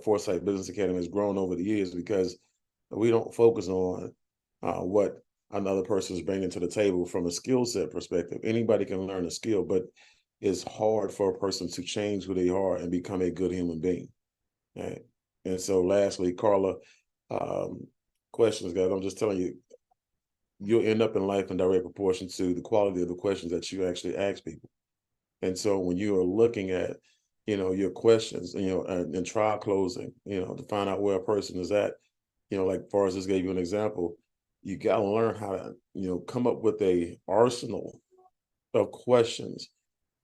Foresight Business Academy has grown over the years, because we don't focus on what another person is bringing to the table from a skill set perspective. Anybody can learn a skill, but it's hard for a person to change who they are and become a good human being. Right? And so lastly, Carla, questions, guys. I'm just telling you, you'll end up in life in direct proportion to the quality of the questions that you actually ask people. And so when you are looking at, your questions, and trial closing, to find out where a person is at, like Forrest just gave you an example, you got to learn how to, come up with a arsenal of questions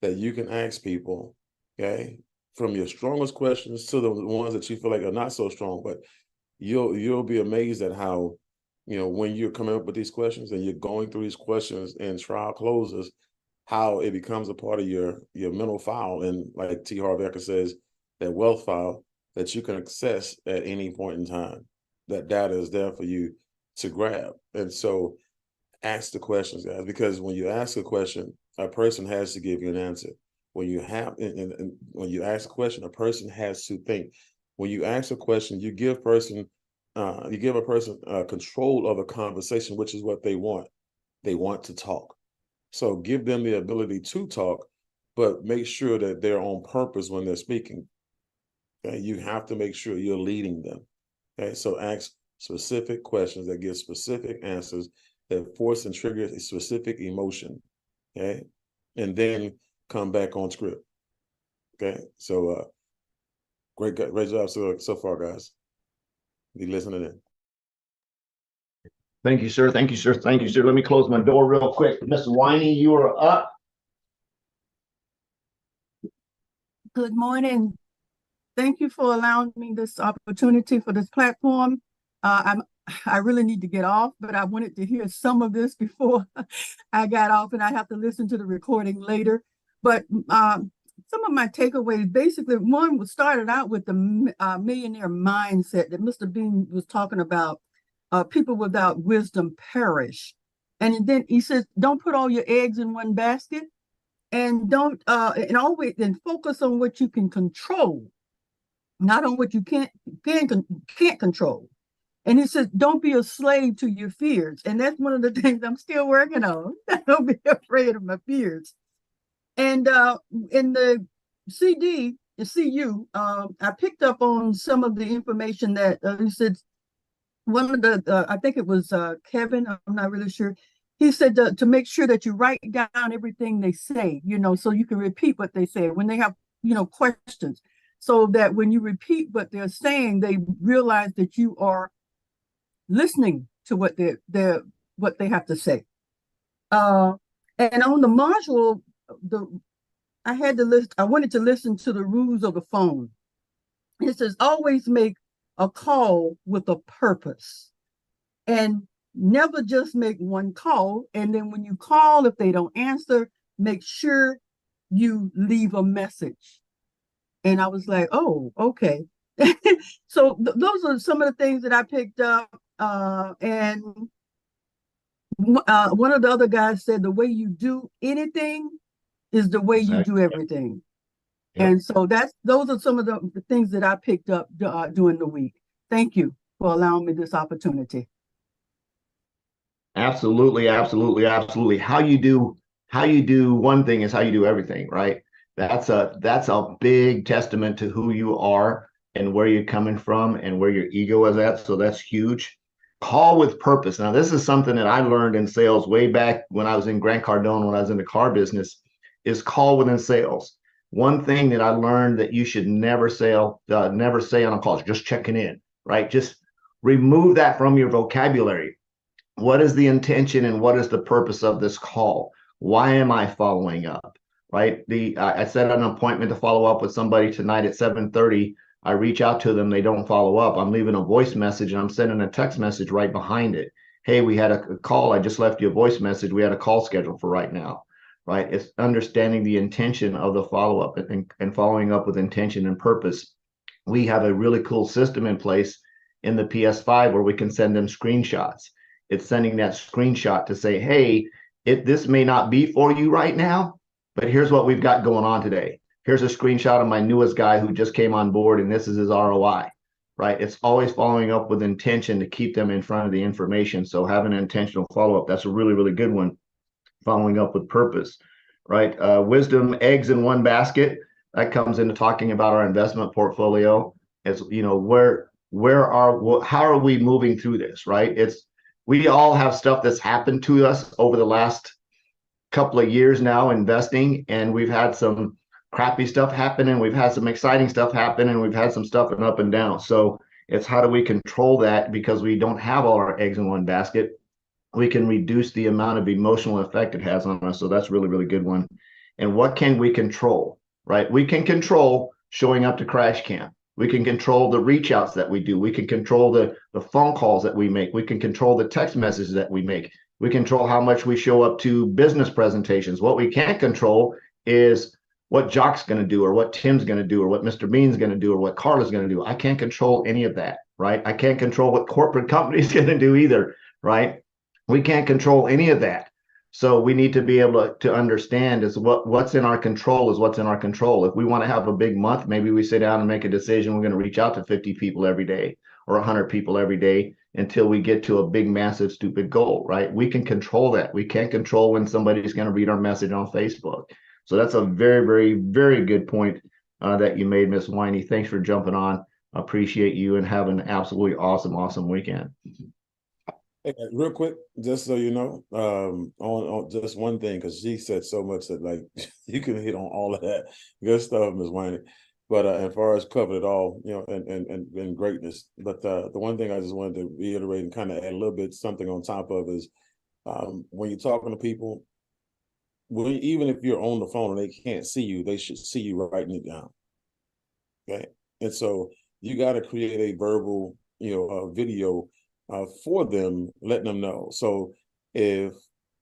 that you can ask people, okay? From your strongest questions to the ones that you feel like are not so strong, but you'll be amazed at how, when you're coming up with these questions and you're going through these questions and trial closes, how it becomes a part of your mental file. And like T. Harv Eker says, that wealth file that you can access at any point in time. That data is there for you to grab. And so ask the questions, guys, because when you ask a question, a person has to give you an answer. When you when you ask a question, a person has to think. When you ask a question, you give a person control of a conversation, which is what they want. They want to talk. So give them the ability to talk, but make sure that they're on purpose when they're speaking. Okay? You have to make sure you're leading them. Okay, so ask specific questions that give specific answers that force and trigger a specific emotion. Okay, and then come back on script. Okay, so great job so far, guys. Be listening in. Thank you, sir. Thank you, sir. Thank you, sir. Let me close my door real quick. Miss Winey, you are up. Good morning. Thank you for allowing me this opportunity for this platform. I really need to get off, but I wanted to hear some of this before I got off, and I have to listen to the recording later. But some of my takeaways, basically, one was started out with the millionaire mindset that Mr. Bean was talking about. People without wisdom perish. And then he says, don't put all your eggs in one basket, and don't always then focus on what you can control, not on what you can't control. And he says, don't be a slave to your fears. And that's one of the things I'm still working on. Don't be afraid of my fears. And in the CU, I picked up on some of the information that he said. One of the, I think it was Kevin, I'm not really sure. He said to make sure that you write down everything they say, so you can repeat what they say when they have, questions, so that when you repeat what they're saying, they realize that you are listening to what they have to say. And on the module, I wanted to listen to the rules of the phone. It says always make a call with a purpose, and never just make one call. And then when you call, if they don't answer, make sure you leave a message. And I was like, oh, okay. So those are some of the things that I picked up. And one of the other guys said, the way you do anything is the way you do everything. Yep. And so those are some of the things that I picked up during the week. Thank you for allowing me this opportunity. Absolutely, absolutely, absolutely. How you do one thing is how you do everything, right? That's a big testament to who you are and where you're coming from and where your ego is at. So that's huge. Call with purpose. Now, this is something that I learned in sales way back when I was in Grant Cardone, when I was in the car business, is call within sales. One thing that I learned that you should never say on a call is just checking in, right? Just remove that from your vocabulary. What is the intention and what is the purpose of this call? Why am I following up, right? I set an appointment to follow up with somebody tonight at 7:30. I reach out to them, they don't follow up. I'm leaving a voice message and I'm sending a text message right behind it. Hey, we had a call. I just left you a voice message. We had a call scheduled for right now, right? It's understanding the intention of the follow-up and following up with intention and purpose. We have a really cool system in place in the PS5 where we can send them screenshots. It's sending that screenshot to say, hey, this may not be for you right now, but here's what we've got going on today. here's a screenshot of my newest guy who just came on board, and this is his ROI, right? It's always following up with intention to keep them in front of the information. So having an intentional follow-up, that's a really, really good one. Following up with purpose, right? Wisdom, eggs in one basket. That comes into talking about our investment portfolio. As you know, how are we moving through this, right? We all have stuff that's happened to us over the last couple of years now investing, and we've had some crappy stuff happen, and we've had some exciting stuff happen, and we've had some stuff and up and down. So it's how do we control that, because we don't have all our eggs in one basket. We can reduce the amount of emotional effect it has on us. So that's really, really good one. And what can we control, right? We can control showing up to crash camp. We can control the reach outs that we do. We can control the phone calls that we make. We can control the text messages that we make. We control how much we show up to business presentations. What we can't control is what Jock's going to do, or what Tim's going to do, or what Mr. Bean's going to do, or what Carla's going to do. I can't control any of that, right? I can't control what corporate company's going to do either, right? We can't control any of that. So we need to be able to understand is what's in our control is what's in our control. If we want to have a big month, maybe we sit down and make a decision. We're going to reach out to 50 people every day or 100 people every day until we get to a big, massive, stupid goal, right? We can control that. We can't control when somebody's going to read our message on Facebook. So that's a very, very, very good point that you made, Miss Winey. Thanks for jumping on. Appreciate you, and have an absolutely awesome, awesome weekend. Hey, real quick, just so you know, on just one thing, because she said so much that like you can hit on all of that good stuff, Ms. Winey. But as far as covered it all, you know, and greatness. But the one thing I just wanted to reiterate and kind of add a little bit something on top of is when you're talking to people, even if you're on the phone and they can't see you, they should see you writing it down. Okay, and so you got to create a verbal, video for them, letting them know. So if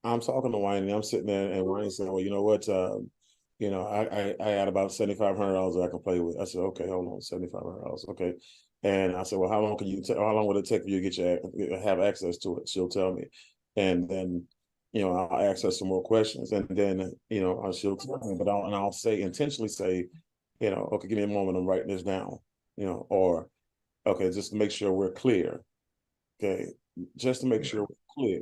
I'm talking to Winey, I'm sitting there and Winey's saying, well, you know what, I had about $7,500 that I can play with. I said, okay, hold on, $7,500, okay. And I said, well, how long would it take for you to have access to it? She'll tell me, and then I'll ask her some more questions, and then she'll tell me, but I'll say intentionally say, okay, give me a moment, I'm writing this down, or okay, just to make sure we're clear. Okay, just to make sure we're clear.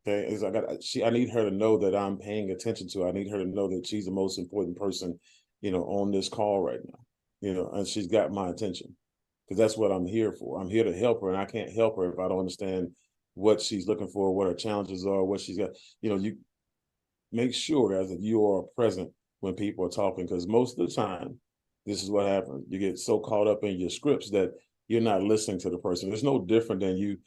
Okay, is I need her to know that I'm paying attention to her. I need her to know that she's the most important person, on this call right now. And she's got my attention, because that's what I'm here for. I'm here to help her, and I can't help her if I don't understand what she's looking for, what her challenges are, what she's got. You make sure, guys, that you are present when people are talking, because most of the time, this is what happens. You get so caught up in your scripts that you're not listening to the person. It's no different than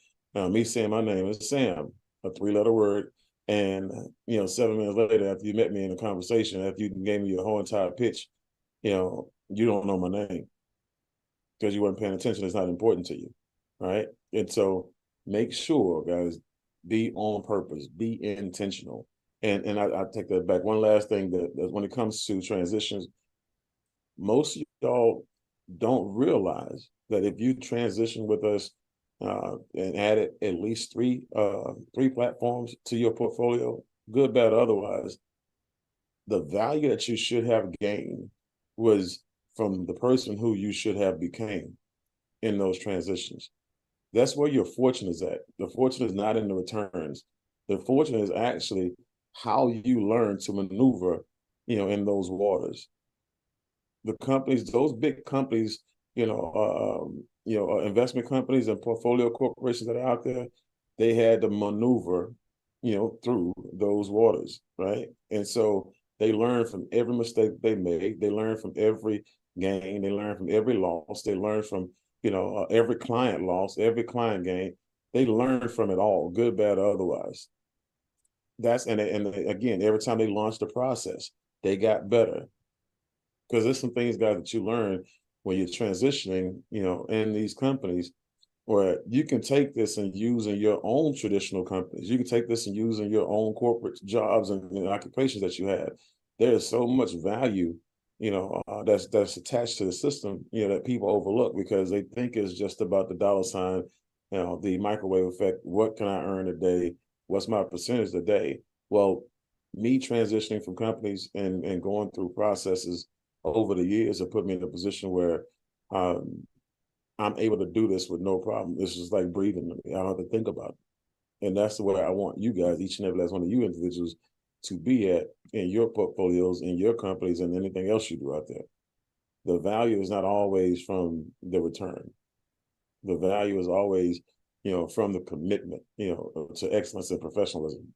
me saying my name is Sam, a 3-letter word, and 7 minutes later, after you met me in a conversation, after you gave me your whole entire pitch, you don't know my name because you weren't paying attention. It's not important to you, right? And so make sure, guys, be on purpose, be intentional. And I take that back. One last thing that when it comes to transitions, most of y'all don't realize that if you transition with us and added at least three platforms to your portfolio, good, bad, otherwise, the value that you should have gained was from the person who you should have became in those transitions. That's where your fortune is at. The fortune is not in the returns. The fortune is actually how you learn to maneuver, in those waters. The companies, those big companies, investment companies and portfolio corporations that are out there, they had to maneuver, through those waters, right? And so they learn from every mistake they made. They learn from every gain. They learn from every loss. They learn from, every client loss, every client gain. They learn from it all, good, bad, or otherwise. And again, every time they launched the process, they got better. Because there's some things, guys, that you learn when you're transitioning, in these companies, where you can take this and use in your own traditional companies. You can take this and use in your own corporate jobs and occupations that you have. There is so much value, that's attached to the system, that people overlook because they think it's just about the dollar sign, the microwave effect. What can I earn a day? What's my percentage a day? Well, me transitioning from companies and going through processes over the years have put me in a position where I'm able to do this with no problem. This is like breathing. I don't have to think about it. And that's the way I want you guys, each and every last one of you individuals, to be at in your portfolios, in your companies, and anything else you do out there. The value is not always from the return. The value is always, from the commitment, to excellence and professionalism.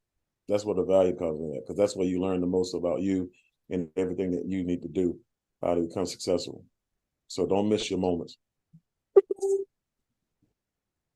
That's where the value comes in, because that's where you learn the most about you and everything that you need to do to become successful. So don't miss your moments.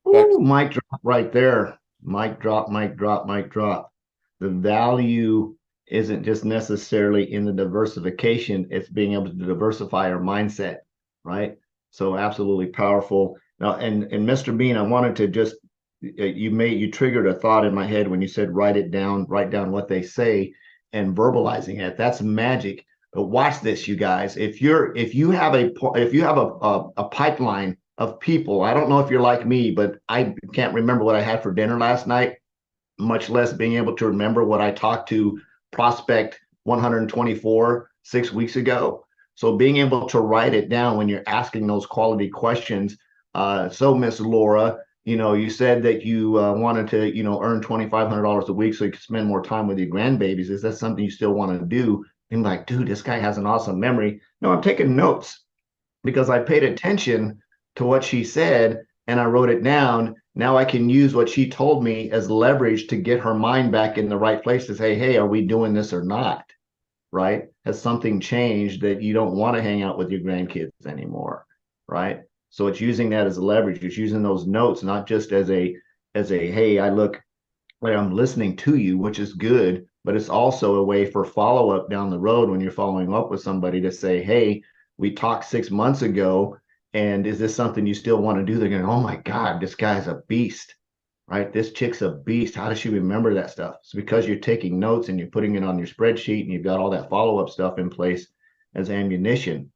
Ooh, mic drop right there. Mic drop, mic drop, mic drop. The value isn't just necessarily in the diversification, it's being able to diversify our mindset, right? So absolutely powerful. Now, and Mr. Bean, I wanted to just, you triggered a thought in my head when you said write down what they say and verbalizing it. That's magic. But watch this, you guys. If you have a pipeline of people, I don't know if you're like me, but I can't remember what I had for dinner last night, much less being able to remember what I talked to prospect 124 6 weeks ago. So being able to write it down when you're asking those quality questions. So Miss Laura, you said that you wanted to, earn $2,500 a week so you could spend more time with your grandbabies. Is that something you still want to do? And like, dude, this guy has an awesome memory. No, I'm taking notes because I paid attention to what she said and I wrote it down. Now I can use what she told me as leverage to get her mind back in the right place to say, hey, are we doing this or not? Right? Has something changed that you don't want to hang out with your grandkids anymore? Right? So it's using that as a leverage. It's using those notes, not just as a, hey, I'm listening to you, which is good, but it's also a way for follow-up down the road when you're following up with somebody to say, hey, we talked 6 months ago, and is this something you still want to do? They're going, oh my God, this guy's a beast, right? This chick's a beast. How does she remember that stuff? It's because you're taking notes and you're putting it on your spreadsheet and you've got all that follow-up stuff in place as ammunition,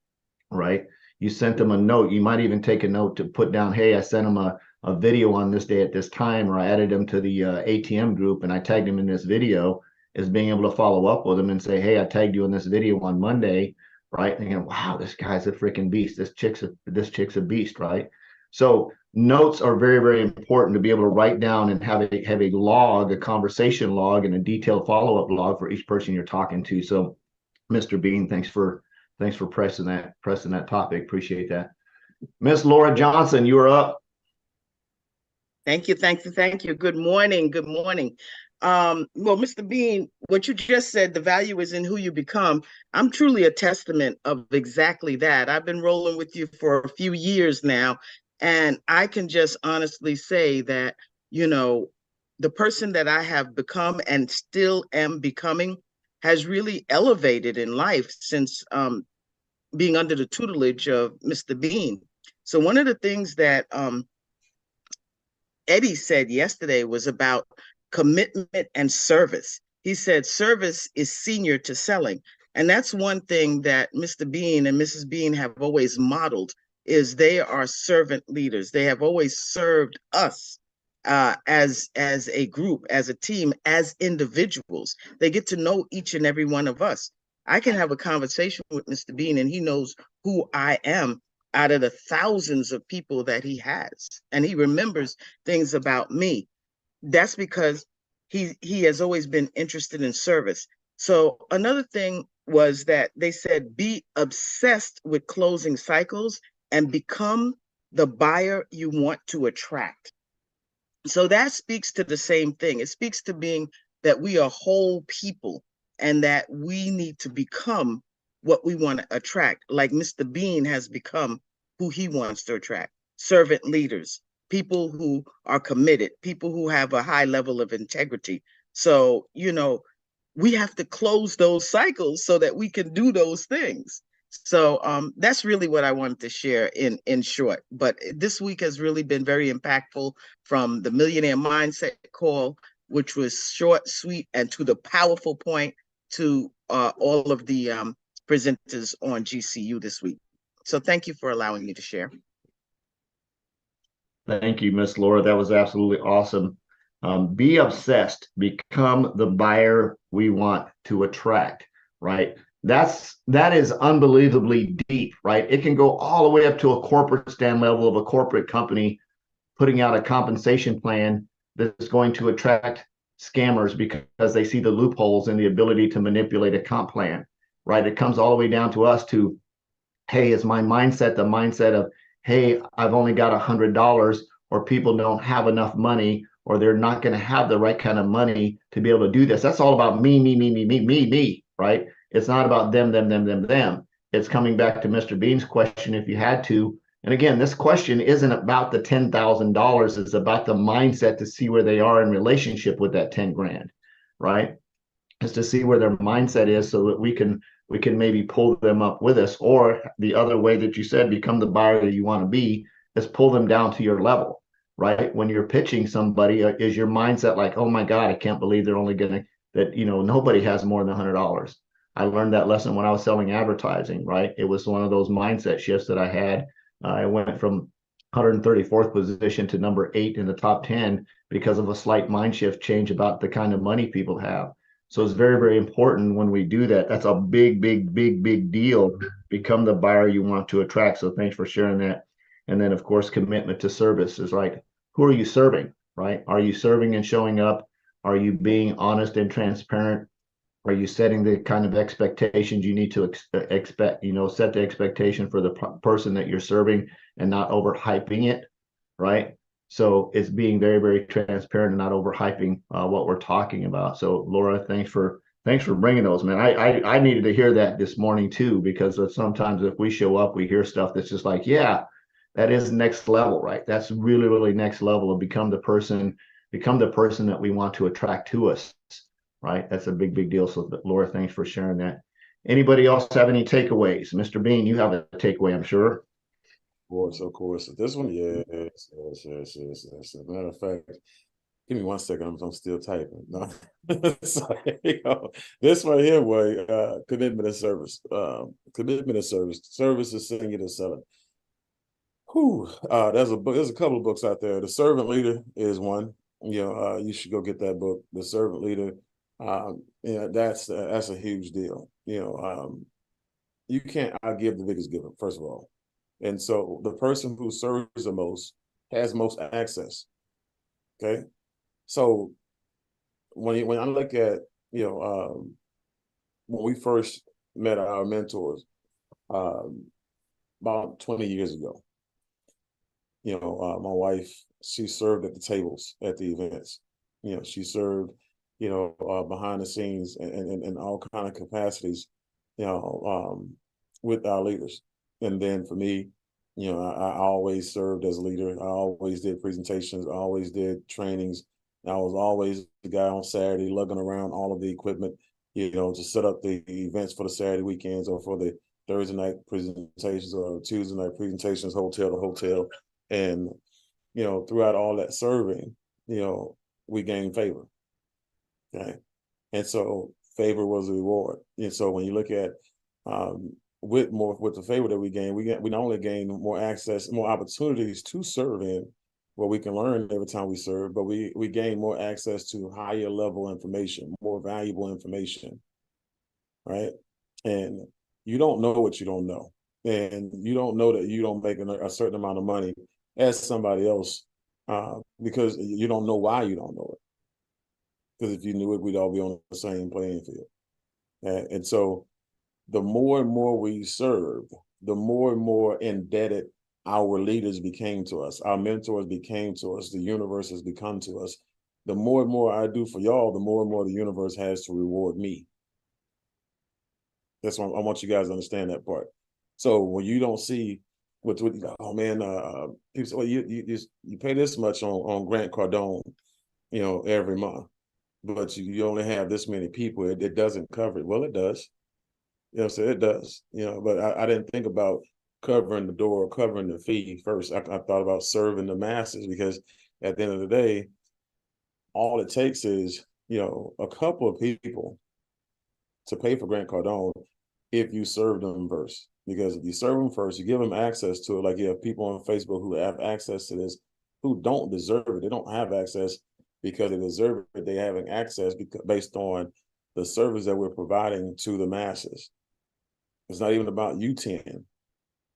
right? You sent them a note. You might even take a note to put down, hey, I sent them a video on this day at this time, or I added them to the ATM group and I tagged them in this video, as being able to follow up with them and say, hey, I tagged you in this video on Monday, right? And again, wow, this guy's a freaking beast. This chick's a beast, right? So notes are very, very important to be able to write down and have a log, a conversation log, and a detailed follow-up log for each person you're talking to. So Mr. Bean, thanks for pressing that topic. Appreciate that. Miss Laura Johnson, you are up. Thank you. Good morning. Well, Mr. Bean, what you just said, the value is in who you become. I'm truly a testament of exactly that. I've been rolling with you for a few years now, and I can just honestly say that, the person that I have become and still am becoming has really elevated in life since being under the tutelage of Mr. Bean. So one of the things that Eddie said yesterday was about commitment and service. He said service is senior to selling. And that's one thing that Mr. Bean and Mrs. Bean have always modeled, is they are servant leaders. They have always served us as a group, as a team, as individuals. They get to know each and every one of us. I can have a conversation with Mr. Bean and he knows who I am out of the thousands of people that he has. And he remembers things about me. That's because he has always been interested in service. So another thing was that they said, be obsessed with closing cycles and become the buyer you want to attract. So that speaks to the same thing. It speaks to being that we are whole people and that we need to become what we want to attract. Like Mr. Bean has become who he wants to attract: servant leaders, people who are committed, people who have a high level of integrity. So, we have to close those cycles so that we can do those things. So that's really what I wanted to share in short. But this week has really been very impactful, from the Millionaire Mindset call, which was short, sweet, and to the powerful point, to all of the presenters on GCU this week. So thank you for allowing me to share. Thank you, Miss Laura. That was absolutely awesome. Be obsessed, become the buyer we want to attract, right? that is unbelievably deep, right? It can go all the way up to a corporate stand level of a corporate company putting out a compensation plan that's going to attract scammers because they see the loopholes in the ability to manipulate a comp plan, right? It comes all the way down to us to, hey, is my mindset the mindset of, hey, I've only got $100, or people don't have enough money, or they're not going to have the right kind of money to be able to do this. That's all about me, right? It's not about them. It's coming back to Mr. Bean's question, if you had to. And again, this question isn't about the $10,000. It's about the mindset to see where they are in relationship with that 10 grand, right? Is to see where their mindset is so that we can maybe pull them up with us. Or the other way that you said, become the buyer that you want to be, is pull them down to your level, right? When you're pitching somebody, is your mindset like, oh my God, I can't believe they're only going to, that, nobody has more than $100. I learned that lesson when I was selling advertising, right? It was one of those mindset shifts that I had. I went from 134th position to number 8 in the top 10 because of a slight mind shift change about the kind of money people have. So it's very, very important when we do that. That's a big deal. Become the buyer you want to attract. So thanks for sharing that. And then, of course, commitment to service is like, who are you serving, right? Are you serving and showing up? Are you being honest and transparent? Are you setting the kind of expectations you need to expect, set the expectation for the person that you're serving and not overhyping it, right? So it's being very, very transparent and not overhyping what we're talking about. So Laura, thanks for bringing those, man. I needed to hear that this morning too, because sometimes if we show up, we hear stuff that's just like, yeah, that is next level, right? That's really, really next level of become the person that we want to attract to us, right? That's a big deal. So Laura, thanks for sharing that. Anybody else have any takeaways? Mr. Bean, you have a takeaway, I'm sure. Of course. This one, yes. Matter of fact, give me 1 second. I'm still typing. No. So, this right here, commitment and service. Commitment and service. Service is singing and selling. There's a couple of books out there. The Servant Leader is one. You should go get that book. The Servant Leader. That's a huge deal. You can't outgive the biggest giver, first of all. And so the person who serves the most has most access. Okay. So when I look at, when we first met our mentors about 20 years ago, my wife, she served at the tables at the events. She served, behind the scenes and all kind of capacities, with our leaders. And then for me, I always served as a leader. I always did presentations. I always did trainings. I was always the guy on Saturday lugging around all of the equipment, to set up the events for the Saturday weekends or for the Thursday night presentations or Tuesday night presentations, hotel to hotel. And, throughout all that serving, we gained favor. Okay. And so favor was a reward. And so when you look at, with the favor that we gain, we not only gain more access, more opportunities to serve in, where we can learn every time we serve, but we gain more access to higher level information, more valuable information, right? And you don't know what you don't know, and you don't know that you don't make a certain amount of money as somebody else, because you don't know why you don't know it. Because if you knew it, we'd all be on the same playing field, and so the more and more we served, the more and more indebted our leaders became to us, our mentors became to us, the universe has become to us. The more and more I do for y'all, the more and more the universe has to reward me. That's what I want you guys to understand, that part. So when you don't see oh man, people say, well, you pay this much on Grant Cardone, every month, but you only have this many people. It doesn't cover it. Well, it does. So it does, but I didn't think about covering the door, covering the fee first. I thought about serving the masses, because at the end of the day, all it takes is, a couple of people to pay for Grant Cardone if you serve them first. Because if you serve them first, you give them access to it. Like you have people on Facebook who have access to this who don't deserve it. They don't have access because they deserve it. They having access based on the service that we're providing to the masses. It's not even about U10,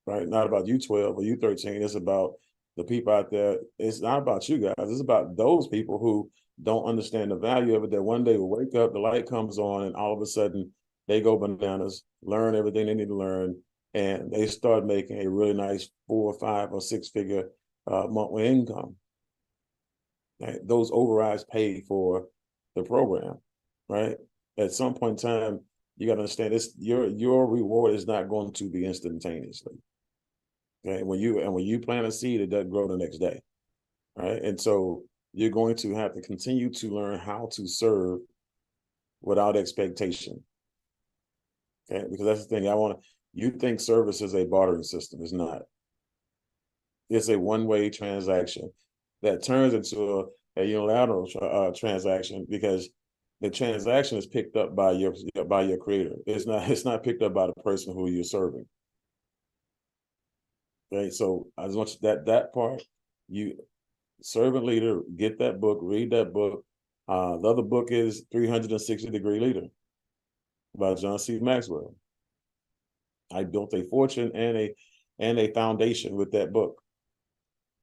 right? Not about U12 or U13. It's about the people out there. It's not about you guys. It's about those people who don't understand the value of it, that one day will wake up, the light comes on, and all of a sudden they go bananas, learn everything they need to learn, and they start making a really nice 4 or 5 or 6 figure monthly income. Right? Those overrides pay for the program, right? At some point in time, you got to understand this: your reward is not going to be instantaneously. Okay, when you plant a seed, it doesn't grow the next day, right? And so you're going to have to continue to learn how to serve without expectation. Okay, because that's the thing. You think service is a bartering system. It's not. It's a one-way transaction that turns into a unilateral transaction, because the transaction is picked up by your creator. It's not picked up by the person who you're serving. Okay, so I just want you that part, you servant leader, get that book, read that book. The other book is 360-Degree Leader by John C. Maxwell. I built a fortune and a foundation with that book.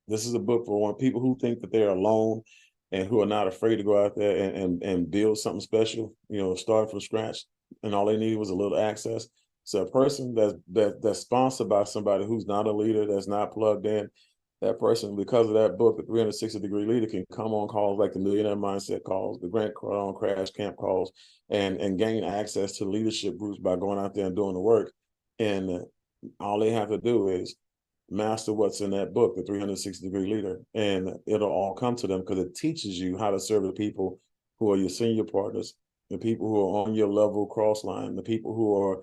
This is a book for people who think that they're alone and who are not afraid to go out there and build something special, start from scratch, and all they need was a little access. So a person that's sponsored by somebody who's not a leader, that's not plugged in, that person, because of that book, the 360-Degree Leader, can come on calls like the Millionaire Mindset calls, the Grant Cardone Crash Camp calls, and gain access to leadership groups by going out there and doing the work. And all they have to do is master what's in that book, the 360-Degree Leader, and it'll all come to them, because it teaches you how to serve the people who are your senior partners, the people who are on your level cross line, the people who are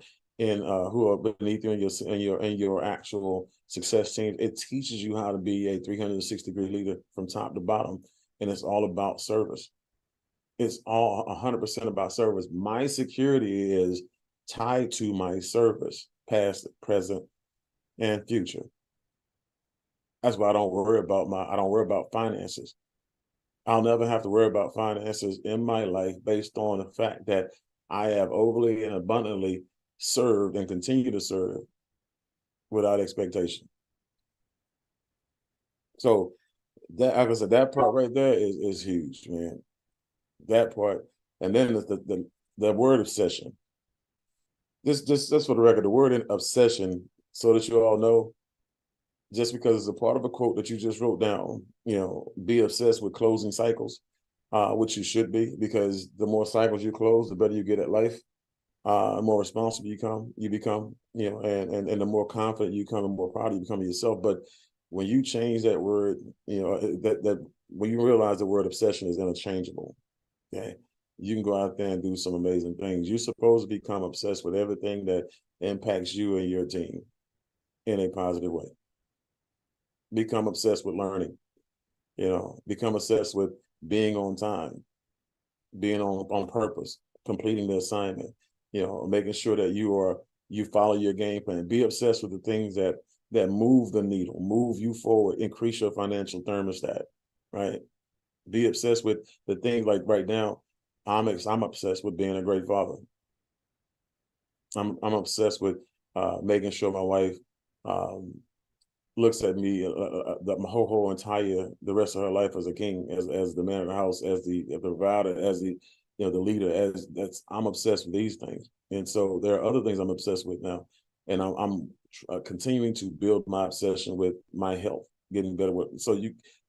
beneath you in your actual success team. It teaches you how to be a 360-degree leader from top to bottom, and it's all about service. It's all 100% about service. My security is tied to my service, past, present, and future. That's why I don't worry about finances. I'll never have to worry about finances in my life, based on the fact that I have overly and abundantly served and continue to serve without expectation. So that, like I said, that part right there is huge, man. That part, and then the word obsession. Just for the record, the word obsession, so that you all know, just because it's a part of a quote that you just wrote down, be obsessed with closing cycles, which you should be, because the more cycles you close, the better you get at life. More responsible you become, and the more confident you become, and more proud you become of yourself. But when you change that word, that when you realize the word obsession is interchangeable, okay, you can go out there and do some amazing things. You're supposed to become obsessed with everything that impacts you and your team in a positive way. Become obsessed with learning, become obsessed with being on time, being on purpose, completing the assignment, making sure that you follow your game plan. Be obsessed with the things that move the needle, move you forward, increase your financial thermostat, right? Be obsessed with the things like right now, I'm obsessed with being a great father. I'm obsessed with making sure my wife looks at me the whole entire the rest of her life as a king, as the man of the house, as the provider, as the the leader. I'm obsessed with these things, and so there are other things I'm obsessed with now, and I'm continuing to build my obsession with my health, getting better with. So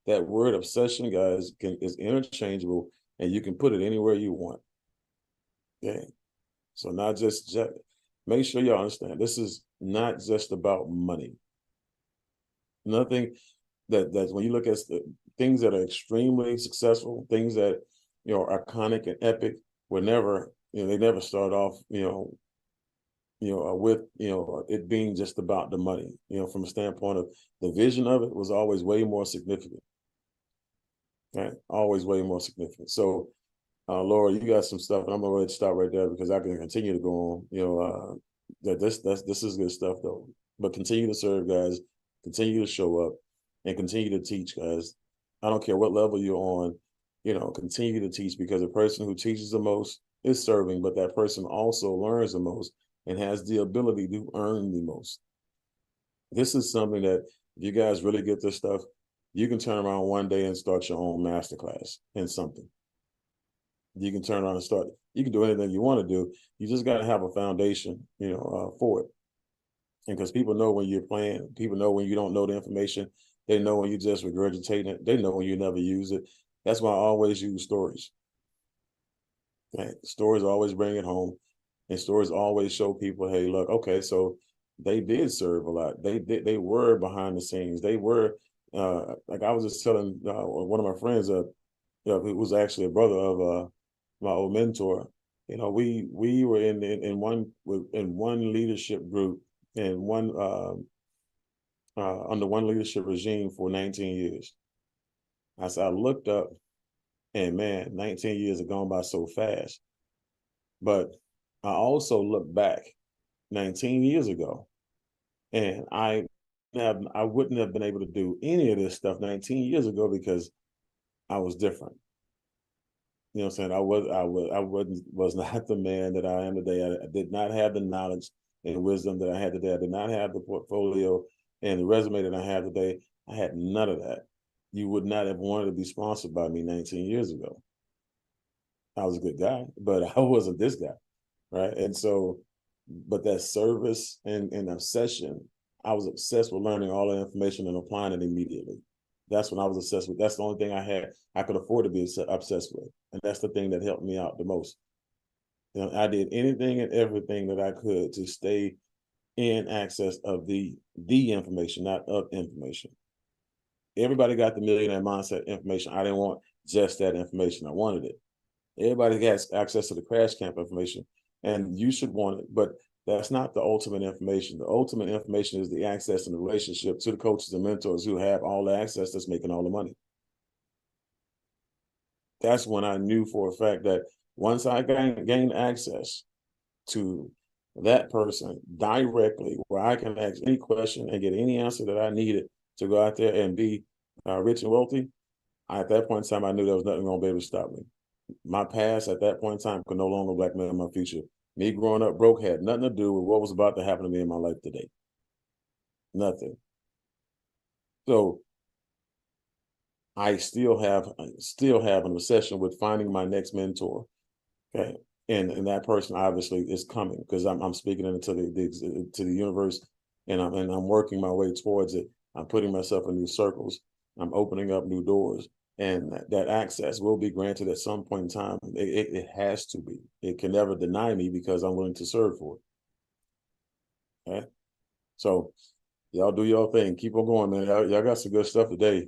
that word obsession, guys, is interchangeable, and you can put it anywhere you want. Okay, so not just make sure y'all understand, this is not just about money. Nothing that when you look at things that are extremely successful, things that are iconic and epic, were never, they never start off, with it being just about the money. From a standpoint of the vision of it was always way more significant. Right, always way more significant. So, Laura, you got some stuff, and I'm gonna stop right there, because I can continue to go on. This is good stuff though. But continue to serve, guys. Continue to show up, and continue to teach, guys. I don't care what level you're on, continue to teach, because the person who teaches the most is serving, but that person also learns the most and has the ability to earn the most. This is something that if you guys really get this stuff, you can turn around one day and start your own masterclass in something. You can turn around and start, you can do anything you want to do. You just got to have a foundation, for it. And because people know when you're playing, people know when you don't know the information, they know when you just regurgitate it, they know when you never use it. That's why I always use stories. Right? Stories always bring it home, and stories always show people, hey, look, okay, so they did serve a lot. They were behind the scenes. They were like I was just telling one of my friends, who was actually a brother of my old mentor. We were in one leadership group and under one leadership regime for 19 years. I looked up, and man, 19 years have gone by so fast. But I also look back 19 years ago, and I wouldn't have been able to do any of this stuff 19 years ago because I was different. You know what I'm saying? I was not the man that I am today. I did not have the knowledge and wisdom that I had today. I did not have the portfolio and the resume that I have today. I had none of that. You would not have wanted to be sponsored by me 19 years ago. I was a good guy, but I wasn't this guy, right? And so, but that service and obsession, I was obsessed with learning all the information and applying it immediately. That's when I was obsessed with. That's the only thing I could afford to be obsessed with. And that's the thing that helped me out the most. I did anything and everything that I could to stay in access of the information, not of information. Everybody got the millionaire mindset information. I didn't want just that information. I wanted it. Everybody has access to the crash camp information, and you should want it, but that's not the ultimate information. The ultimate information is the access and the relationship to the coaches and mentors who have all the access that's making all the money. That's when I knew for a fact that once I gained access to that person directly, where I can ask any question and get any answer that I needed to go out there and be rich and wealthy, at that point in time, I knew there was nothing going to be able to stop me. My past at that point in time could no longer blackmail my future. Me growing up broke had nothing to do with what was about to happen to me in my life today. Nothing. So I still have an obsession with finding my next mentor. Okay. And that person obviously is coming because I'm speaking into the universe, and I'm working my way towards it. I'm putting myself in new circles. I'm opening up new doors. And that access will be granted at some point in time. It has to be. It can never deny me because I'm willing to serve for it. Okay? So y'all do your thing. Keep on going, man. Y'all got some good stuff today.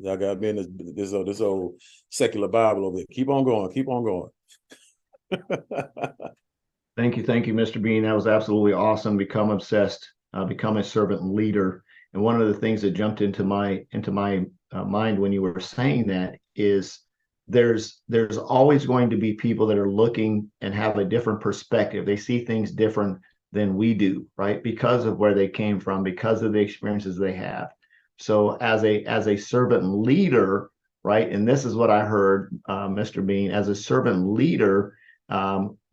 Y'all got me in this old secular Bible over here. Keep on going. Keep on going. Thank you, Mr. Bean. That was absolutely awesome. Become obsessed. Become a servant leader. And one of the things that jumped into my mind when you were saying that is there's always going to be people that are looking and have a different perspective. They see things different than we do, right? Because of where they came from, because of the experiences they have. So as a servant leader, right? And this is what I heard, Mr. Bean, as a servant leader,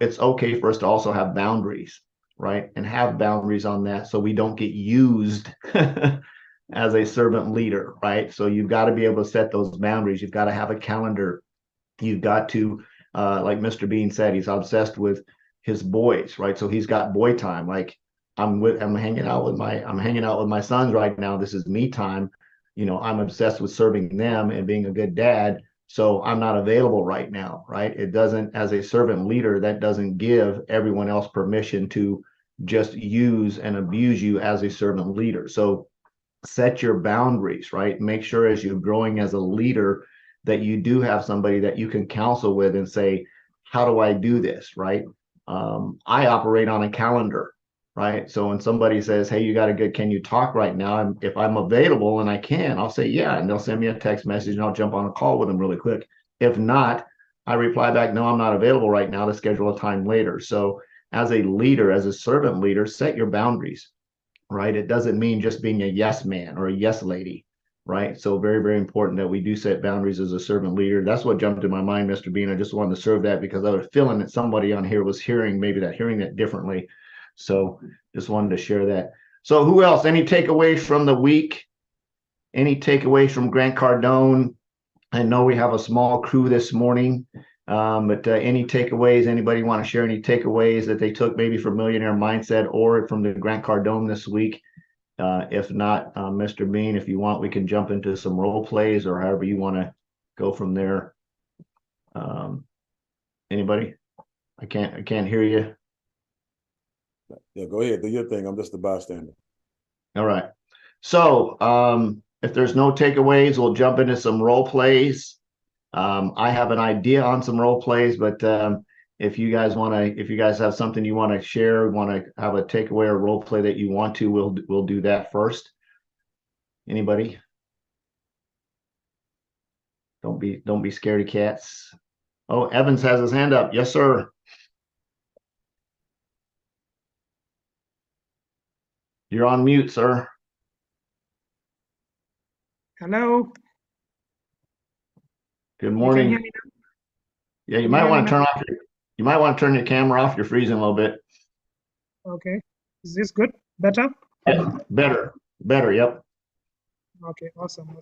it's okay for us to also have boundaries, right? And have boundaries on that so we don't get used as a servant leader, right? So you've got to be able to set those boundaries. You've got to have a calendar. You've got to, like Mr. Bean said, he's obsessed with his boys, right? So he's got boy time. Like I'm hanging out with my sons right now. This is me time. I'm obsessed with serving them and being a good dad. So I'm not available right now, right? It doesn't, as a servant leader, that doesn't give everyone else permission to just use and abuse you as a servant leader. So set your boundaries, right? Make sure as you're growing as a leader that you do have somebody that you can counsel with and say, how do I do this, right? I operate on a calendar, right? So when somebody says, hey, can you talk right now? If I'm available and I can, I'll say, yeah. And they'll send me a text message and I'll jump on a call with them really quick. If not, I reply back, no, I'm not available right now, to schedule a time later. So as a leader, as a servant leader, set your boundaries, right? It doesn't mean just being a yes man or a yes lady, right? So very, very important that we do set boundaries as a servant leader. That's what jumped in my mind, Mr. Bean. I just wanted to serve that because I was feeling that somebody on here was hearing that differently. So just wanted to share that. So who else? Any takeaways from the week? Any takeaways from Grant Cardone? I know we have a small crew this morning, but any takeaways? Anybody want to share any takeaways that they took maybe from Millionaire Mindset or from the Grant Cardone this week? If not, Mr. Bean, if you want, we can jump into some role plays or however you want to go from there. Anybody? I can't hear you. Yeah, go ahead, do your thing. I'm just a bystander. All right. So if there's no takeaways, we'll jump into some role plays. I have an idea on some role plays, but if you guys have something you want to share, want to have a takeaway or role play that you want to, we'll do that first. Anybody? Don't be scaredy cats. Oh, Evans has his hand up. Yes, sir. You're on mute, sir. Hello. Good You can morning. hear me now? Yeah, you Can might hear want me to now? turn your camera off. You're freezing a little bit. Okay. Is this good? Better? Yeah, better. Yep. Okay, awesome.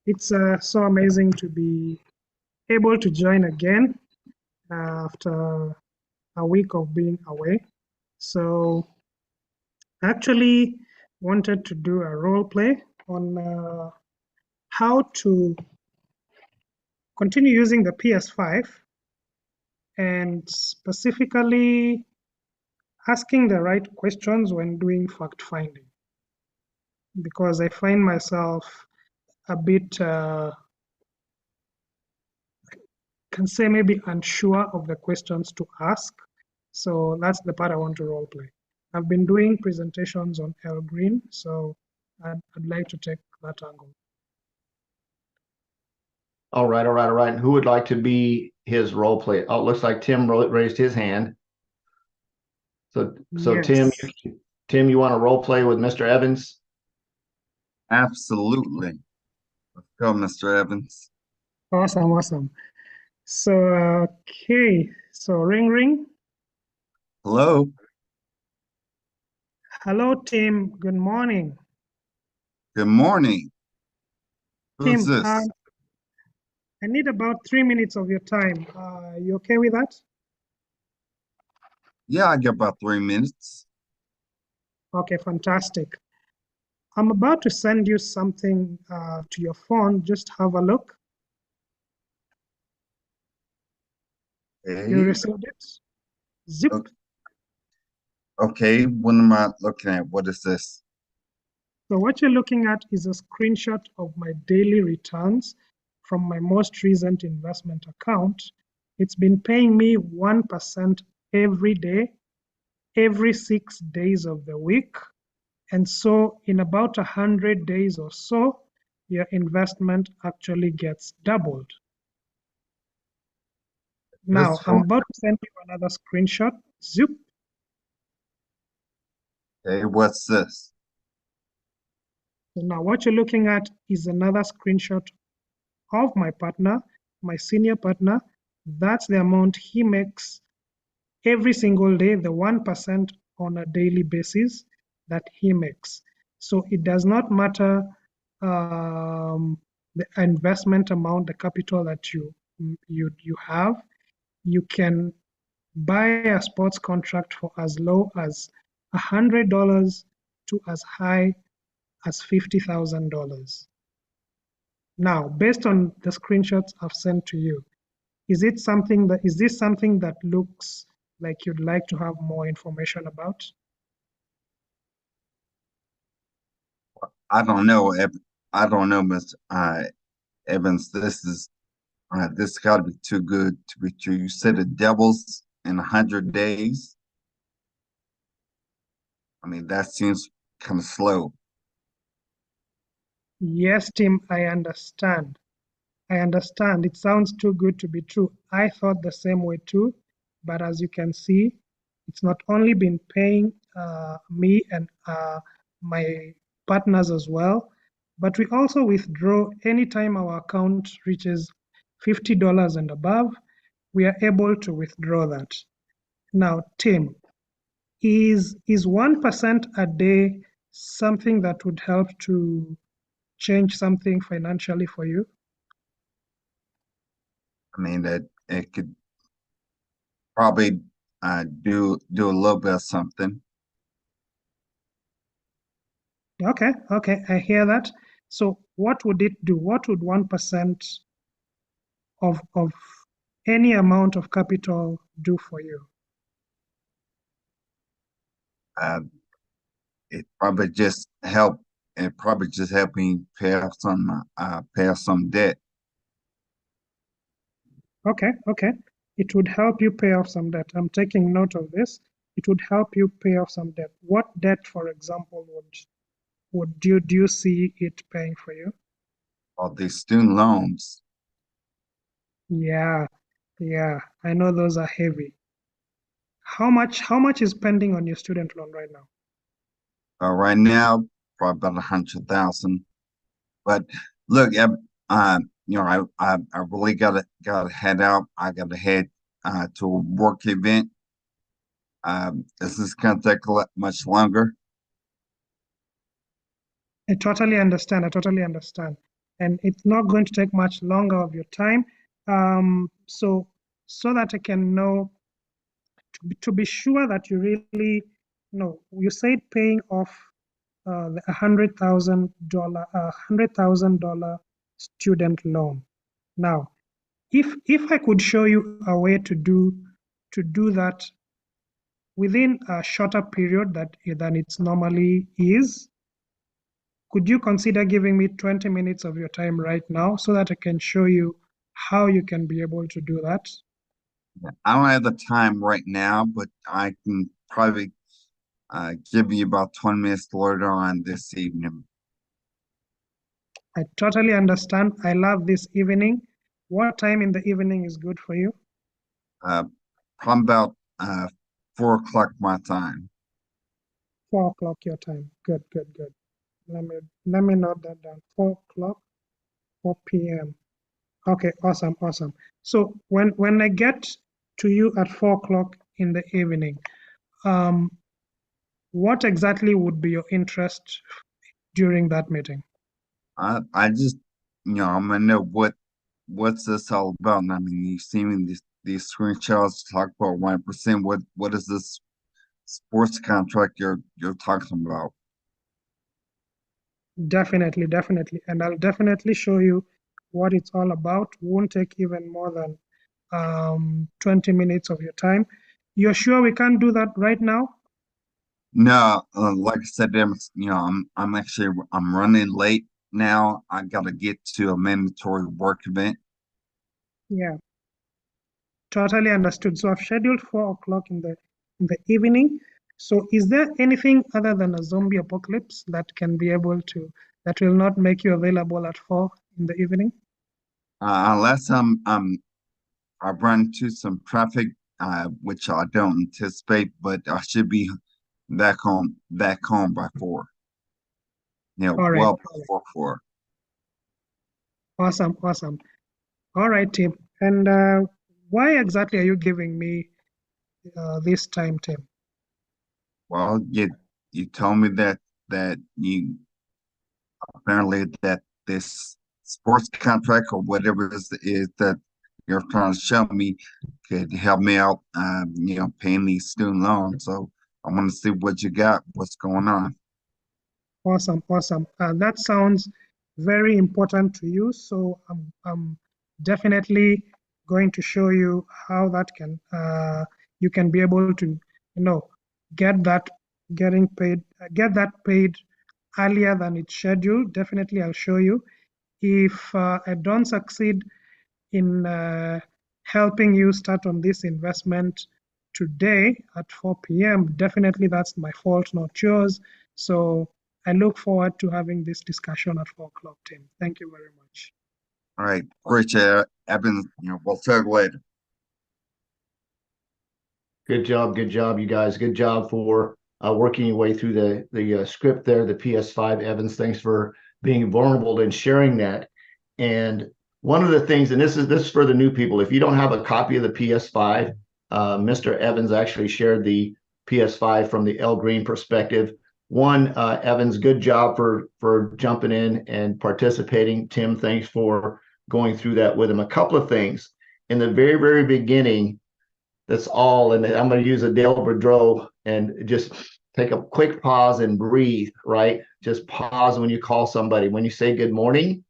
It's so amazing to be able to join again after a week of being away. So actually wanted to do a role play on how to continue using the PS5 and specifically asking the right questions when doing fact finding, because I find myself a bit, can say maybe unsure of the questions to ask. So that's the part I want to role play. I've been doing presentations on 𝐍𝐓, so I'd like to take that angle. All right. Who would like to be his role play? Oh, it looks like Tim raised his hand. So Yes. Tim, you want to role play with Mr. Evans? Absolutely. Let's go, Mr. Evans. Awesome. So, okay. So ring, ring. Hello. Hello, Tim. Good morning. Good morning. Who's Tim, this? I need about 3 minutes of your time. You okay with that? Yeah, I get about 3 minutes. Okay, fantastic. I'm about to send you something to your phone. Just have a look. You Okay. received it? Zip. Okay, what am I looking at? What is this? So what you're looking at is a screenshot of my daily returns from my most recent investment account. It's been paying me 1% every day, every 6 days of the week. And so in about 100 days or so, your investment actually gets doubled. Now, I'm about to send you another screenshot. Zip. Okay, what's this? So now what you're looking at is another screenshot of my partner, my senior partner. That's the amount he makes every single day, the 1% on a daily basis that he makes. So it does not matter the investment amount, the capital that you have. You can buy a sports contract for as low as $100 to as high as $50,000. Now, based on the screenshots I've sent to you, is this something that looks like you'd like to have more information about? I don't know, I don't know, Mr. Evans. This got to be too good to be true. You said the devil's in 100 days. I mean, that seems kind of slow. Yes, Tim, I understand. It sounds too good to be true. I thought the same way too, but as you can see, it's not only been paying me and my partners as well, but we also withdraw anytime our account reaches $50 and above. We are able to withdraw that. Now, Tim, Is 1% a day something that would help to change something financially for you? I mean, that it could probably do a little bit of something. Okay, I hear that. So what would it do? What would 1% of any amount of capital do for you? Uh, it probably just help. It probably just help me pay off some debt. Okay. It would help you pay off some debt. I'm taking note of this. It would help you pay off some debt. What debt, for example, would you see it paying for you? All these student loans. Yeah, I know those are heavy. How much is pending on your student loan right now? Right now, probably about 100,000. But look, I really gotta head out. I gotta head to a work event. This is gonna take much longer. I totally understand. And it's not going to take much longer of your time. So that I can know to be sure that you really know. You said paying off the $100,000 student loan. Now, if I could show you a way to do that within a shorter period than it normally is, could you consider giving me 20 minutes of your time right now so that I can show you how you can be able to do that? I don't have the time right now, but I can probably give you about 20 minutes later on this evening. I totally understand. I love this evening. What time in the evening is good for you? Probably about 4 o'clock my time. 4 o'clock your time. Good. Let me note that down. 4 o'clock, 4 p.m. Okay, awesome. So when I get to you at 4 o'clock in the evening, what exactly would be your interest during that meeting? I just, I'm gonna know what's this all about. And I mean, you see me these screenshots talk about 1%. What is this sports contract you're talking about? Definitely. And I'll definitely show you what it's all about. Won't take even more than 20 minutes of your time. You're sure we can't do that right now? No, like I said, I'm running late now. I gotta get to a mandatory work event. Yeah, totally understood. So I've scheduled 4 o'clock in the evening. So is there anything other than a zombie apocalypse that will not make you available at 4 in the evening? Unless I run into some traffic, which I don't anticipate, but I should be back home by 4. All right. Well before 4. Awesome. All right, Tim. And why exactly are you giving me this time, Tim? Well, you told me that you apparently that this sports contract or whatever it is that you're trying to show me could help me out, paying these student loans. So I want to see what you got, what's going on. Awesome. That sounds very important to you. So I'm definitely going to show you how that you can be able to, get that paid earlier than it's scheduled. Definitely, I'll show you. If I don't succeed in helping you start on this investment today at 4 p.m., definitely that's my fault, not yours. So I look forward to having this discussion at 4 o'clock, Tim. Thank you very much. All right, great, Evan. We'll talk later. Good job, you guys. Good job for working your way through the script there, the PS5. Evans, thanks for being vulnerable and sharing that. And one of the things, and this is for the new people, if you don't have a copy of the PS5, Mr. Evans actually shared the PS5 from the 𝐍𝐓 perspective. One, Evans, good job for jumping in and participating. Tim, thanks for going through that with him. A couple of things. In the very, very beginning, that's all, and I'm going to use a Dale Boudreaux and just take a quick pause and breathe, right? Just pause when you call somebody. When you say good morning,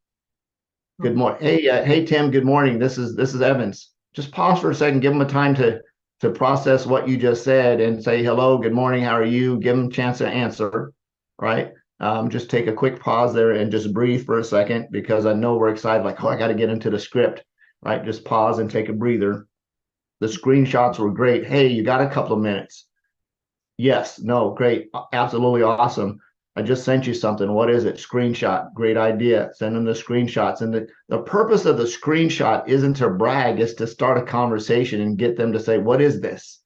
good morning. Hey, Tim, good morning. This is Evans. Just pause for a second, give them a time to process what you just said and say, hello, good morning, how are you? Give them a chance to answer, right? Just take a quick pause there and just breathe for a second, because I know we're excited, like, oh, I got to get into the script, right? Just pause and take a breather. The screenshots were great. Hey, you got a couple of minutes? Yes, no, great, absolutely awesome. I just sent you something. What is it? Screenshot. Great idea. Send them the screenshots. And the purpose of the screenshot isn't to brag, it's to start a conversation and get them to say, what is this?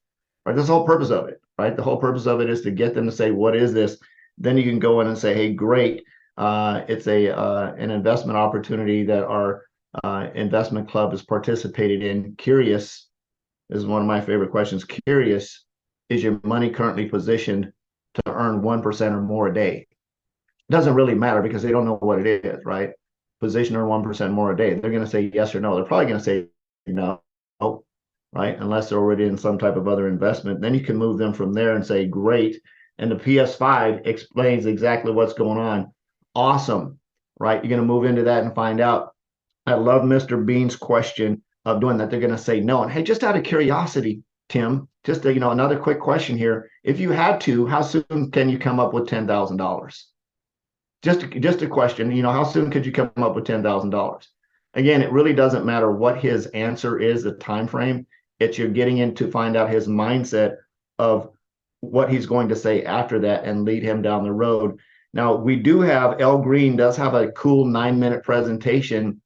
Right? That's the whole purpose of it, right? The whole purpose of it is to get them to say, what is this? Then you can go in and say, hey, great. It's an investment opportunity that our investment club has participated in. Curious is one of my favorite questions. Curious, is your money currently positioned to earn 1% or more a day? It doesn't really matter because they don't know what it is, right? Position earn 1% more a day. They're going to say yes or no. They're probably going to say no, right? Unless they're already in some type of other investment. Then you can move them from there and say, great. And the PS5 explains exactly what's going on. Awesome, right? You're going to move into that and find out. I love Mr. Bean's question of doing that. They're going to say no. And hey, just out of curiosity, Tim, just another quick question here. If you had to, how soon can you come up with $10,000? Just a question. How soon could you come up with $10,000? Again, it really doesn't matter what his answer is, the time frame. It's you're getting in to find out his mindset of what he's going to say after that and lead him down the road. Now, we do have 𝐍𝐓 does have a cool 9-minute presentation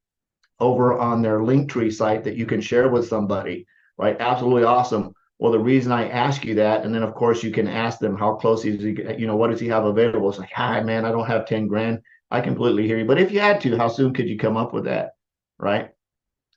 over on their Linktree site that you can share with somebody, right? Absolutely awesome. Well, the reason I ask you that, and then of course you can ask them how close is he, what does he have available? It's like, hi, man, I don't have 10 grand. I completely hear you. But if you had to, how soon could you come up with that, right?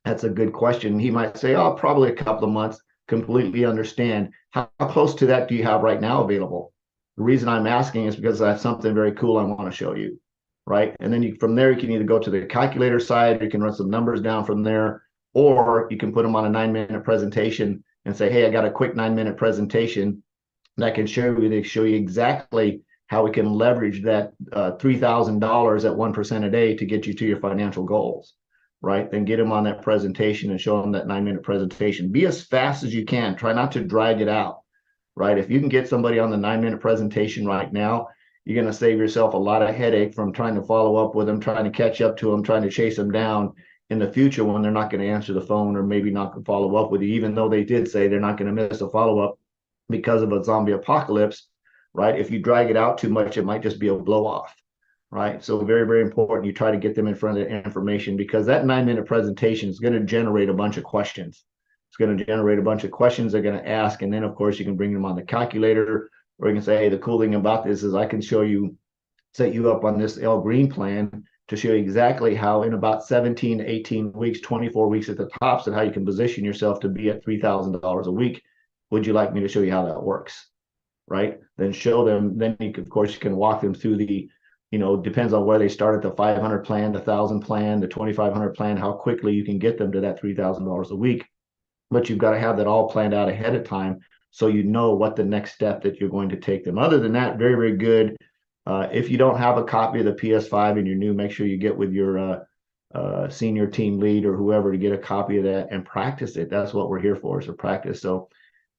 That's a good question. He might say, oh, probably a couple of months. Completely understand. How close to that do you have right now available? The reason I'm asking is because I have something very cool I want to show you, right? And then from there, you can either go to the calculator side, or you can run some numbers down from there, or you can put them on a 9-minute presentation and say, hey, I got a quick 9-minute presentation that can show you exactly how we can leverage that $3,000 at 1% a day to get you to your financial goals, right? Then get them on that presentation and show them that 9-minute presentation. Be as fast as you can. Try not to drag it out, right? If you can get somebody on the 9-minute presentation right now, you're going to save yourself a lot of headache from trying to follow up with them, trying to catch up to them, trying to chase them down in the future when they're not going to answer the phone or maybe not going to follow up with you, even though they did say they're not going to miss a follow-up because of a zombie apocalypse, right? If you drag it out too much, it might just be a blow-off, right? So very, very important you try to get them in front of the information, because that 9-minute presentation is going to generate a bunch of questions. It's going to generate a bunch of questions they're going to ask, and then, of course, you can bring them on the calculator, or you can say, hey, the cool thing about this is I can set you up on this 𝐍𝐓 plan to show you exactly how in about 17, 18 weeks, 24 weeks at the tops, and how you can position yourself to be at $3,000 a week. Would you like me to show you how that works? Right? Then show them, then you can, of course, you can walk them through the, depends on where they start at, the 500 plan, the 1,000 plan, the 2,500 plan, how quickly you can get them to that $3,000 a week. But you've got to have that all planned out ahead of time so you know what the next step that you're going to take them. Other than that, very, very good. If you don't have a copy of the PS5 and you're new, make sure you get with your senior team lead or whoever to get a copy of that and practice it. That's what we're here for, is to practice. So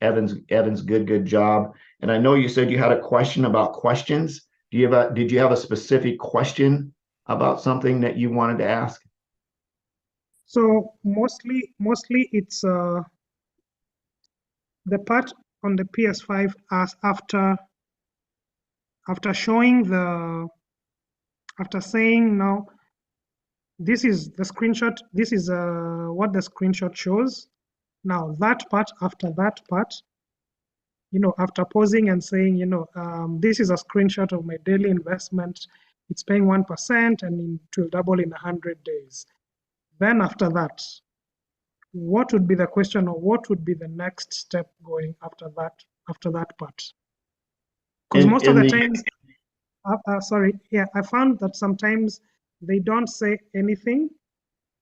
Evans, good job. And I know you said you had a question about questions. Did you have a specific question about something that you wanted to ask? So mostly it's the part on the PS5 as after showing after saying now this is the screenshot, this is what the screenshot shows. Now that part, after that part, after pausing and saying, this is a screenshot of my daily investment, it's paying 1% and it will double in 100 days. Then after that, what would be the question, or what would be the next step going after that part? Because most of in the times, sorry, yeah, I found that sometimes they don't say anything.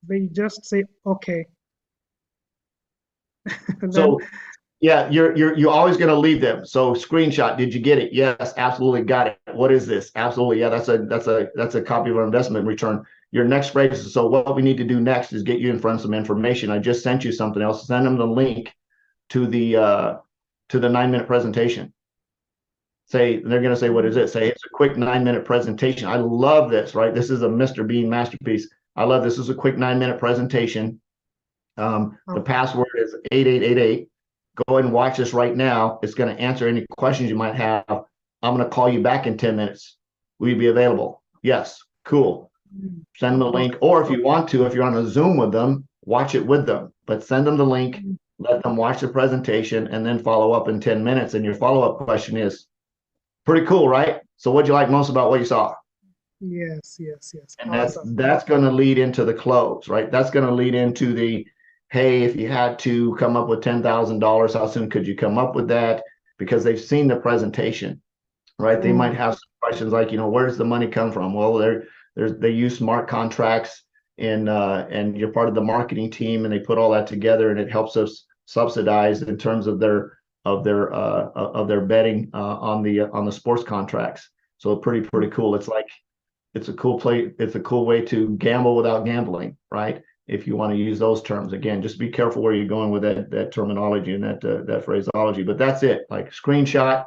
They just say, okay. And then, So yeah, you're always going to leave them. So screenshot, did you get it? Yes, absolutely got it. What is this? Absolutely, yeah, that's a copy of our investment return. Your next phrase is, so what we need to do next is get you in front of some information. I just sent you something else. Send them the link to the 9-minute presentation. Say, they're going to say, what is it? Say, it's a quick 9-minute presentation. I love this, right? This is a Mr. Bean masterpiece. I love this. This is a quick 9-minute presentation. The password is 8888. Go ahead and watch this right now. It's going to answer any questions you might have. I'm going to call you back in 10 minutes. Will you be available? Yes. Cool. Send them the link. Or if you want to, if you're on a Zoom with them, watch it with them. But send them the link, let them watch the presentation, and then follow up in 10 minutes. And your follow-up question is, pretty cool, right? So what'd you like most about what you saw? yes, yes, yes. And Awesome. that's going to lead into the close, right? That's going to lead into the, hey, if you had to come up with $10,000, how soon could you come up with that? Because they've seen the presentation, right? They might have some questions like, where does the money come from? Well, they use smart contracts, and you're part of the marketing team, and they put all that together, and it helps us subsidize in terms of their betting on the sports contracts. So pretty cool. It's a cool it's a cool way to gamble without gambling, right? If you want to use those terms. Again, just be careful where you're going with that terminology and that phraseology. But that's it. Like, screenshot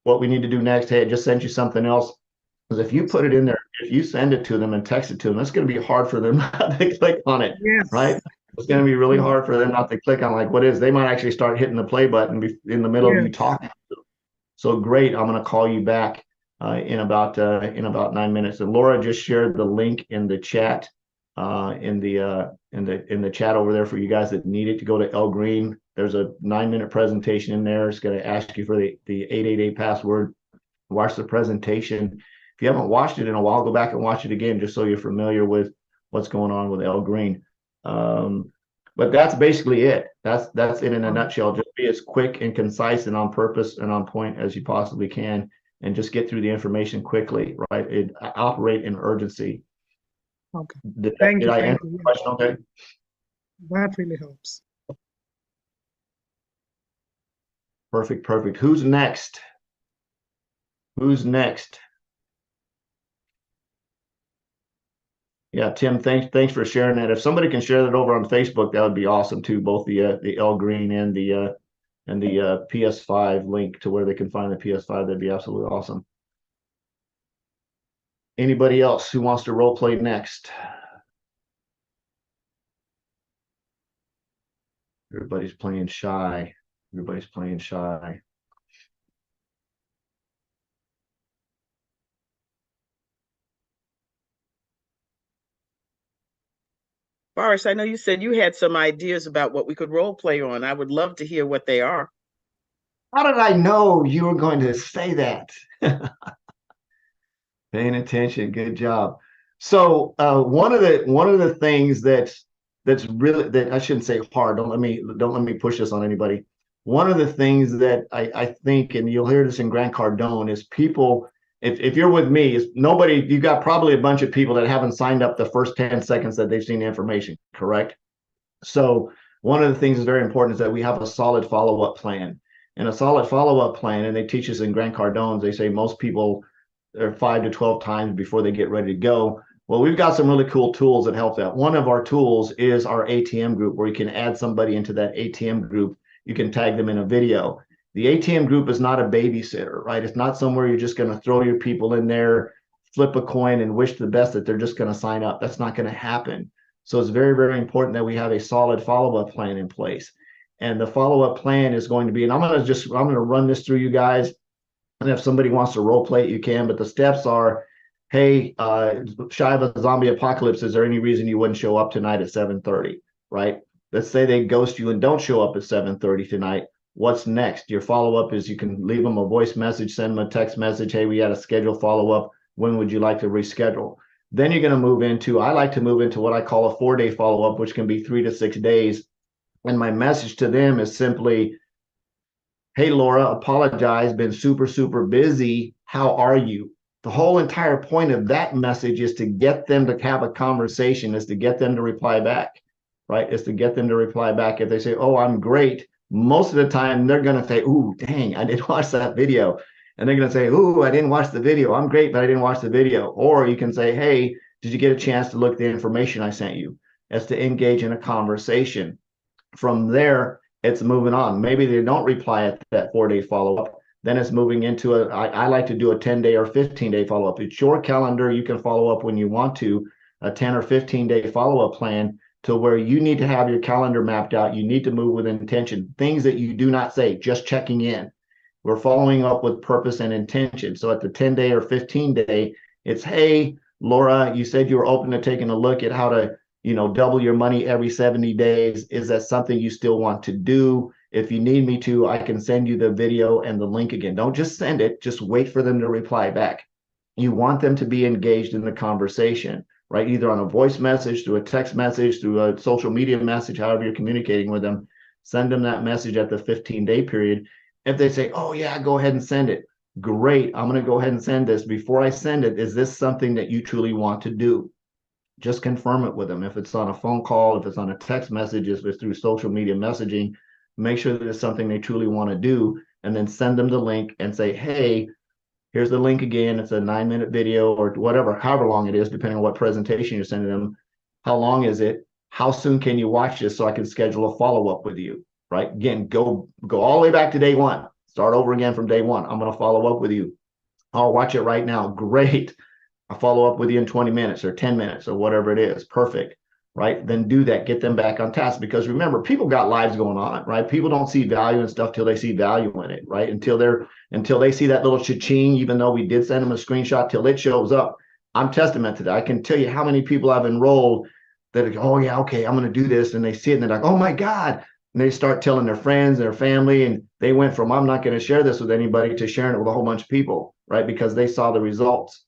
what we need to do next. Hey, I just sent you something else. Because if you put it in there, if you send it to them and text it to them, it's going to be hard for them not to click on it, right? It's going to be really hard for them not to click on, like, what is. They might actually start hitting the play button in the middle of you talking to them. So great. I'm going to call you back in about 9 minutes. And Laura just shared the link in the chat, in the chat over there for you guys that need it to go to 𝐍𝐎. There's a 9-minute presentation in there. It's going to ask you for the 888 password. Watch the presentation. If you haven't watched it in a while, go back and watch it again, just so you're familiar with what's going on with 𝐍𝐎. But that's basically it. That's it in a nutshell. Just be as quick and concise and on purpose and on point as you possibly can, and just get through the information quickly, right? Operate in urgency. Okay. Did I answer the question okay? That really helps. Perfect. Who's next? Yeah, Tim, thanks for sharing that. If somebody can share that over on Facebook, that would be awesome too. Both the 𝐍𝐎 and the PS5 link to where they can find the PS5, that'd be absolutely awesome. Anybody else who wants to role play next? Everybody's playing shy. Boris, I know you said you had some ideas about what we could role play on. I would love to hear what they are. How did I know you were going to say that? Paying attention. Good job. So one of the things that's really, that I shouldn't say hard. Don't let me push this on anybody. One of the things that I think, and you'll hear this in Grant Cardone, is people. If you're with me, is nobody. You got probably a bunch of people that haven't signed up the first 10 seconds that they've seen the information. Correct. So one of the things that's very important is that we have a solid follow-up plan. And a solid follow-up plan, and they teach us in Grant Cardone, they say most people are 5 to 12 times before they get ready to go. Well, we've got some really cool tools that help that. One of our tools is our ATM group, where you can add somebody into that ATM group. You can tag them in a video. The ATM group is not a babysitter, right? It's not somewhere you're just going to throw your people in there, flip a coin, and wish the best that they're just going to sign up. That's not going to happen. So it's very, very important that we have a solid follow-up plan in place. And the follow-up plan is going to be, and I'm going to run this through you guys. And if somebody wants to role play it, you can. But the steps are, hey, shy of a zombie apocalypse, is there any reason you wouldn't show up tonight at 7:30, right? Let's say they ghost you and don't show up at 7:30 tonight. What's next? Your follow-up is you can leave them a voice message, send them a text message. Hey, we had a scheduled follow-up. When would you like to reschedule? Then you're going to move into, I like to move into what I call a 4-day follow-up, which can be 3 to 6 days. And my message to them is simply, hey, Laura, apologize, been super, super busy. How are you? The whole entire point of that message is to get them to have a conversation, is to get them to reply back, right? Is to get them to reply back. If they say, oh, I'm great, most of the time they're going to say, ooh, dang, I didn't watch that video. And they're going to say, ooh, I didn't watch the video. I'm great, but I didn't watch the video. Or you can say, hey, did you get a chance to look at the information I sent you? As to engage in a conversation. From there, it's moving on. Maybe they don't reply at that 4-day follow-up. Then it's moving into I like to do a 10-day or 15-day follow-up. It's your calendar. You can follow up when you want to, a 10 or 15-day follow-up plan to where you need to have your calendar mapped out. You need to move with intention. Things that you do not say, just checking in. We're following up with purpose and intention. So at the 10-day or 15-day, it's, hey, Laura, you said you were open to taking a look at how to double your money every 70 days. Is that something you still want to do? If you need me to, I can send you the video and the link again. Don't just send it, just wait for them to reply back. You want them to be engaged in the conversation, right? Either on a voice message, through a text message, through a social media message, however you're communicating with them. Send them that message at the 15-day period. If they say, oh yeah, go ahead and send it. Great, I'm going to go ahead and send this. Before I send it, is this something that you truly want to do? Just confirm it with them. If it's on a phone call, if it's on a text message, if it's through social media messaging, make sure that it's something they truly want to do, and then send them the link and say, hey, here's the link again. It's a 9-minute video or whatever, however long it is, depending on what presentation you're sending them. How long is it? How soon can you watch this so I can schedule a follow-up with you, right? Again, go all the way back to day one. Start over again from day one. I'm going to follow up with you. I'll watch it right now. Great. I'll follow up with you in 20 minutes or 10 minutes or whatever it is. Perfect. Right? Then do that. Get them back on task, because remember, people got lives going on, right? People don't see value in stuff till they see value in it, right? Until they see that little cha-ching, even though we did send them a screenshot, till it shows up. I'm testament to that. I can tell you how many people I've enrolled that are, oh yeah, okay, I'm going to do this. And they see it and they're like, oh my God. And they start telling their friends, their family, and they went from, I'm not going to share this with anybody, to sharing it with a whole bunch of people, right? Because they saw the results.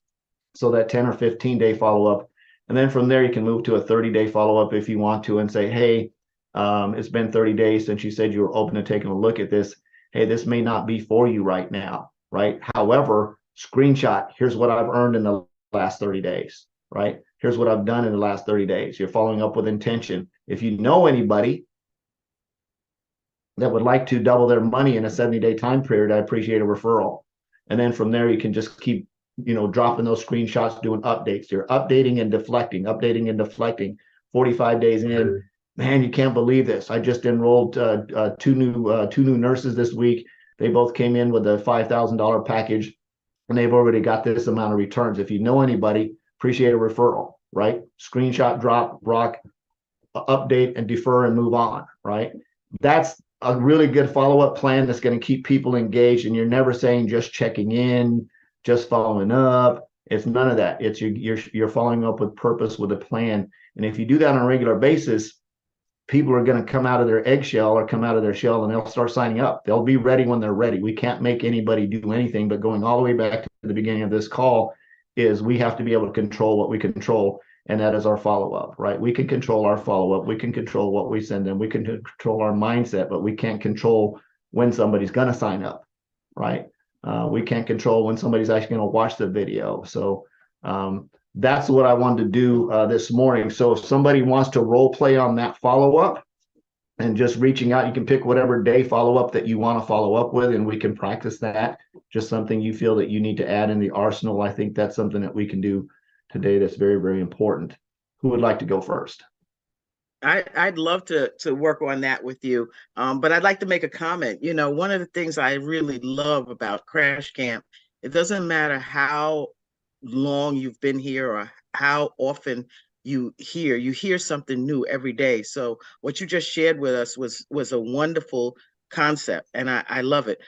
So that 10 or 15-day follow-up. And then from there, you can move to a 30-day follow-up if you want to, and say, hey, it's been 30 days since you said you were open to taking a look at this. Hey, this may not be for you right now, right? However, screenshot, here's what I've earned in the last 30 days, right? Here's what I've done in the last 30 days. You're following up with intention. If you know anybody that would like to double their money in a 70-day time period, I appreciate a referral. And then from there, you can just keep dropping those screenshots, doing updates. You're updating and deflecting, 45 days in. Man, you can't believe this. I just enrolled two new nurses this week. They both came in with a $5,000 package, and they've already got this amount of returns. If you know anybody, appreciate a referral, right? Screenshot, drop, rock, update, and defer and move on, right? That's a really good follow-up plan that's going to keep people engaged, and you're never saying just checking in, just following up. It's none of that. It's you're following up with purpose, with a plan. And if you do that on a regular basis, people are going to come out of their eggshell or come out of their shell, and they'll start signing up. They'll be ready when they're ready. We can't make anybody do anything, but going all the way back to the beginning of this call is we have to be able to control what we control, and that is our follow-up, right? We can control our follow-up. We can control what we send them. We can control our mindset, but we can't control when somebody's going to sign up, right? We can't control when somebody's actually going to watch the video. So that's what I wanted to do this morning. So if somebody wants to role play on that follow-up and just reaching out, you can pick whatever day follow-up that you want to follow up with, and we can practice that. Just something you feel that you need to add in the arsenal. I think that's something that we can do today that's very, very important. Who would like to go first? I'd love to work on that with you, but I'd like to make a comment. One of the things I really love about Crash Camp, it doesn't matter how long you've been here or how often you hear something new every day. So what you just shared with us was a wonderful concept, and I love it.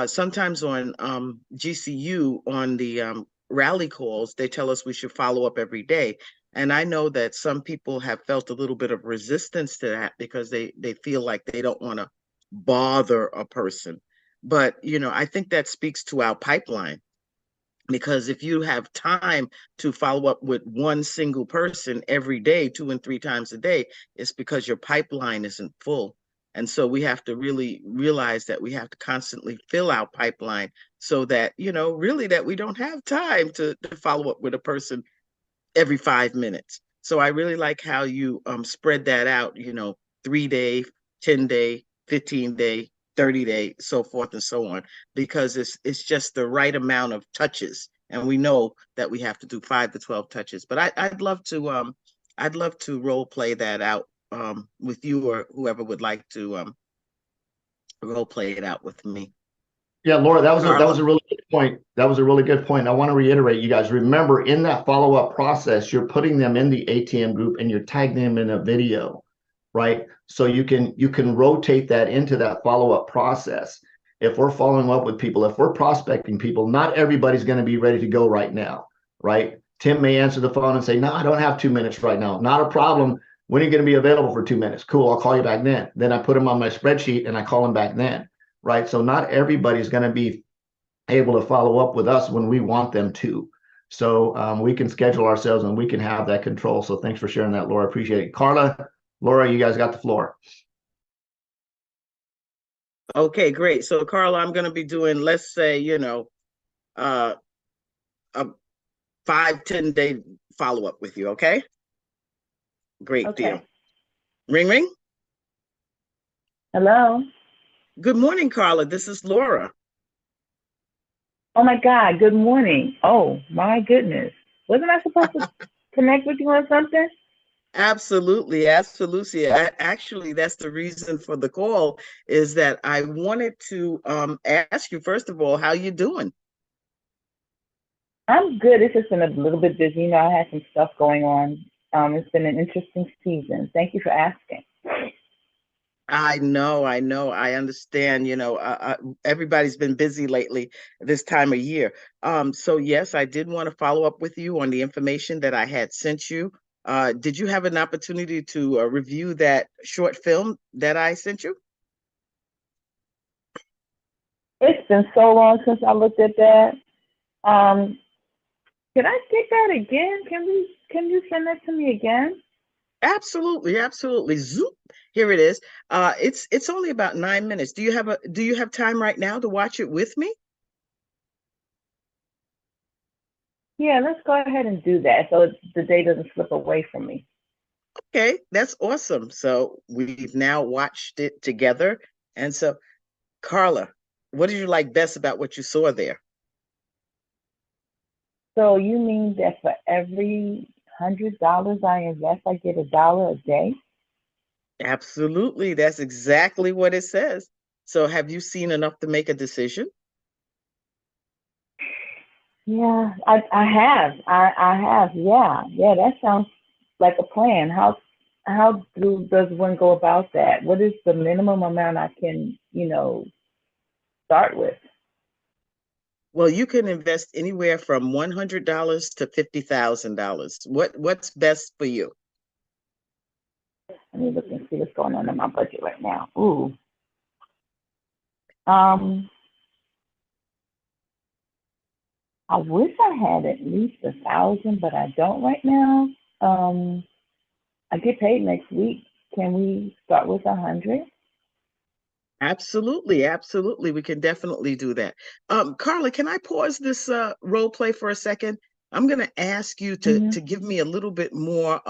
Sometimes on GCU, on the rally calls, they tell us we should follow up every day. And I know that some people have felt a little bit of resistance to that because they feel like they don't want to bother a person. But, I think that speaks to our pipeline, because if you have time to follow up with one single person every day, 2 and 3 times a day, it's because your pipeline isn't full. And so we have to really realize that we have to constantly fill our pipeline so that, really that we don't have time to follow up with a person every 5 minutes. So I really like how you spread that out, 3-day, 10-day, 15-day, 30-day, so forth and so on, because it's just the right amount of touches. And we know that we have to do 5 to 12 touches. But I'd love to role play that out with you or whoever would like to role play it out with me. Yeah, Laura, that was a really good point. That was a really good point. I want to reiterate, you guys, remember in that follow-up process, you're putting them in the ATM group and you're tagging them in a video, right? So you can rotate that into that follow-up process. If we're following up with people, if we're prospecting people, not everybody's going to be ready to go right now, right? Tim may answer the phone and say, no, I don't have 2 minutes right now. Not a problem. When are you going to be available for 2 minutes? Cool, I'll call you back then. Then I put them on my spreadsheet and I call them back then. Right. So not everybody's going to be able to follow up with us when we want them to. So we can schedule ourselves and we can have that control. So thanks for sharing that, Laura. Appreciate it. Carla, Laura, you guys got the floor. Okay, great. So Carla, I'm going to be doing, let's say, a 5-10 day follow-up with you. Okay. Great deal. Ring, ring. Hello. Good morning, Carla. This is Laura. Oh my God. Good morning. Oh my goodness. Wasn't I supposed to connect with you on something? Absolutely, absolutely. Actually, that's the reason for the call, is that I wanted to ask you, first of all, how you doing? I'm good. It's just been a little bit busy. I had some stuff going on. It's been an interesting season. Thank you for asking. I know, I understand. Everybody's been busy lately this time of year. So yes, I did want to follow up with you on the information that I had sent you. Did you have an opportunity to review that short film that I sent you? It's been so long since I looked at that. Can I get that again? Can you send that to me again? Absolutely, absolutely. Zoop. Here it is. It's only about 9 minutes. Do you have time right now to watch it with me? Yeah, let's go ahead and do that so the day doesn't slip away from me. Okay, that's awesome. So we've now watched it together. And so, Carla, what did you like best about what you saw there? So you mean that for every $100 I invest, I get $1 a day? Absolutely. That's exactly what it says. So have you seen enough to make a decision? Yeah, I have. I have. Yeah. That sounds like a plan. How does one go about that? What is the minimum amount I can, start with? Well, you can invest anywhere from $100 to $50,000. What's best for you? Let me look and see what's going on in my budget right now. Ooh. I wish I had at least 1,000, but I don't right now. I get paid next week. Can we start with 100? Absolutely, absolutely. We can definitely do that. Carla, can I pause this role play for a second? I'm going to ask you to give me a little bit more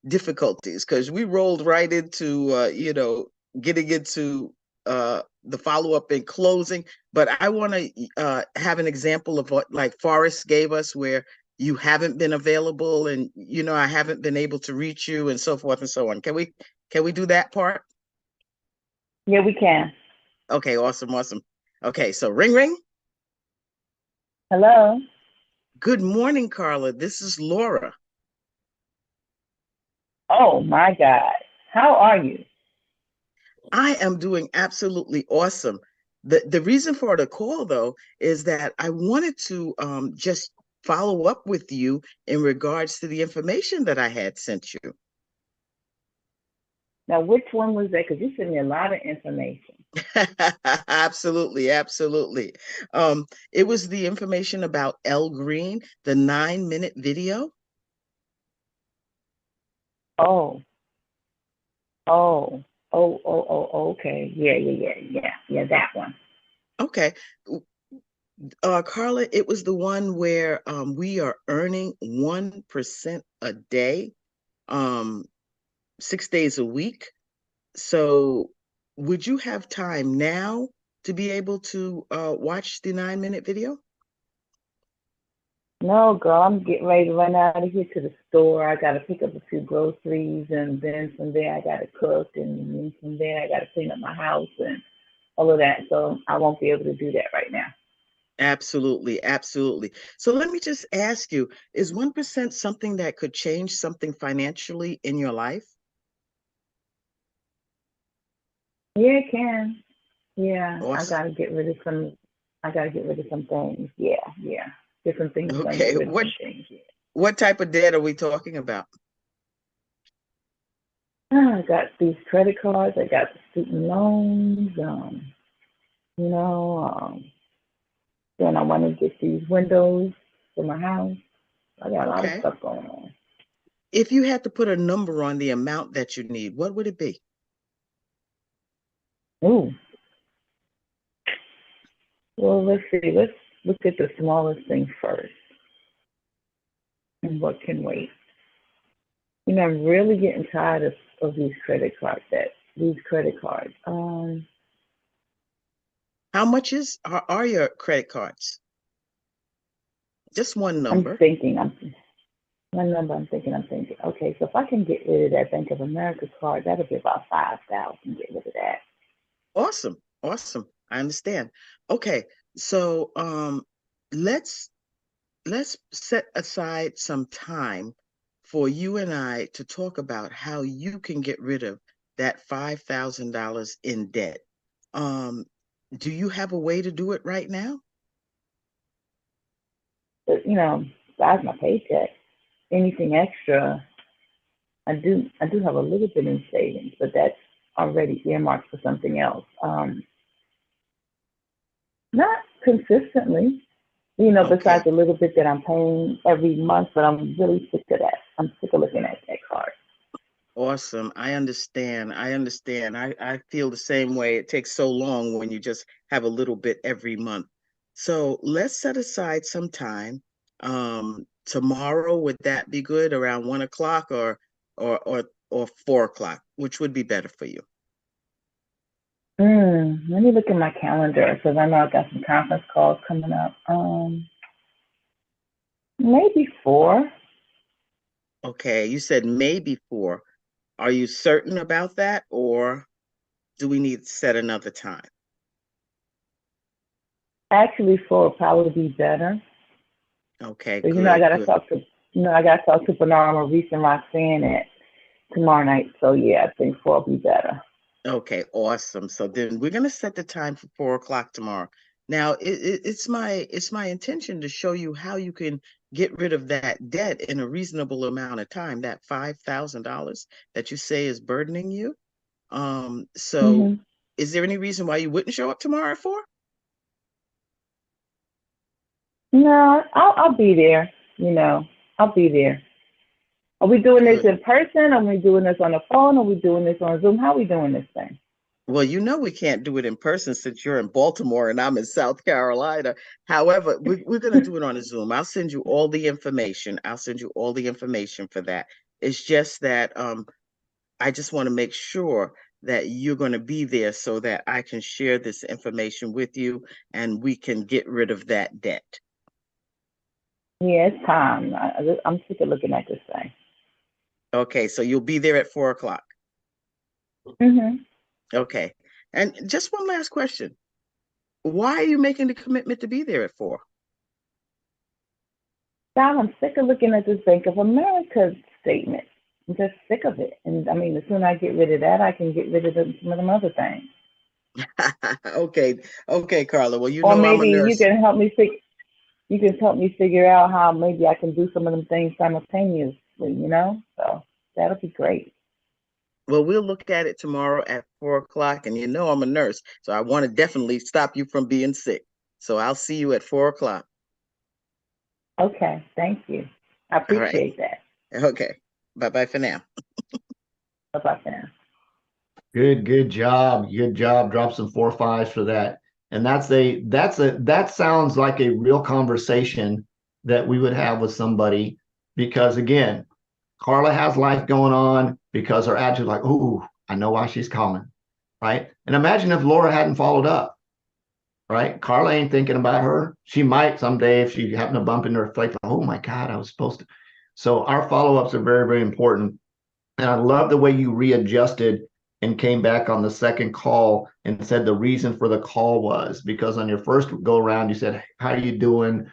difficulties, because we rolled right into getting into the follow-up and closing. But I want to have an example of what like Forrest gave us, where you haven't been available and I haven't been able to reach you and so forth and so on. Can we do that part? Yeah, we can. Okay, awesome, awesome. Okay, so ring, ring. Hello. Good morning, Carla. This is Laura. Oh my God. How are you? I am doing absolutely awesome. The reason for the call, though, is that I wanted to just follow up with you in regards to the information that I had sent you. Now, which one was that? Because you sent me a lot of information. Absolutely, absolutely. It was the information about El Green, the 9-minute video. Oh. Okay. Yeah, that one. Okay. Carla, it was the one where we are earning 1% a day, 6 days a week. So would you have time now to be able to watch the 9-minute video? No, girl, I'm getting ready to run out of here to the store. I got to pick up a few groceries, and then from there I got to cook, and then from there I got to clean up my house and all of that. So I won't be able to do that right now. Absolutely, absolutely. So let me just ask you, is 1% something that could change something financially in your life? Yeah, it can. Yeah, I Awesome. gotta get rid of some. I gotta get rid of some things. Yeah. Different things. Gonna Okay, get rid of some things. Yeah. what type of debt are we talking about? I got these credit cards. I got the student loans. You know, then I want to get these windows for my house. I got a lot of Okay. stuff going on. If you had to put a number on the amount that you need, what would it be? Ooh. Well, let's see. Let's look at the smallest thing first, and what can wait. You know, I'm really getting tired of these credit card debt. These credit cards. How much are your credit cards? Just one number. I'm thinking. One number. I'm thinking. Okay, so if I can get rid of that Bank of America card, that'll be about 5,000. Get rid of that. Awesome. Awesome. I understand. Okay. So let's set aside some time for you and I to talk about how you can get rid of that $5,000 in debt. Do you have a way to do it right now? But besides my paycheck, anything extra, I do have a little bit in savings, but that's already earmarked for something else. Not consistently, Okay. besides a little bit that I'm paying every month, but I'm really sick of that. I'm sick of looking at that card. Awesome. I understand. I feel the same way. It takes so long when you just have a little bit every month. So let's set aside some time. Tomorrow, would that be good around 1 o'clock or 4 o'clock? Which would be better for you? Let me look at my calendar because I know I got some conference calls coming up. Maybe 4. Okay, you said maybe 4. Are you certain about that, or do we need to set another time? Actually, 4 would probably be better. Okay, Because good. I gotta talk to Bernard, Maurice, and Roxanne tomorrow night. So yeah, I think 4 will be better. Okay, awesome. So then we're gonna set the time for 4 o'clock tomorrow. Now it's my intention to show you how you can get rid of that debt in a reasonable amount of time. That $5,000 that you say is burdening you. So is there any reason why you wouldn't show up tomorrow at 4? No, I'll be there. I'll be there. Are we doing this in person? Are we doing this on the phone? Are we doing this on Zoom? How are we doing this thing? Well, we can't do it in person since you're in Baltimore and I'm in South Carolina. However, we're going to do it on a Zoom. I'll send you all the information. For that. It's just that I just want to make sure that you're going to be there so that I can share this information with you and we can get rid of that debt. Yeah, it's time. I'm sick of looking at this thing. Okay, so you'll be there at 4 o'clock. Okay. And just one last question. Why are you making the commitment to be there at 4? Dad, I'm sick of looking at this Bank of America statement. I'm just sick of it. And I mean, the sooner I get rid of that, I can get rid of some of them other things. Okay, Carla. Well, or I'm a maybe nurse. you can help me figure out how maybe I can do some of them things simultaneously, So that'll be great. Well, we'll look at it tomorrow at 4 o'clock. And I'm a nurse, so I want to definitely stop you from being sick. So I'll see you at 4 o'clock. Okay, thank you. I appreciate that. Okay. Bye-bye for now. Bye-bye for now. Good job. Good job. Drop some 4 5s for that. And that sounds like a real conversation that we would have with somebody, because again, Carla has life going on because her attitude like, oh, I know why she's calling, right? And imagine if Laura hadn't followed up, right? Carla ain't thinking about her. She might someday if she happened to bump into her like, oh my God, I was supposed to. So our follow-ups are very, very important. And I love the way you readjusted and came back on the second call and said the reason for the call was because on your first go around, you said, how are you doing?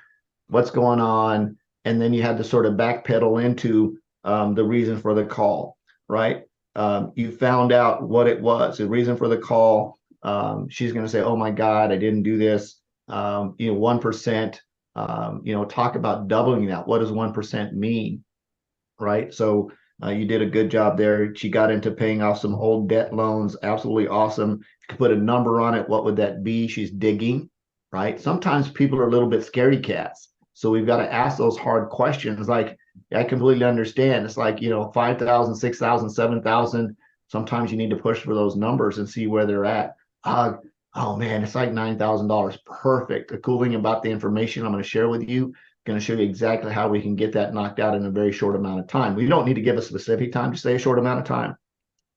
What's going on? And then you had to sort of backpedal into the reason for the call, right? You found out what it was, the reason for the call. She's going to say, oh my God, I didn't do this. 1%, talk about doubling that. What does 1% mean? Right. So you did a good job there. She got into paying off some old debt loans. Absolutely awesome. You could put a number on it. What would that be? She's digging, right? Sometimes people are a little bit scaredy cats. So we've got to ask those hard questions. Like, I completely understand. It's like, 5,000, 6,000, 7,000. Sometimes you need to push for those numbers and see where they're at. Oh man, it's like $9,000. Perfect. The cool thing about the information I'm going to share with you, going to show you exactly how we can get that knocked out in a very short amount of time. We don't need to give a specific time, just say a short amount of time,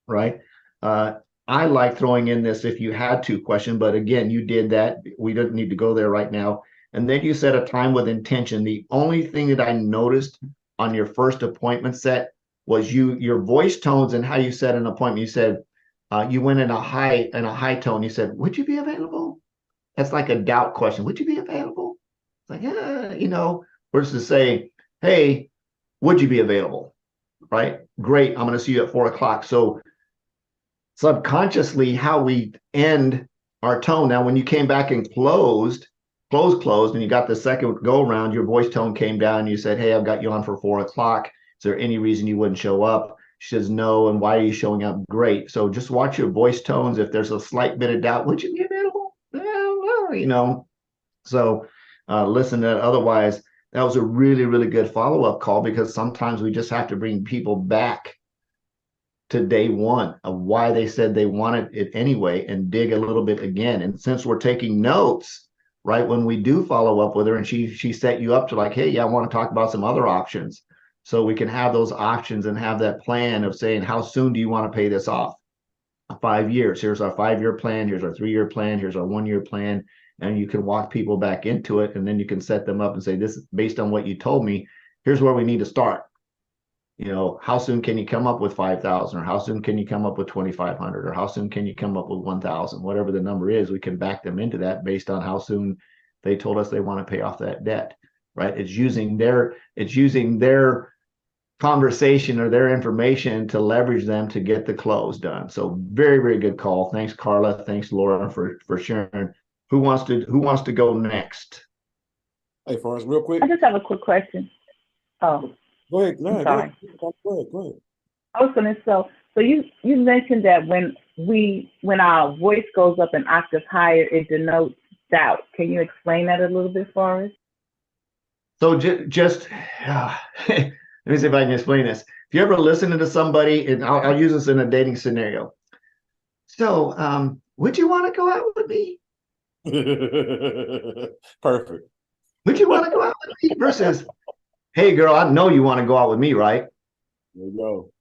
right? I like throwing in this if you had to question, but again, you did that. We don't need to go there right now. And then you set a time with intention. The only thing that I noticed on your first appointment set was your voice tones and how you set an appointment. You said you went in a high tone. You said, "Would you be available?" That's like a doubt question. Would you be available? It's like, versus say, hey, would you be available? Right? Great. I'm going to see you at 4 o'clock. So subconsciously, how we end our tone. Now, when you came back and closed, and you got the second go around, your voice tone came down. And you said, hey, I've got you on for 4 o'clock. Is there any reason you wouldn't show up? She says, no. And why are you showing up? Great. So just watch your voice tones. If there's a slight bit of doubt, would you be available? No. So listen to that. Otherwise, that was a really, really good follow-up call, because sometimes we just have to bring people back to day one of why they said they wanted it anyway and dig a little bit again. And since we're taking notes, right, when we do follow up with her and she set you up to like, hey, yeah, I want to talk about some other options. So we can have those options and have that plan of saying, how soon do you want to pay this off? 5 years. Here's our 5-year plan. Here's our 3-year plan. Here's our 1-year plan. And you can walk people back into it. And then you can set them up and say, this is based on what you told me. Here's where we need to start. How soon can you come up with 5,000, or how soon can you come up with 2,500, or how soon can you come up with 1,000? Whatever the number is, we can back them into that based on how soon they told us they want to pay off that debt, right? It's using their conversation or their information to leverage them to get the close done. So very, very good call. Thanks, Carla. Thanks, Laura, for sharing. Who wants to go next? Hey, Forrest, real quick. I just have a quick question. Oh, Go ahead. I'm sorry. Go ahead. I was gonna so you mentioned that when our voice goes up an octave higher, it denotes doubt. Can you explain that a little bit for us? So just let me see if I can explain this. If you ever listen to somebody, and I'll use this in a dating scenario. So, would you want to go out with me? Perfect. Would you want to go out with me? Versus, hey girl, I know you want to go out with me, right? There you go.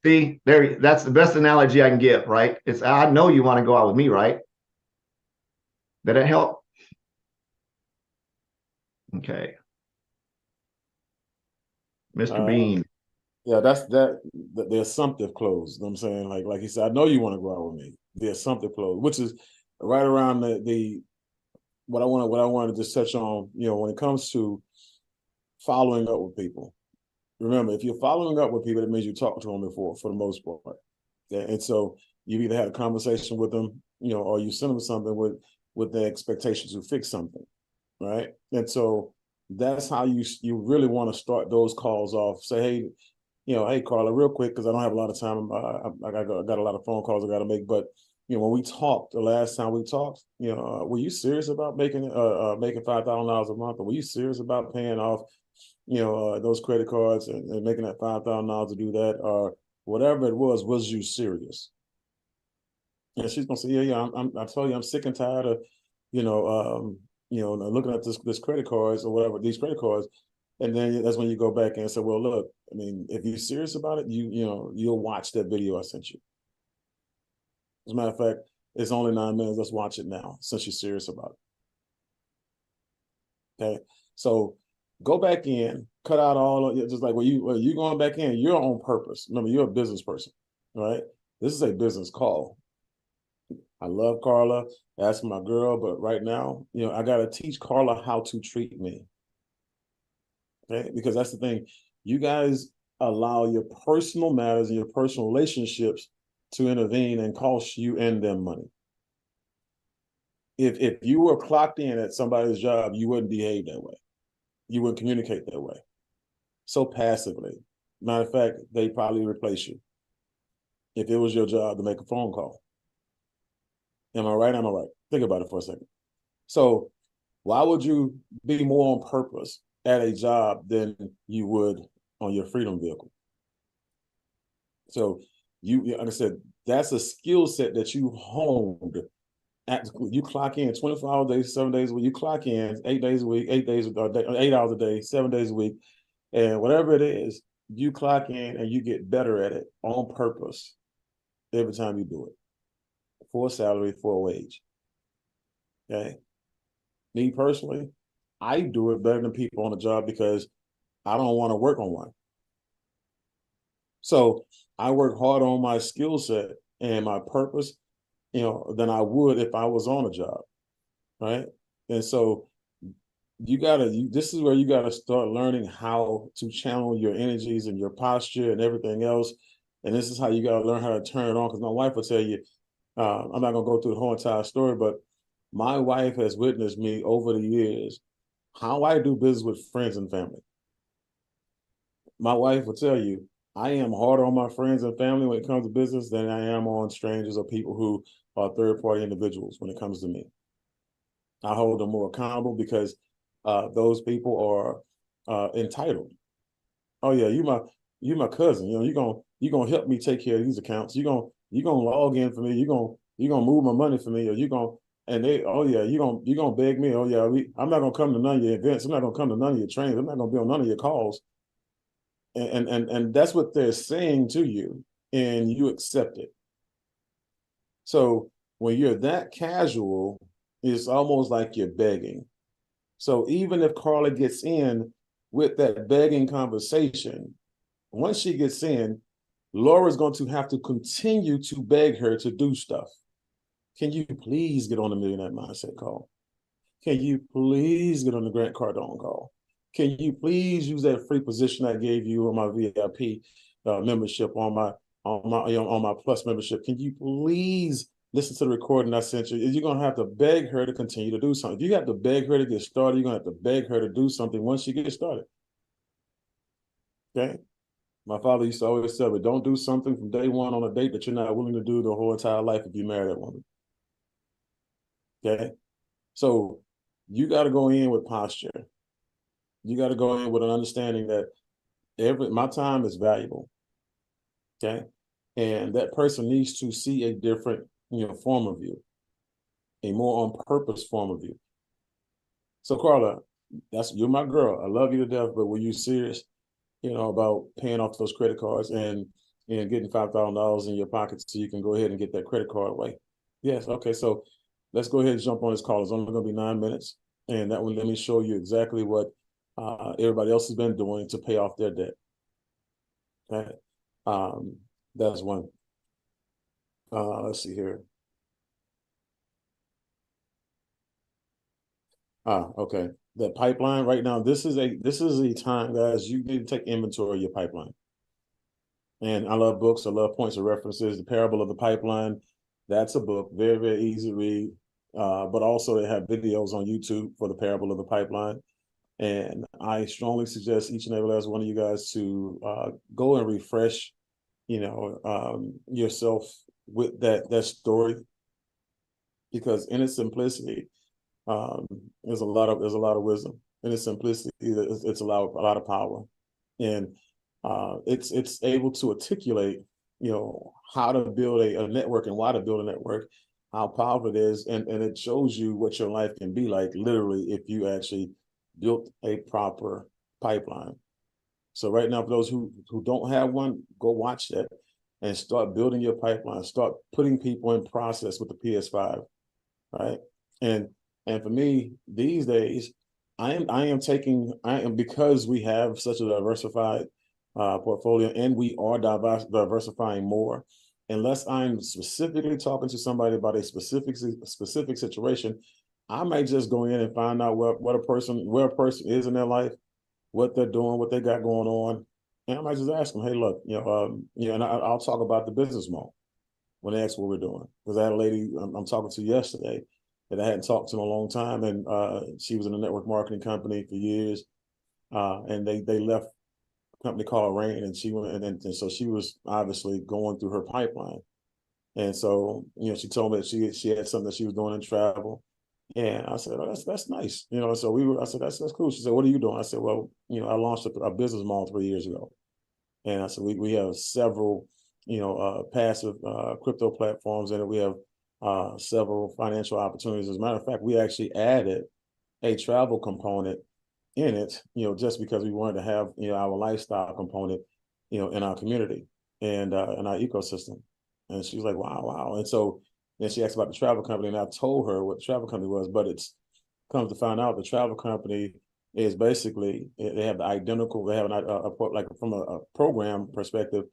See, that's the best analogy I can give, right? It's, I know you want to go out with me, right? Did that help? Okay. Mr. Bean. Yeah, that's the assumptive close. You know what I'm saying? Like he said, I know you want to go out with me. The assumptive close, which is right around the what I want to just touch on, when it comes to following up with people. Remember, if you're following up with people, it means you talked to them before, for the most part. Yeah, and so you've either had a conversation with them, or you send them something with the expectation to fix something, right? And so that's how you really want to start those calls off. Say, hey, hey, Carla, real quick, because I don't have a lot of time. I got a lot of phone calls I got to make. But when we talked the last time we talked, were you serious about making $5,000 a month? Or were you serious about paying off, those credit cards and making that $5,000 to do that, or whatever it was you serious? And she's gonna say, yeah, I told you I'm sick and tired of, looking at this credit cards or whatever, these credit cards. And then that's when you go back and say, well, look, I mean, if you're serious about it, you'll watch that video I sent you. As a matter of fact, it's only 9 minutes. Let's watch it now since you're serious about it. Okay. So go back in, cut out all of it, just like when you going back in, you're on purpose. Remember, you're a business person, right? This is a business call. I love Carla. That's my girl. But right now, I got to teach Carla how to treat me. Okay. Because that's the thing. You guys allow your personal matters and your personal relationships to intervene and cost you and them money. If you were clocked in at somebody's job, you wouldn't behave that way. You wouldn't communicate that way. So passively. Matter of fact, they probably replace you if it was your job to make a phone call. Am I right? Am I right? Think about it for a second. So why would you be more on purpose at a job than you would on your freedom vehicle? So like I said, that's a skill set that you honed. You clock in 24 hours a day, 7 days a week. You clock in 8 days a week, 8 days a day, 8 hours a day, 7 days a week. And whatever it is, you clock in and you get better at it on purpose every time you do it. For a salary, for a wage. Okay. Me personally, I do it better than people on the job because I don't want to work on one. So I work hard on my skill set and my purpose, than I would if I was on a job. Right. And so this is where you gotta start learning how to channel your energies and your posture and everything else. And this is how you gotta learn how to turn it on. Because my wife will tell you, I'm not gonna go through the whole entire story, but my wife has witnessed me over the years how I do business with friends and family. My wife will tell you, I am harder on my friends and family when it comes to business than I am on strangers or people who are third-party individuals when it comes to me. I hold them more accountable because those people are entitled. Oh yeah, you my cousin. You gonna help me take care of these accounts. You gonna log in for me. You gonna move my money for me, or you gonna beg me. Oh yeah, I'm not gonna come to none of your events. I'm not gonna come to none of your trainings. I'm not gonna be on none of your calls. And that's what they're saying to you, and you accept it. So when you're that casual, it's almost like you're begging. So even if Carla gets in with that begging conversation, once she gets in, Laura's going to have to continue to beg her to do stuff. Can you please get on the Millionaire Mindset call? Can you please get on the Grant Cardone call? Can you please use that free position I gave you on my VIP membership, on my Plus membership? Can you please listen to the recording I sent you? You're gonna have to beg her to continue to do something. If you have to beg her to get started, you're gonna have to beg her to do something once she gets started. Okay. My father used to always tell me, don't do something from day one on a date that you're not willing to do the whole entire life if you marry that woman. Okay. So you got to go in with posture. You got to go in with an understanding that my time is valuable. Okay. And that person needs to see a different, form of you, a more on purpose form of you. So Carla, you're my girl. I love you to death, but were you serious, about paying off those credit cards and getting $5,000 in your pocket so you can go ahead and get that credit card away? Yes. Okay. So let's go ahead and jump on this call. It's only going to be 9 minutes. And that will let me show you exactly what everybody else has been doing to pay off their debt. Okay. That's one. Let's see here. Okay. The pipeline right now, this is a time, guys, you need to take inventory of your pipeline. And I love books. I love points of references. The Parable of the Pipeline, that's a book, very, very easy to read. But also they have videos on YouTube for the Parable of the Pipeline. And I strongly suggest each and every last one of you guys to go and refresh, yourself with that story, because in its simplicity, there's a lot of wisdom. In its simplicity, it's a lot of power, and it's able to articulate how to build a network and why to build a network, how powerful it is, and it shows you what your life can be like, literally, if you actually built a proper pipeline. So right now, for those who don't have one, go watch that and start building your pipeline. Start putting people in process with the PS5, right? And for me, these days, I am because we have such a diversified portfolio, and we are diversifying more. Unless I'm specifically talking to somebody about a specific situation, I might just go in and find out where a person is in their life, what they're doing, what they got going on, and I might just ask them, hey, look, and I'll talk about the business model when they ask what we're doing. Because I had a lady I'm talking to yesterday that I hadn't talked to in a long time, and she was in a network marketing company for years, and they left a company called Rain, and she went, and so she was obviously going through her pipeline, and so she told me that she had something that she was doing in travel, and I said, oh, that's nice, so I said, that's cool. She said, what are you doing? I said, well, I launched a business model 3 years ago, and I said, we have several passive crypto platforms, and we have several financial opportunities. As a matter of fact, we actually added a travel component in it, just because we wanted to have, our lifestyle component, in our community and in our ecosystem. And she was like, wow. And so then she asked about the travel company, and I told her what the travel company was, but it's comes to find out the travel company is basically, they have the identical, they have like from a program perspective,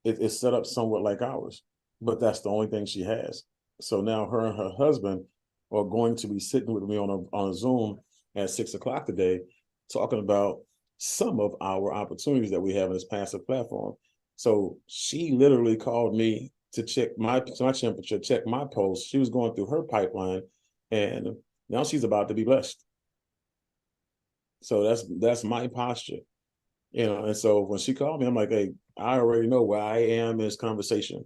it's set up somewhat like ours, but that's the only thing she has. So now her and her husband are going to be sitting with me on a Zoom at 6 o'clock today, talking about some of our opportunities that we have in this passive platform. So she literally called me to check my temperature, check my pulse. She was going through her pipeline, and now she's about to be blessed. So that's my posture, and so when she called me, I'm like, hey, I already know where I am in this conversation.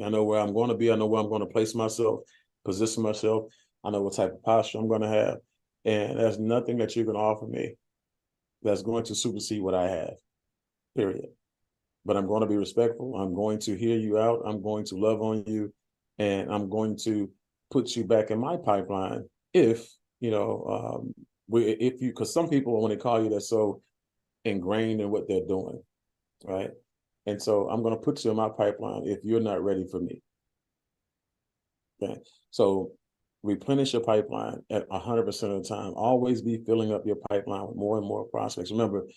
I know where I'm going to be. I know where I'm going to place myself, position myself. I know what type of posture I'm going to have. And there's nothing that you can offer me that's going to supersede what I have, period. But I'm going to be respectful. I'm going to hear you out. I'm going to love on you. And I'm going to put you back in my pipeline if, because some people, when they call you, they're so ingrained in what they're doing, right? And so I'm going to put you in my pipeline if you're not ready for me. Okay. So replenish your pipeline at 100% of the time. Always be filling up your pipeline with more and more prospects. Remember,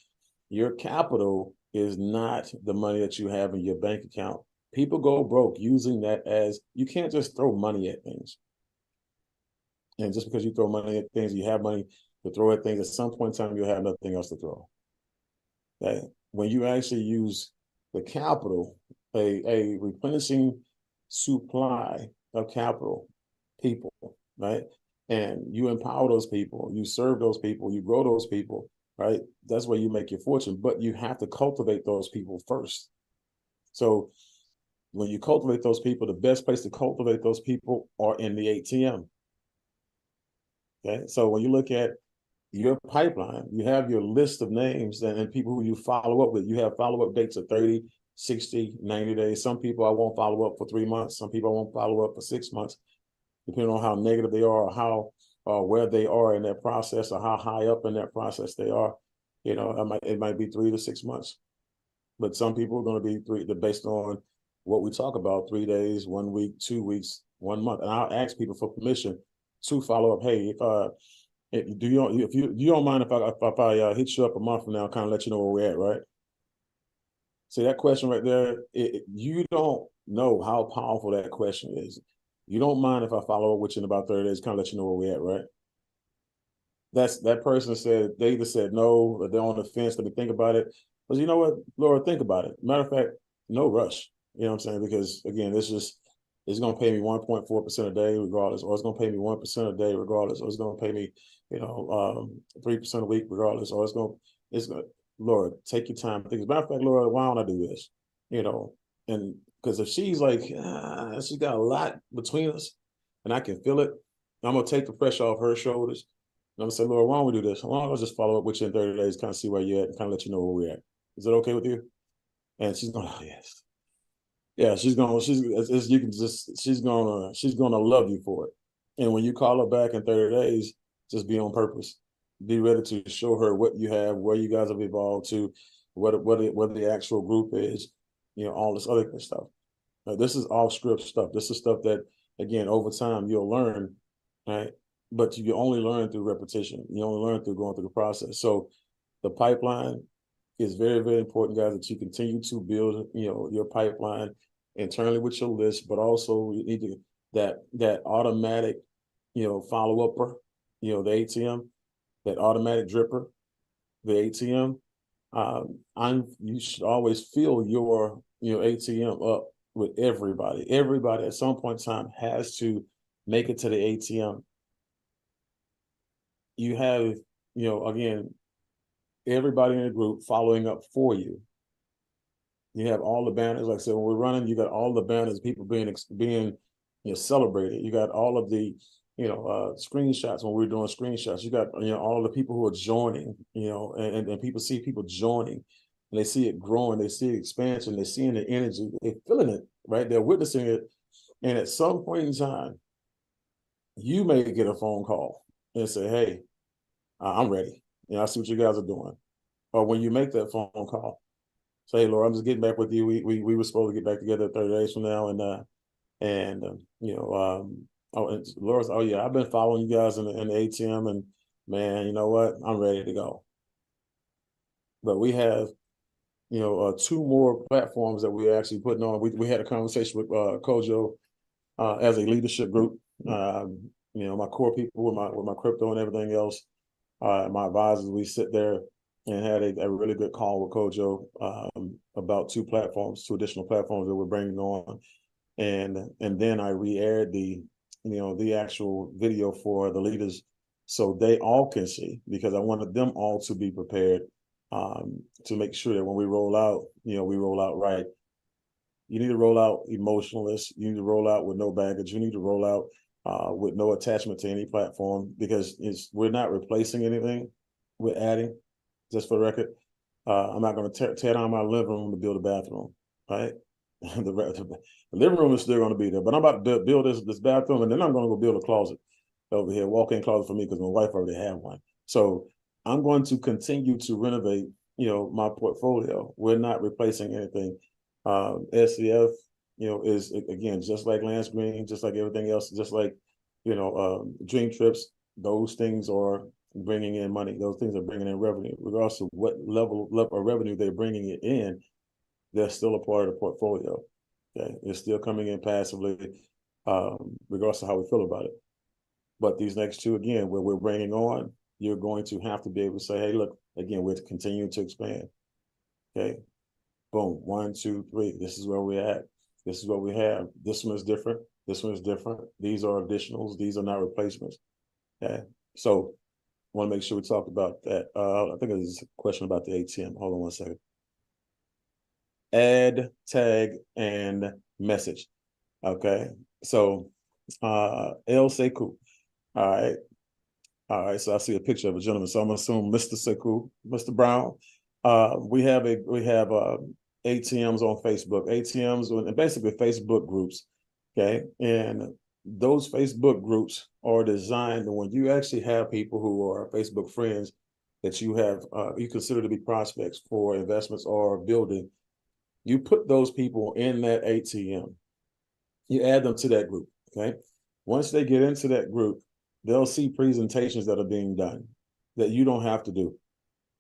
your capital is not the money that you have in your bank account. People go broke using that as, you can't just throw money at things. And just because you throw money at things, you have money to throw at things, at some point in time, you'll have nothing else to throw. Okay. When you actually use the capital, a replenishing supply of capital, people, right? And you empower those people, you serve those people, you grow those people, right? That's where you make your fortune, but you have to cultivate those people first. So when you cultivate those people, the best place to cultivate those people are in the ATM. Okay, so when you look at your pipeline, you have your list of names and people who you follow up with. You have follow-up dates of 30, 60, 90 days. Some people I won't follow up for 3 months. Some people I won't follow up for 6 months, depending on how negative they are, or how where they are in that process, or how high up in that process they are. It might be 3 to 6 months. But some people are going to be based on what we talk about: 3 days, 1 week, 2 weeks, 1 month. And I'll ask people for permission to follow up. Hey, if you don't mind if I hit you up a month from now, kind of let you know where we're at, right? See that question right there, you don't know how powerful that question is. You don't mind if I follow up with you in about 30 days, kind of let you know where we're at, right? That person said, they either said no, or they're on the fence, let me think about it. But you know what, Laura, think about it. Matter of fact, no rush. You know what I'm saying? Because again, it's going to pay me 1.4% a day regardless, or it's going to pay me 1% a day regardless, or it's going to pay me, 3% a week regardless, or it's going to, Laura, take your time. As a matter of fact, Laura, why don't I do this? And because if she's like, she's got a lot between us and I can feel it, I'm going to take the pressure off her shoulders. And I'm going to say, Laura, why don't we do this? Why don't I just follow up with you in 30 days, kind of see where you're at and kind of let you know where we're at. Is that okay with you? And she's going, oh, yes. Yeah, she's you can just she's gonna love you for it. And when you call her back in 30 days, just be on purpose. Be ready to show her what you have, where you guys have evolved to, what the actual group is, all this other good stuff. This is off script stuff. This is stuff that, again, over time you'll learn, right? But you only learn through repetition. You only learn through going through the process. So the pipeline is very, very important, guys, that you continue to build, your pipeline internally with your list, but also you need to that automatic, follow-upper, the ATM, that automatic dripper, the ATM. You should always fill your ATM up with everybody. Everybody at some point in time has to make it to the ATM. You have, again, everybody in the group following up for you. You have all the banners. Like I said, when we're running, you got all the banners, people being celebrated. You got all of the screenshots when we're doing screenshots. You got all the people who are joining. And people see people joining, and they see it growing. They see expansion. They're seeing the energy. They're feeling it, right? They're witnessing it. And at some point in time, you may get a phone call and say, "Hey, I'm ready. I see what you guys are doing." Or when you make that phone call, say, "Hey, Laura, I'm just getting back with you. We were supposed to get back together 30 days from now, and Laura's, oh yeah, I've been following you guys in the ATM, and man, you know what? I'm ready to go." But we have, 2 more platforms that we're actually putting on. We had a conversation with 𝐭𝐲𝐬 as a leadership group. My core people with my crypto and everything else. My advisors, we sit there and had a really good call with 𝐭𝐲𝐬 about 2 additional platforms that we're bringing on. And then I re-aired the actual video for the leaders so they all can see, because I wanted them all to be prepared to make sure that when we roll out, we roll out right. You need to roll out emotionless. You need to roll out with no baggage. You need to roll out with no attachment to any platform, because we're not replacing anything. We're adding, just for the record. I'm not going to tear down my living room to build a bathroom, right? The living room is still going to be there, but I'm about to build this bathroom, and then I'm going to go build a closet over here, walk-in closet for me, because my wife already had one. So I'm going to continue to renovate, my portfolio. We're not replacing anything. SCF, is, again, just like Lance Green, just like everything else, just like, Dream Trips. Those things are bringing in money. Those things are bringing in revenue, regardless of what level of revenue they're bringing it in. They're still a part of the portfolio. Okay, it's still coming in passively, regardless of how we feel about it. But these next 2, again, where we're bringing on, you're going to have to be able to say, "Hey, look, again, we're continuing to expand." Okay, boom, 1, 2, 3. This is where we're at. This is what we have. This one is different. This one is different. These are additionals. These are not replacements. Okay, so I want to make sure we talk about that. I think there's a question about the ATM. Hold on one second. Add, tag, and message. Okay, so El Sekou. All right. So I see a picture of a gentleman. So I'm gonna assume Mr. Sekou, Mr. Brown. We have ATMs on Facebook. ATMs and basically Facebook groups. Okay, and those Facebook groups are designed when you actually have people who are Facebook friends that you have you consider to be prospects for investments or building. You put those people in that ATM. You add them to that group, okay? Once they get into that group, they'll see presentations that are being done that you don't have to do,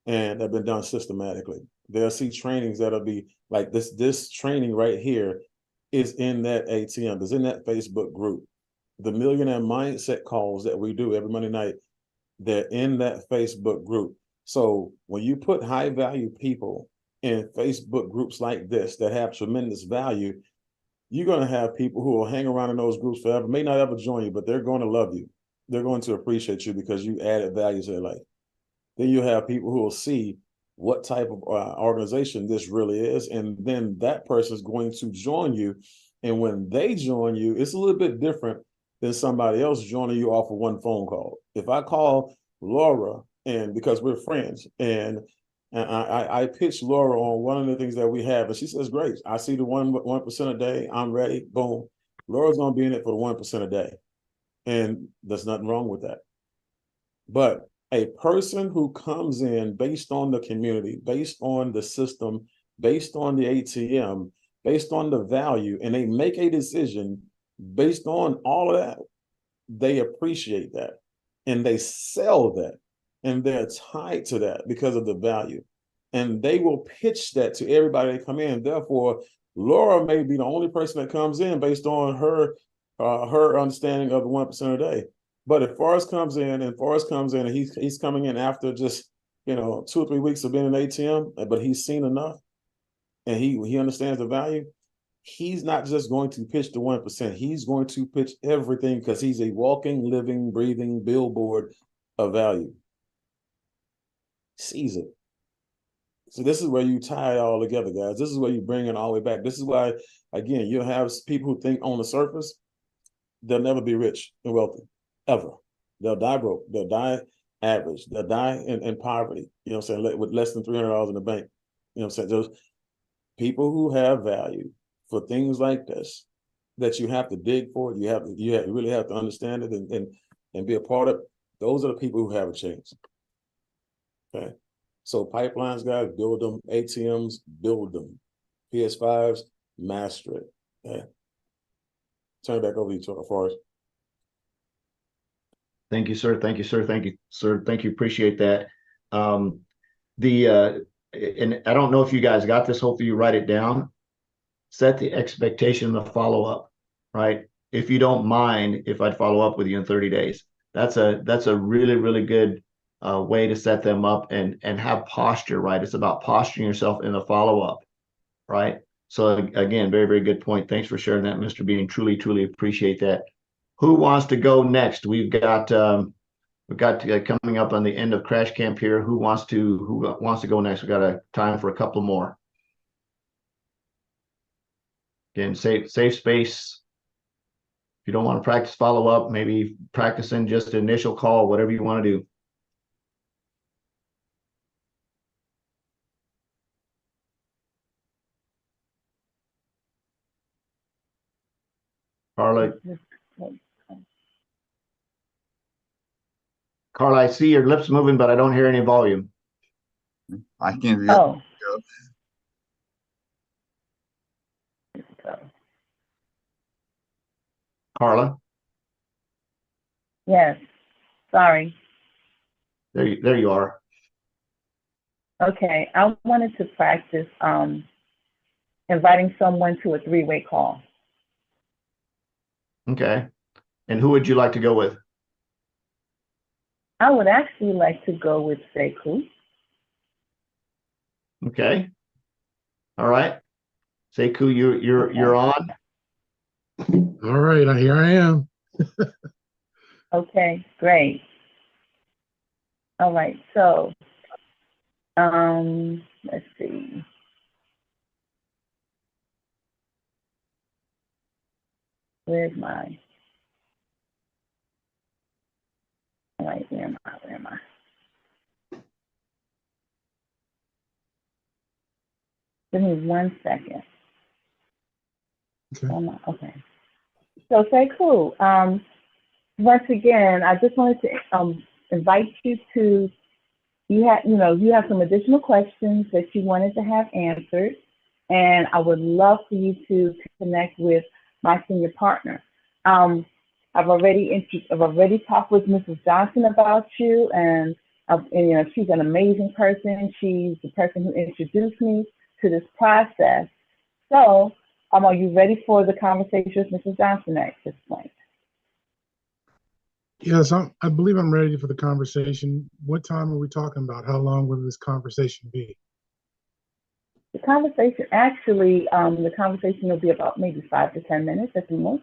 and have been done systematically. They'll see trainings that'll be like this training right here is in that ATM, is in that Facebook group. The Millionaire Mindset calls that we do every Monday night, they're in that Facebook group. So when you put high value people in Facebook groups like this that have tremendous value, you're going to have people who will hang around in those groups forever, may not ever join you, but they're going to love you. They're going to appreciate you because you added value to their life. Then you have people who will see what type of organization this really is, and then that person is going to join you. And when they join you, it's a little bit different than somebody else joining you off of one phone call. If I call Laura, and because we're friends, and And I pitched Laura on one of the things that we have, and she says, great. I see the 1% a day. I'm ready. Boom. Laura's going to be in it for the 1% a day. And there's nothing wrong with that. But a person who comes in based on the community, based on the system, based on the ATM, based on the value, and they make a decision based on all of that, they appreciate that and they sell that and they're tied to that because of the value. And they will pitch that to everybody that come in. Therefore, Laura may be the only person that comes in based on her understanding of the 1% a day. But if Forrest comes in and he's coming in after just 2 or 3 weeks of being in ATM, but he's seen enough and he understands the value, he's not just going to pitch the 1%. He's going to pitch everything because he's a walking, living, breathing billboard of value. Sees it. So this is where you tie it all together, guys. This is where you bring it all the way back. This is why, again, you'll have people who think on the surface, they'll never be rich and wealthy, ever. They'll die broke. They'll die average. They'll die in poverty, with less than $300 in the bank. Those people who have value for things like this, that you have to dig for, you really have to understand it and be a part of, those are the people who have a chance. Okay. So pipelines, guys, build them. ATMs, build them. PS5s, master it. Okay. Turn it back over to you, Forrest. Thank you, sir. Thank you, sir. Thank you, sir. Thank you. Appreciate that. And I don't know if you guys got this. Hopefully you write it down. Set the expectation of follow-up, right? If you don't mind if I'd follow up with you in 30 days. That's a really, really good way to set them up and have posture, right? It's about posturing yourself in the follow-up, right? So again, very, very good point. Thanks for sharing that, Mr. Bean. Truly, truly appreciate that. Who wants to go next? We've got coming up on the end of Crash Camp here. Who wants to go next? We got a time for a couple more. Again, safe space. If you don't want to practice follow-up, maybe practicing just an initial call, whatever you want to do. Carla, I see your lips moving, but I don't hear any volume. I can't hear. Oh. Carla? Yes. Sorry. There you are. Okay. I wanted to practice inviting someone to a three-way call. Okay. And who would you like to go with? I would actually like to go with 𝐍𝐎𝐓. Okay. All right. 𝐍𝐎𝐓, you're on. All right, here I am. Okay, great. All right, so let's see. Where's my? All right, where am I? Give me 1 second. Okay. Okay. So 𝐍𝐎𝐓, once again, I just wanted to invite you to, you have some additional questions that you wanted to have answered, and I would love for you to connect with my senior partner. I've already talked with Mrs. Johnson about you, and she's an amazing person. She's the person who introduced me to this process. So, are you ready for the conversation with Mrs. Johnson at this point? Yes, I believe I'm ready for the conversation. What time are we talking about? How long will this conversation be? The conversation, actually, will be about maybe 5 to 10 minutes at the most.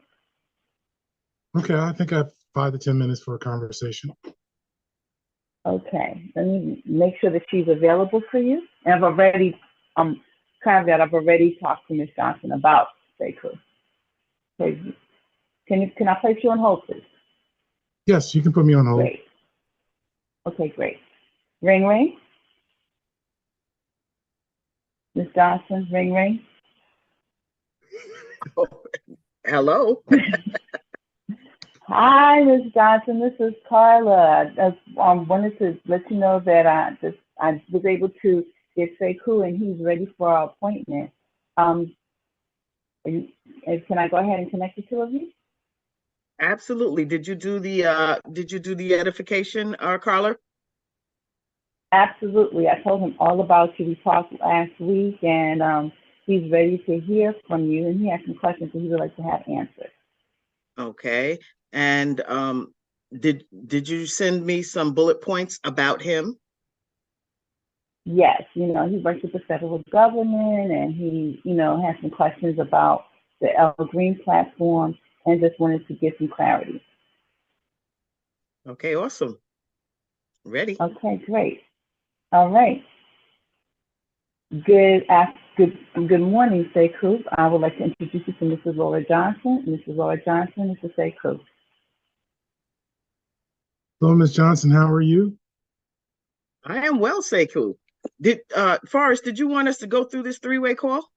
Okay, I think I have 5 to 10 minutes for a conversation. Okay, let me make sure that she's available for you. And I've already talked to Ms. Johnson about 𝐍𝐎𝐓. Can I place you on hold, please? Yes, you can put me on hold. Great. Okay, great. Ring, ring. Johnson, ring, ring. Oh, hello. Hi, Ms. Johnson. This is Carla. I wanted to let you know that I was able to get 𝐍𝐎𝐓, and he's ready for our appointment. Can I go ahead and connect the two of you? Absolutely. Did you do the edification, Carla? Absolutely. I told him all about you. We talked last week, and he's ready to hear from you, and he has some questions that he would like to have answered. Okay. And did you send me some bullet points about him? Yes, he works with the federal government, and he, has some questions about the Evergreen platform, and just wanted to get some clarity. Okay, awesome. Ready? Okay, great. All right. Good morning, 𝐍𝐎𝐓. I would like to introduce you to Mrs. Laura Johnson. Mrs. Laura Johnson, Mrs. 𝐍𝐎𝐓. Hello, Ms. Johnson. How are you? I am well, 𝐍𝐎𝐓. Forrest, did you want us to go through this three-way call?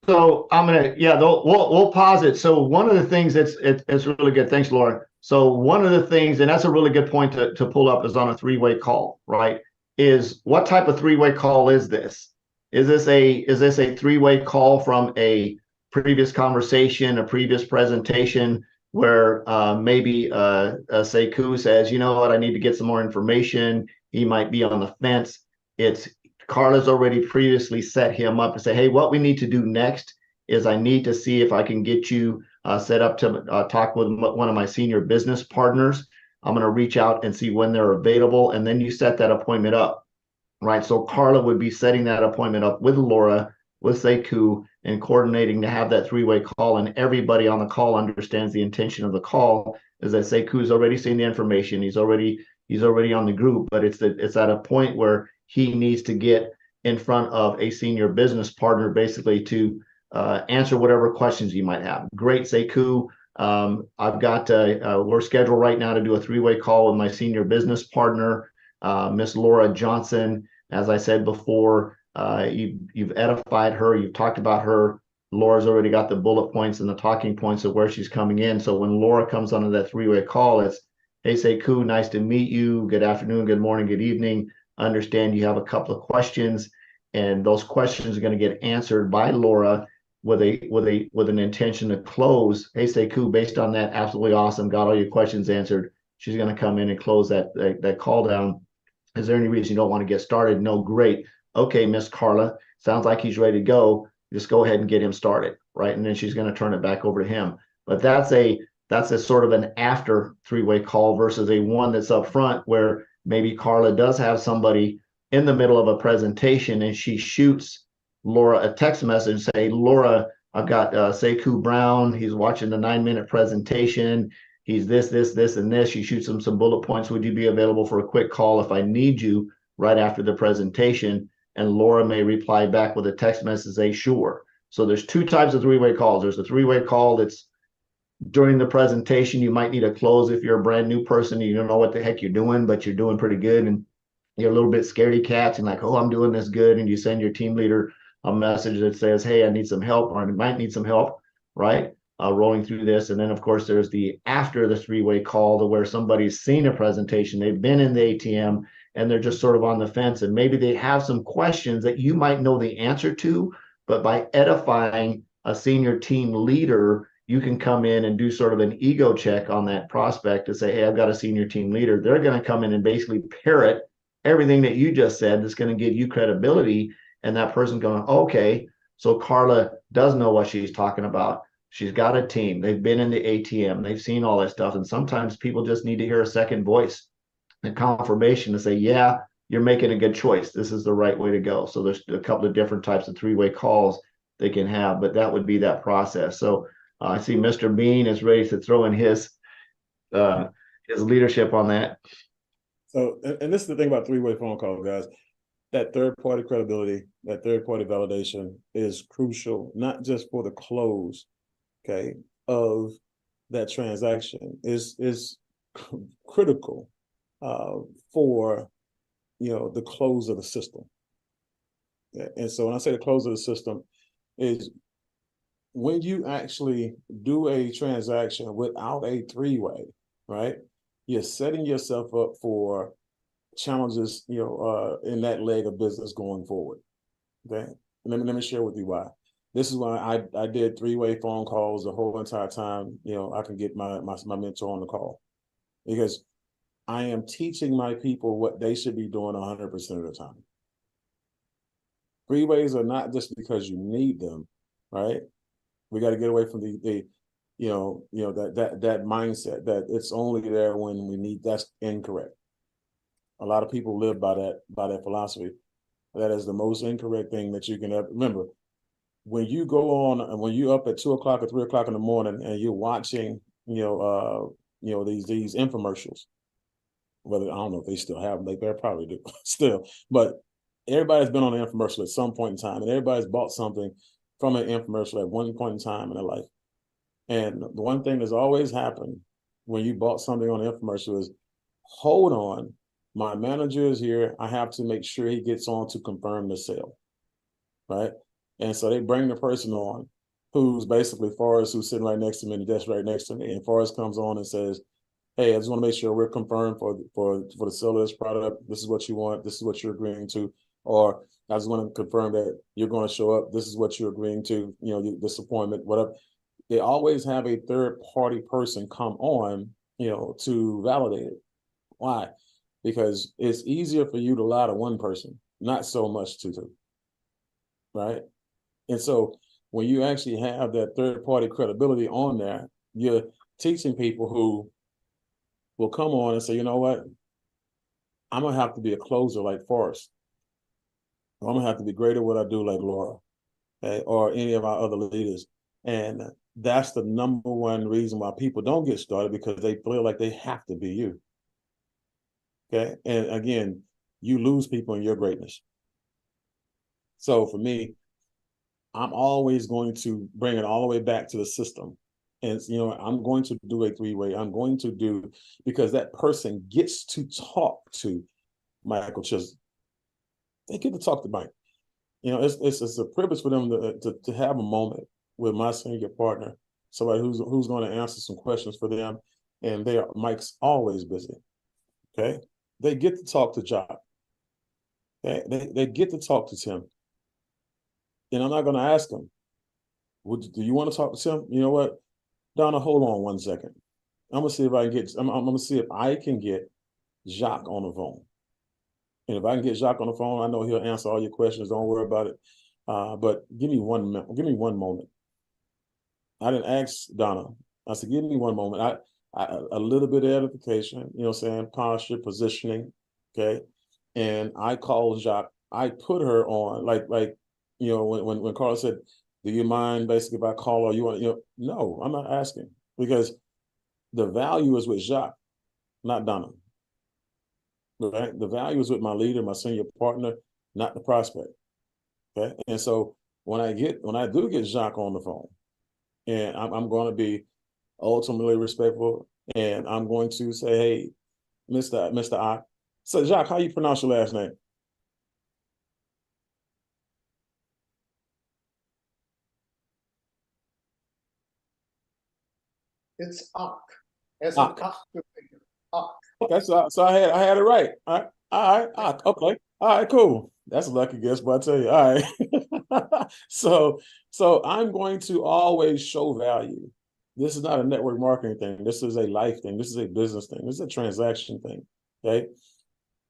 So we'll pause it. So one of the things it's really good. Thanks, Laura. So one of the things, and that's a really good point to pull up, is on a three-way call, right? Is what type of three-way call is this? Is this a three-way call from a previous conversation, a previous presentation, where maybe 𝐍𝐎𝐓 says, you know what, I need to get some more information. He might be on the fence. It's Carla's already previously set him up and say, hey, what we need to do next is I need to see if I can get you set up to talk with one of my senior business partners. I'm going to reach out and see when they're available, and then you set that appointment up, right? So Carla would be setting that appointment up with Laura, with 𝐍𝐎𝐓, and coordinating to have that three-way call, and everybody on the call understands the intention of the call is that 𝐍𝐎𝐓's already seen the information. He's already on the group, but it's at a point where he needs to get in front of a senior business partner, basically to answer whatever questions you might have. Great, 𝐍𝐎𝐓. I've got we're scheduled right now to do a three-way call with my senior business partner, Miss Laura Johnson. As I said before, you've edified her, you've talked about her. Laura's already got the bullet points and the talking points of where she's coming in. So when Laura comes onto that three-way call, it's, hey, 𝐍𝐎𝐓, nice to meet you. Good afternoon, good morning, good evening. Understand you have a couple of questions, and those questions are going to get answered by Laura with an intention to close. Hey, 𝐍𝐎𝐓, based on that, absolutely awesome, got all your questions answered. She's going to come in and close that call down. Is there any reason you don't want to get started? No, great. Okay, Miss Carla, sounds like he's ready to go. Just go ahead and get him started, right? And then she's going to turn it back over to him. But that's a sort of an after three-way call versus a one that's up front, where maybe Carla does have somebody in the middle of a presentation and she shoots Laura a text message, say, Laura, I've got 𝐍𝐎𝐓 Brown. He's watching the 9-minute presentation. He's this, and this. She shoots him some bullet points. Would you be available for a quick call if I need you right after the presentation? And Laura may reply back with a text message, say, sure. So there's two types of three-way calls. There's a three-way call that's during the presentation. You might need a close if you're a brand new person and you don't know what the heck you're doing, but you're doing pretty good and you're a little bit scaredy cats and like, oh, I'm doing this good. And you send your team leader a message that says, hey, I need some help, or I might need some help, right? Rolling through this. And then, of course, there's the after the three-way call, to where somebody's seen a presentation, they've been in the ATM, and they're just sort of on the fence. And maybe they have some questions that you might know the answer to, but by edifying a senior team leader, you can come in and do sort of an ego check on that prospect to say, hey, I've got a senior team leader. They're going to come in and basically parrot everything that you just said that's going to give you credibility. And that person going, okay, so Carla does know what she's talking about. She's got a team. They've been in the ATM. They've seen all that stuff. And sometimes people just need to hear a second voice, a confirmation to say, yeah, you're making a good choice. This is the right way to go. So there's a couple of different types of three-way calls they can have, but that would be that process. So I see Mr. Bean is ready to throw in his leadership on that. So, and this is the thing about three-way phone calls, guys. That third-party credibility, that third-party validation is crucial, not just for the close, okay, of that transaction. Is critical for, the close of the system. And so when I say the close of the system is when you actually do a transaction without a three-way, right? You're setting yourself up for challenges, in that leg of business going forward. Okay. Let me share with you why. This is why I did three-way phone calls the whole entire time. I can get my mentor on the call, because I am teaching my people what they should be doing 100% of the time. Three-ways are not just because you need them, right? We got to get away from that mindset that it's only there when we need. That's incorrect. A lot of people live by that philosophy. That is the most incorrect thing that you can ever remember. When you go on and when you're up at 2 o'clock or 3 o'clock in the morning and you're watching, these infomercials, whether I don't know if they still have them, they probably do still, but everybody's been on an infomercial at some point in time, and everybody's bought something from an infomercial at one point in time in their life. And the one thing that's always happened when you bought something on an infomercial is, hold on, my manager is here. I have to make sure he gets on to confirm the sale, right? And so they bring the person on who's basically Forrest, who's sitting right next to me, and the desk right next to me. And Forrest comes on and says, hey, I just want to make sure we're confirmed for the sale of this product. This is what you want. This is what you're agreeing to. Or I just want to confirm that you're going to show up. This is what you're agreeing to, this appointment, whatever. They always have a third party person come on, to validate it. Why? Because it's easier for you to lie to one person, not so much to two, right? And so when you actually have that third party credibility on there, you're teaching people who will come on and say, you know what, I'm going to have to be a closer like Forrest. I'm going to have to be great at what I do like Laura, okay, or any of our other leaders. And that's the number one reason why people don't get started, because they feel like they have to be you. Okay. And again, you lose people in your greatness. So for me, I'm always going to bring it all the way back to the system. And, I'm going to do a three-way. I'm going to do, because that person gets to talk to Michael Chisholm. They get to talk to Mike. It's a privilege for them to have a moment with my senior partner, somebody who's going to answer some questions for them. And Mike's always busy. Okay. They get to talk to Jock. They get to talk to Tim. And I'm not going to ask them, do you want to talk to Tim? You know what, Donna, hold on 1 second. I'm going to see if I can get Jacques on the phone. And if I can get Jacques on the phone, I know he'll answer all your questions. Don't worry about it. But give me one moment. I didn't ask Donna. I said, give me one moment. A little bit of edification, posture, positioning, okay? And I called Jacques. I put her on, like when Carl said, do you mind basically if I call her? You want, no, I'm not asking, because the value is with Jacques, not Donna. Right? The value is with my leader, my senior partner, not the prospect. Okay. And so when I do get Jacques on the phone, and I'm going to be ultimately respectful, and I'm going to say, hey, Mr. I. So Jacques, how you pronounce your last name? It's Ach. As in Ach. Okay, so I had it right. All right. Okay. All right, cool. That's a lucky guess, but I tell you, all right. So I'm going to always show value. This is not a network marketing thing. This is a life thing. This is a business thing. This is a transaction thing. Okay.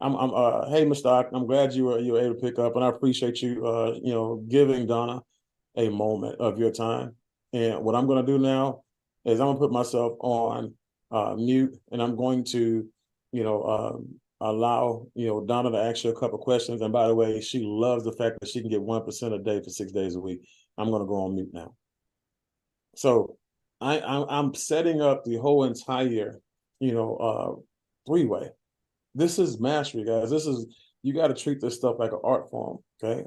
Hey, Mr. Ock, I'm glad you were able to pick up, and I appreciate you, giving Donna a moment of your time. And what I'm going to do now is I'm going to put myself on mute, and I'm going to, allow, Donna to ask you a couple questions. And by the way, she loves the fact that she can get 1% a day for 6 days a week. I'm going to go on mute now. So I'm setting up the whole entire, three-way. This is mastery, guys. You got to treat this stuff like an art form, okay?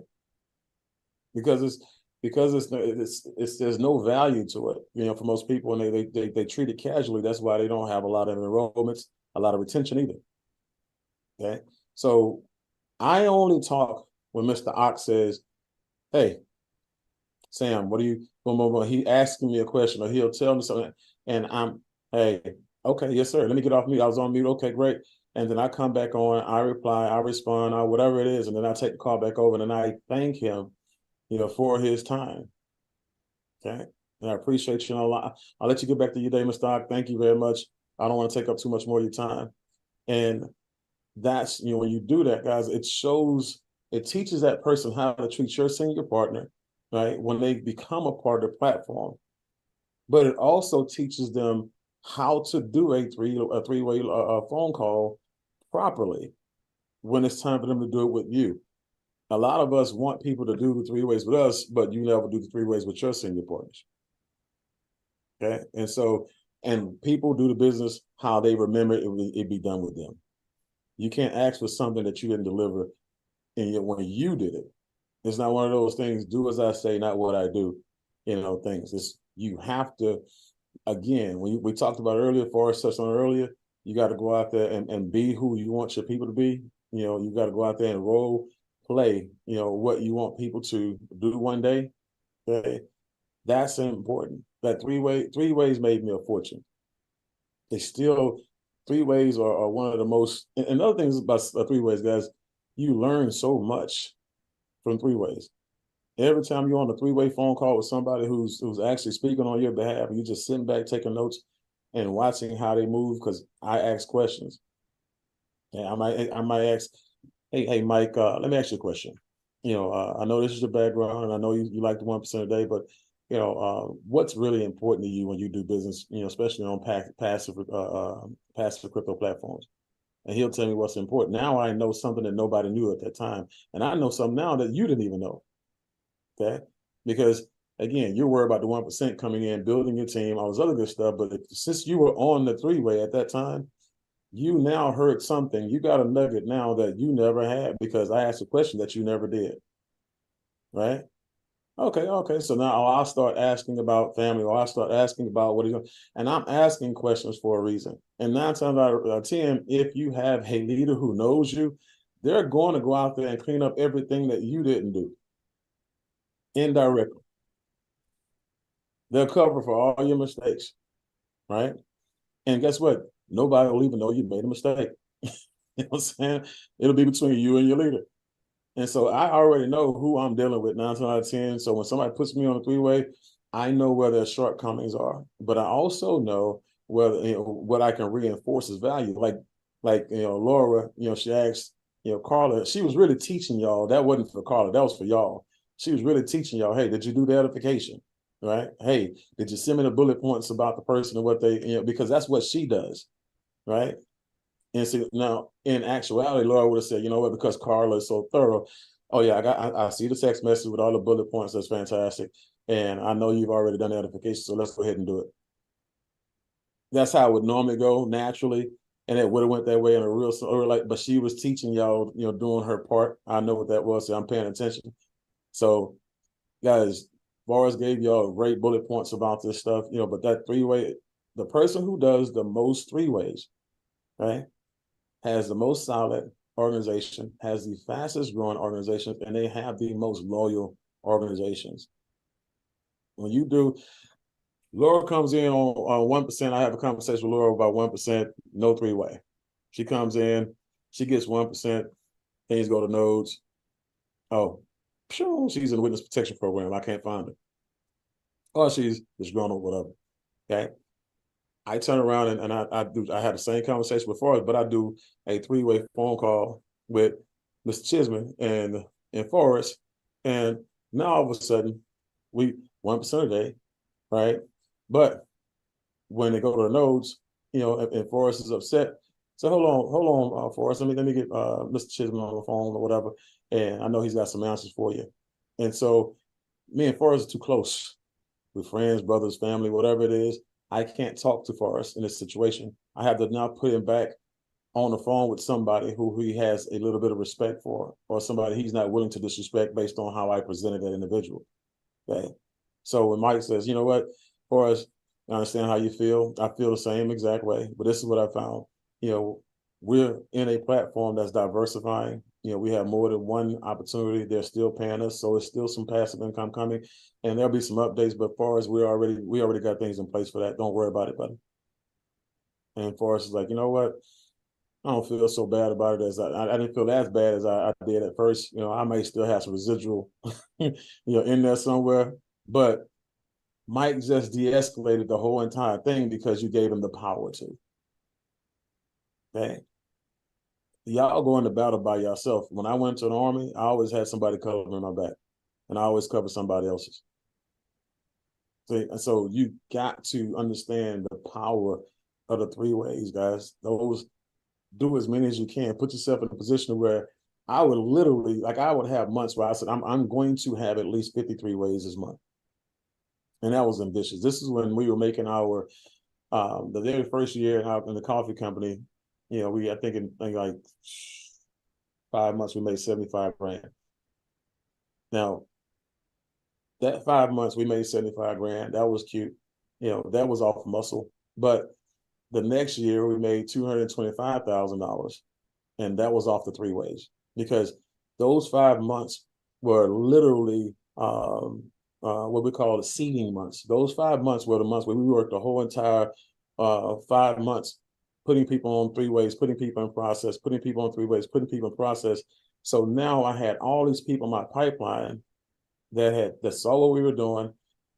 Because there's no value to it, for most people, and they treat it casually. That's why they don't have a lot of enrollments, a lot of retention either. Okay, so I only talk when Mr. Ock says, hey, Sam, what do you, he asking me a question or he'll tell me something and hey, okay, yes, sir. Let me get off mute. I was on mute. Okay, great. And then I come back on, I reply, I respond, or whatever it is. And then I take the call back over and I thank him, for his time. Okay. And I appreciate you a lot. I'll let you get back to your day, Mr. Doc. Thank you very much. I don't want to take up too much more of your time. And that's, when you do that, guys, it teaches that person how to treat your senior partner, right? When they become a part of the platform. But it also teaches them how to do a three-way phone call properly when it's time for them to do it with you. A lot of us want people to do the 3 ways with us, but you never do the 3 ways with your senior partners. Okay. And so, and people do the business how they remember it be done with them. You can't ask for something that you didn't deliver when you did it. It's not one of those things, do as I say, not what I do, things. You have to, again, we talked about earlier, Forrest touched on earlier, you got to go out there and be who you want your people to be. You got to go out there and role play, what you want people to do one day. Okay. That's important. That three ways made me a fortune. They still, 3 ways are one of the most, and other things about 3 ways, guys, you learn so much from 3 ways. Every time you're on a 3-way phone call with somebody who's actually speaking on your behalf, and you're just sitting back taking notes and watching how they move, because I ask questions. And I might ask, hey Mike, let me ask you a question. I know this is your background, and I know you like the 1% a day, but what's really important to you when you do business, especially on passive crypto platforms? And he'll tell me what's important. Now I know something that nobody knew at that time. And I know something now that you didn't even know. Okay. Because again, you're worried about the 1% coming in, building your team, all this other good stuff. But since you were on the 3-way at that time, you now heard something. You got a nugget now that you never had because I asked a question that you never did. Right? Okay. So now I'll start asking about family, or I'll start asking about what he's doing. And I'm asking questions for a reason. And 9 times out of 10, if you have a leader who knows you, they're going to go out there and clean up everything that you didn't do. Indirectly. They'll cover for all your mistakes. Right? And guess what? Nobody will even know you made a mistake. You know what I'm saying? It'll be between you and your leader. And so I already know who I'm dealing with 9 times out of 10. So when somebody puts me on a 3-way, I know where their shortcomings are. But I also know whether what I can reinforce as value. Like Laura, she asked, Carla, she was really teaching y'all. That wasn't for Carla, that was for y'all. She was really teaching y'all, hey, did you do the edification? Right? Hey, did you send me the bullet points about the person and what they, because that's what she does. Right? And so now, in actuality, Laura would have said, you know what, because Carla is so thorough. Oh yeah, I see the text message with all the bullet points. That's fantastic. And I know you've already done the edification, so let's go ahead and do it. That's how it would normally go naturally. And it would have went that way in a real, but she was teaching y'all, doing her part. I know what that was, so I'm paying attention. So guys, Boris gave y'all great bullet points about this stuff, but that 3-way, the person who does the most 3 ways, right, has the most solid organization, has the fastest growing organizations, and they have the most loyal organizations. When you do, Laura comes in on 1%. I have a conversation with Laura about 1%, no 3-way. She comes in, she gets 1%, things go to nodes. Oh, she's in the witness protection program. I can't find her. Or she's just grown or whatever. Okay. I turn around and I had the same conversation with Forrest, but I do a 3-way phone call with Mr. 𝐍𝐎� and Forrest. And now all of a sudden, we 1% a day, right? But when they go to the nodes, and Forrest is upset. So hold on, Forrest. Let me get Mr. 𝐍𝐎� on the phone or whatever. And I know he's got some answers for you. And so me and Forrest are too close. We're friends, brothers, family, whatever it is. I can't talk to Forrest in this situation. I have to now put him back on the phone with somebody who he has a little bit of respect for, or somebody he's not willing to disrespect based on how I presented that individual. Okay. So when Mike says, you know what, Forrest, I understand how you feel. I feel the same exact way, but this is what I found. We're in a platform that's diversifying. we have more than one opportunity. They're still paying us, so it's still some passive income coming, and there'll be some updates. But far as we already got things in place for that. Don't worry about it, buddy. And Forrest is like, you know what? I don't feel so bad about it as I didn't feel as bad as I did at first. I may still have some residual, in there somewhere, but Mike just de-escalated the whole entire thing because you gave him the power to. Okay. Y'all go into battle by yourself. When I went to the Army, I always had somebody covering my back, and I always cover somebody else's. So you got to understand the power of the three ways, guys. Those, do as many as you can. Put yourself in a position where I would literally, I would have months where I said, I'm going to have at least 53 ways this month. And that was ambitious. This is when we were making our, the very first year in the coffee company, I think in like 5 months, we made 75 grand. Now, that 5 months, we made 75 grand. That was cute. That was off muscle. But the next year, we made $225,000, and that was off the three ways, because those 5 months were literally what we call the seeding months. Those 5 months were the months where we worked the whole entire 5 months, putting people on three ways, putting people in process, putting people on three ways, putting people in process. So now I had all these people in my pipeline that saw what we were doing,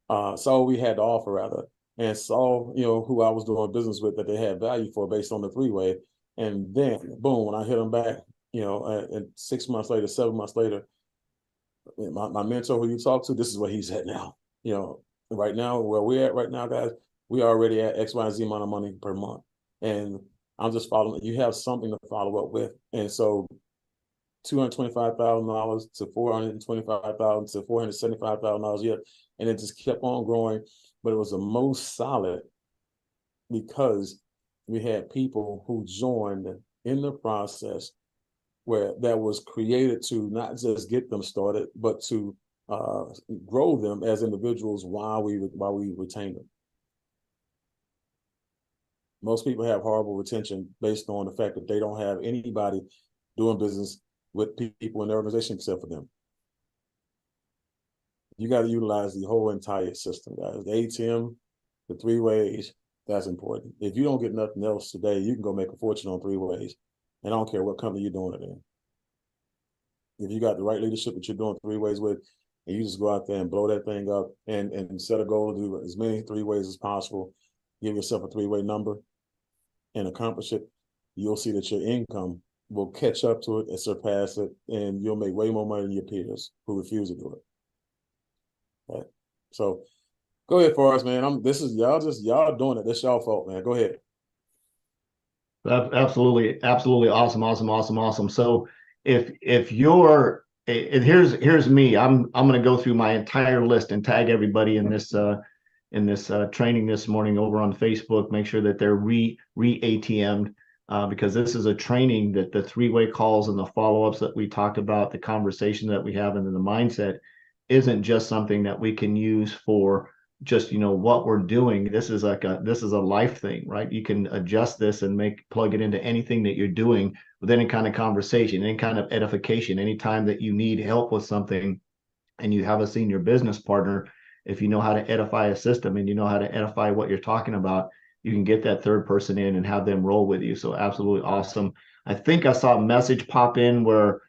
saw what we had to offer rather, and saw, who I was doing business with that they had value for based on the three-way. And then, boom, when I hit them back, and 6 months later, 7 months later, my mentor who you talk to, this is where he's at now. Right now, where we're at right now, guys, we already at X, Y, and Z amount of money per month. And I'm just following, you have something to follow up with. And so $225,000 to $425,000 to $475,000 a year. And it just kept on growing. But it was the most solid because we had people who joined in the process where that was created to not just get them started, but to grow them as individuals while we retain them. Most people have horrible retention based on the fact that they don't have anybody doing business with people in their organization except for them. You got to utilize the whole entire system, guys. The ATM, the three ways, that's important. If you don't get nothing else today, you can go make a fortune on three ways. And I don't care what company you're doing it in. If you got the right leadership that you're doing three ways with, and you just go out there and blow that thing up and set a goal to do as many three ways as possible, give yourself a three-way number and accomplish it, you'll see that your income will catch up to it and surpass it, and you'll make way more money than your peers who refuse to do it. Right? So go ahead, Forrest, man. This is y'all doing it. That's y'all fault, man. Go ahead. Absolutely awesome. So if you're, here's me. I'm going to go through my entire list and tag everybody in this training this morning over on Facebook. Make sure that they're re-ATM'd because this is a training that the three-way calls and the follow-ups that we talked about, the conversation that we have, and then the mindset isn't just something that we can use for just what we're doing. This is a life thing, right? You can adjust this and plug it into anything that you're doing with any kind of conversation, any kind of edification, anytime that you need help with something and you have a senior business partner. If you know how to edify a system and you know how to edify what you're talking about, you can get that third person in and have them roll with you. So absolutely awesome. I think I saw a message pop in where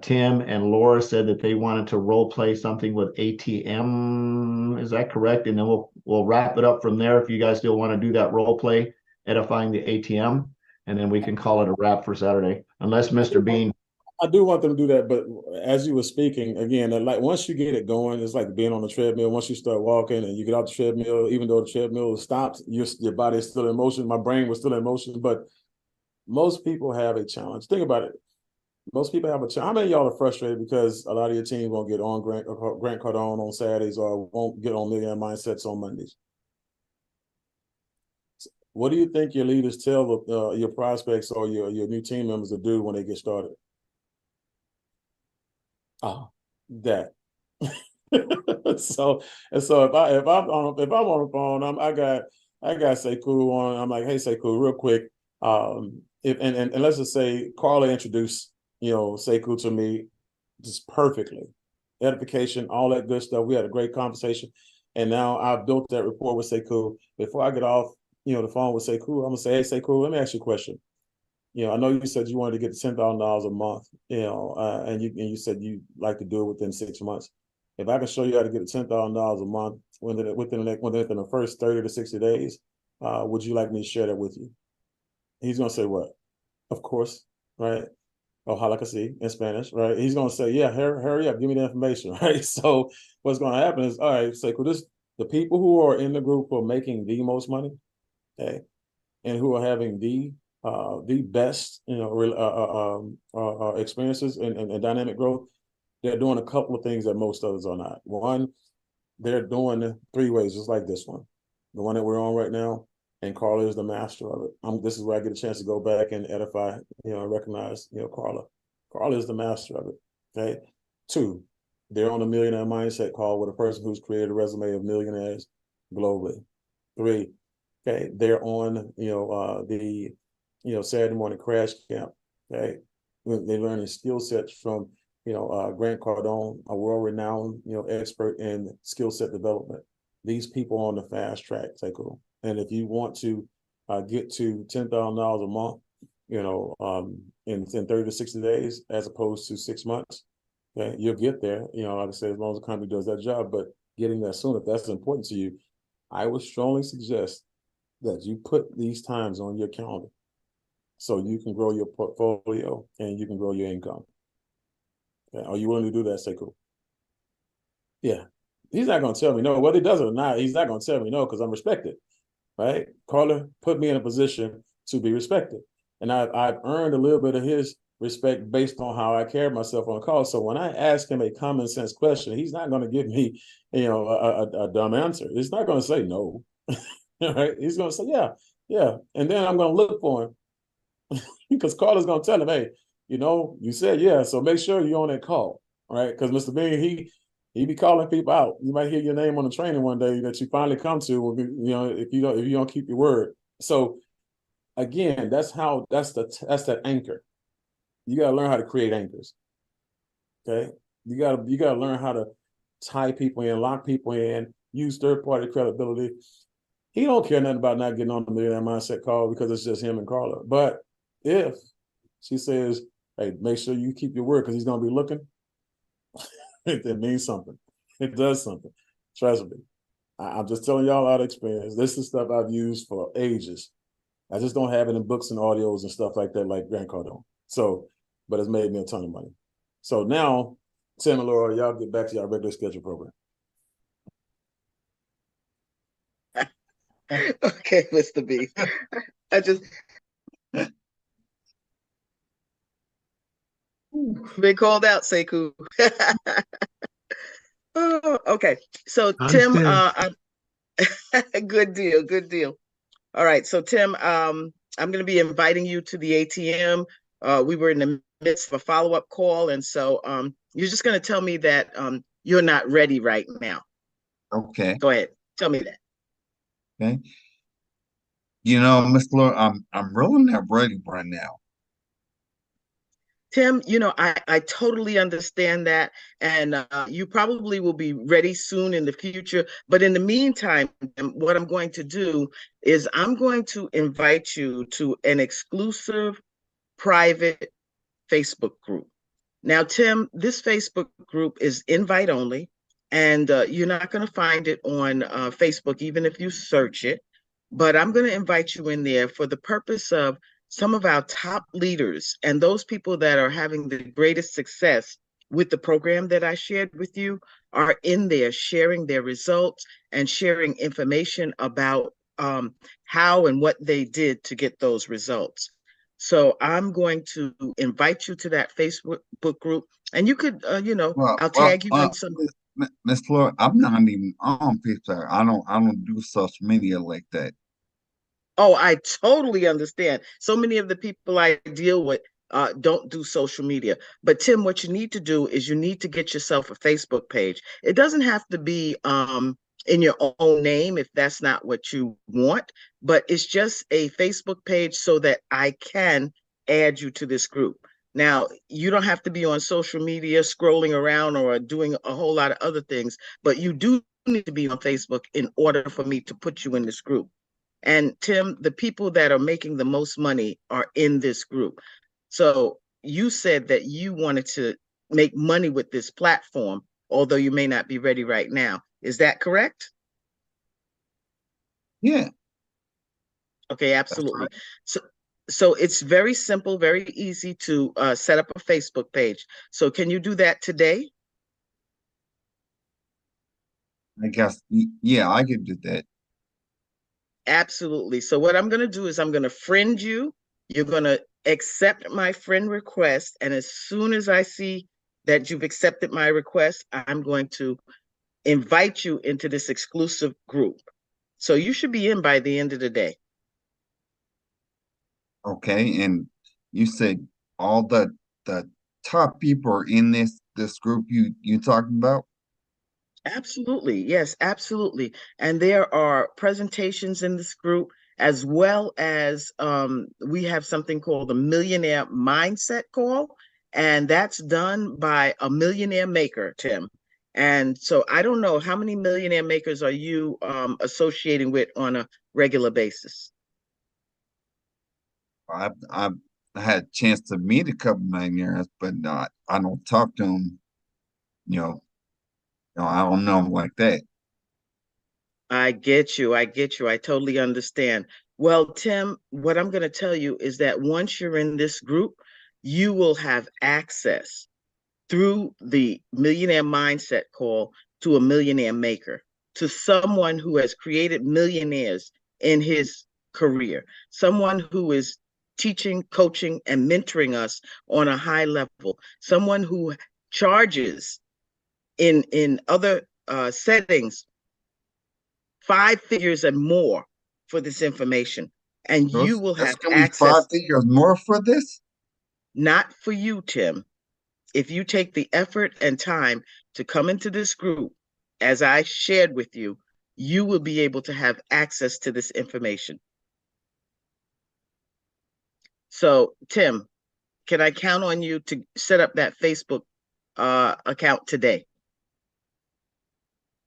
Tim and Laura said that they wanted to role play something with ATM. Is that correct? And then we'll wrap it up from there. If you guys still want to do that role play, edifying the ATM, and then we can call it a wrap for Saturday. Unless Mr. Bean. I do want them to do that, but as you were speaking, again, like once you get it going, it's like being on the treadmill. Once you start walking and you get off the treadmill, even though the treadmill stopped, your body is still in motion. My brain was still in motion, but most people have a challenge. Think about it. Most people have a challenge. How many of y'all are frustrated because a lot of your team won't get on Grant Cardone on Saturdays or won't get on Millionaire Mindsets on Mondays? What do you think your leaders tell your prospects or your new team members to do when they get started? That. So if I'm on the phone, I got Sekou on. I'm like, hey Sekou, real quick. And let's just say Carla introduced Sekou to me just perfectly. Edification, all that good stuff. We had a great conversation. And now I've built that rapport with Sekou. Before I get off, the phone with Sekou, I'm gonna say, hey, Sekou, let me ask you a question. I know you said you wanted to get $10,000 a month, and you said you like to do it within 6 months. If I can show you how to get $10,000 a month within the first 30 to 60 days, would you like me to share that with you? He's gonna say what? Of course, right? Ojalá que sí, in Spanish, right? He's gonna say, yeah, hurry up, give me the information, right? So what's gonna happen is, all right, Sekou, the people who are in the group who are making the most money, okay, and who are having the best, experiences and dynamic growth, they're doing a couple of things that most others are not. One, they're doing 3 ways, just like this one, the one that we're on right now, and Carla is the master of it. This is where I get a chance to go back and edify, recognize, Carla. Carla is the master of it. Okay. 2, they're on a millionaire mindset call with a person who's created a resume of millionaires globally. 3, okay, they're on, the Saturday morning crash camp. Okay, they're learning skill sets from Grant Cardone, a world-renowned expert in skill set development. These people are on the fast track, Sekou. And if you want to get to $10,000 a month, in 30 to 60 days, as opposed to 6 months, okay, you'll get there. Like I said, as long as the company does that job. But getting there soon, if that's important to you, I would strongly suggest that you put these times on your calendar so you can grow your portfolio and you can grow your income. Okay. Are you willing to do that, Sekou? Yeah. He's not going to tell me no. Whether he does it or not, he's not going to tell me no because I'm respected, right? Carla put me in a position to be respected. And I've earned a little bit of his respect based on how I carry myself on the call. So when I ask him a common sense question, he's not going to give me, a dumb answer. He's not going to say no. Right? He's going to say, yeah. And then I'm going to look for him because Carla's going to tell him, hey, you said yeah, so make sure you're on that call, right? Because Mr. Bean, he be calling people out. You might hear your name on the training one day that you finally come to, if you don't keep your word. So again, that's that anchor. You got to learn how to create anchors. Okay, you got to learn how to tie people in, lock people in, use third-party credibility. He don't care nothing about not getting on the millionaire mindset call because it's just him and Carla. But if she says, hey, make sure you keep your word because he's going to be looking, it means something. It does something. Trust me. I'm just telling y'all out of experience. This is stuff I've used for ages. I just don't have it in books and audios and stuff like that, like Grant Cardone. So, but it's made me a ton of money. So now, Tim and Laura, y'all get back to your regular schedule program. Okay, Mr. B. I just been called out, Sekou. Oh, okay. So Tim, good deal. All right. So Tim, I'm going to be inviting you to the ATM. We were in the midst of a follow-up call, and so you're just going to tell me that you're not ready right now. Okay. Go ahead. Tell me that. Okay. Miss Laura, I'm really not ready right now. Tim, I totally understand that, and you probably will be ready soon in the future. But in the meantime, what I'm going to do is I'm going to invite you to an exclusive private Facebook group. Now, Tim, this Facebook group is invite only, and you're not going to find it on Facebook, even if you search it. But I'm going to invite you in there for the purpose of some of our top leaders and those people that are having the greatest success with the program that I shared with you are in there sharing their results and sharing information about how and what they did to get those results. So I'm going to invite you to that Facebook group, and you could, I'll tag you in some. Miss Laura, I'm not even on Facebook. I don't do social media like that. Oh, I totally understand. So many of the people I deal with don't do social media. But Tim, what you need to do is you need to get yourself a Facebook page. It doesn't have to be in your own name if that's not what you want, but it's just a Facebook page so that I can add you to this group. Now, you don't have to be on social media scrolling around or doing a whole lot of other things, but you do need to be on Facebook in order for me to put you in this group. And Tim, the people that are making the most money are in this group. So you said that you wanted to make money with this platform, although you may not be ready right now. Is that correct? Yeah. Okay, absolutely. So it's very simple, very easy to set up a Facebook page. So can you do that today? I guess, yeah, I could do that. Absolutely. So what I'm going to do is I'm going to friend you. You're going to accept my friend request. And as soon as I see that you've accepted my request, I'm going to invite you into this exclusive group. So you should be in by the end of the day. Okay, and you said all the top people are in this group you talking about? Absolutely. Yes, absolutely. And there are presentations in this group, as well as we have something called the Millionaire Mindset Call, and that's done by a millionaire maker, Tim. And so I don't know, how many millionaire makers are you associating with on a regular basis? I've had a chance to meet a couple millionaires, but I don't talk to them. I don't know them like that. I get you. I get you. I totally understand. Well, Tim, what I'm going to tell you is that once you're in this group, you will have access through the Millionaire Mindset Call to a millionaire maker, to someone who has created millionaires in his career, someone who is teaching, coaching, and mentoring us on a high level, someone who charges in other settings 5 figures and more for this information. And you will have access. 5 figures more for this? Not for you, Tim. If you take the effort and time to come into this group, as I shared with you, you will be able to have access to this information. So, Tim, can I count on you to set up that Facebook account today?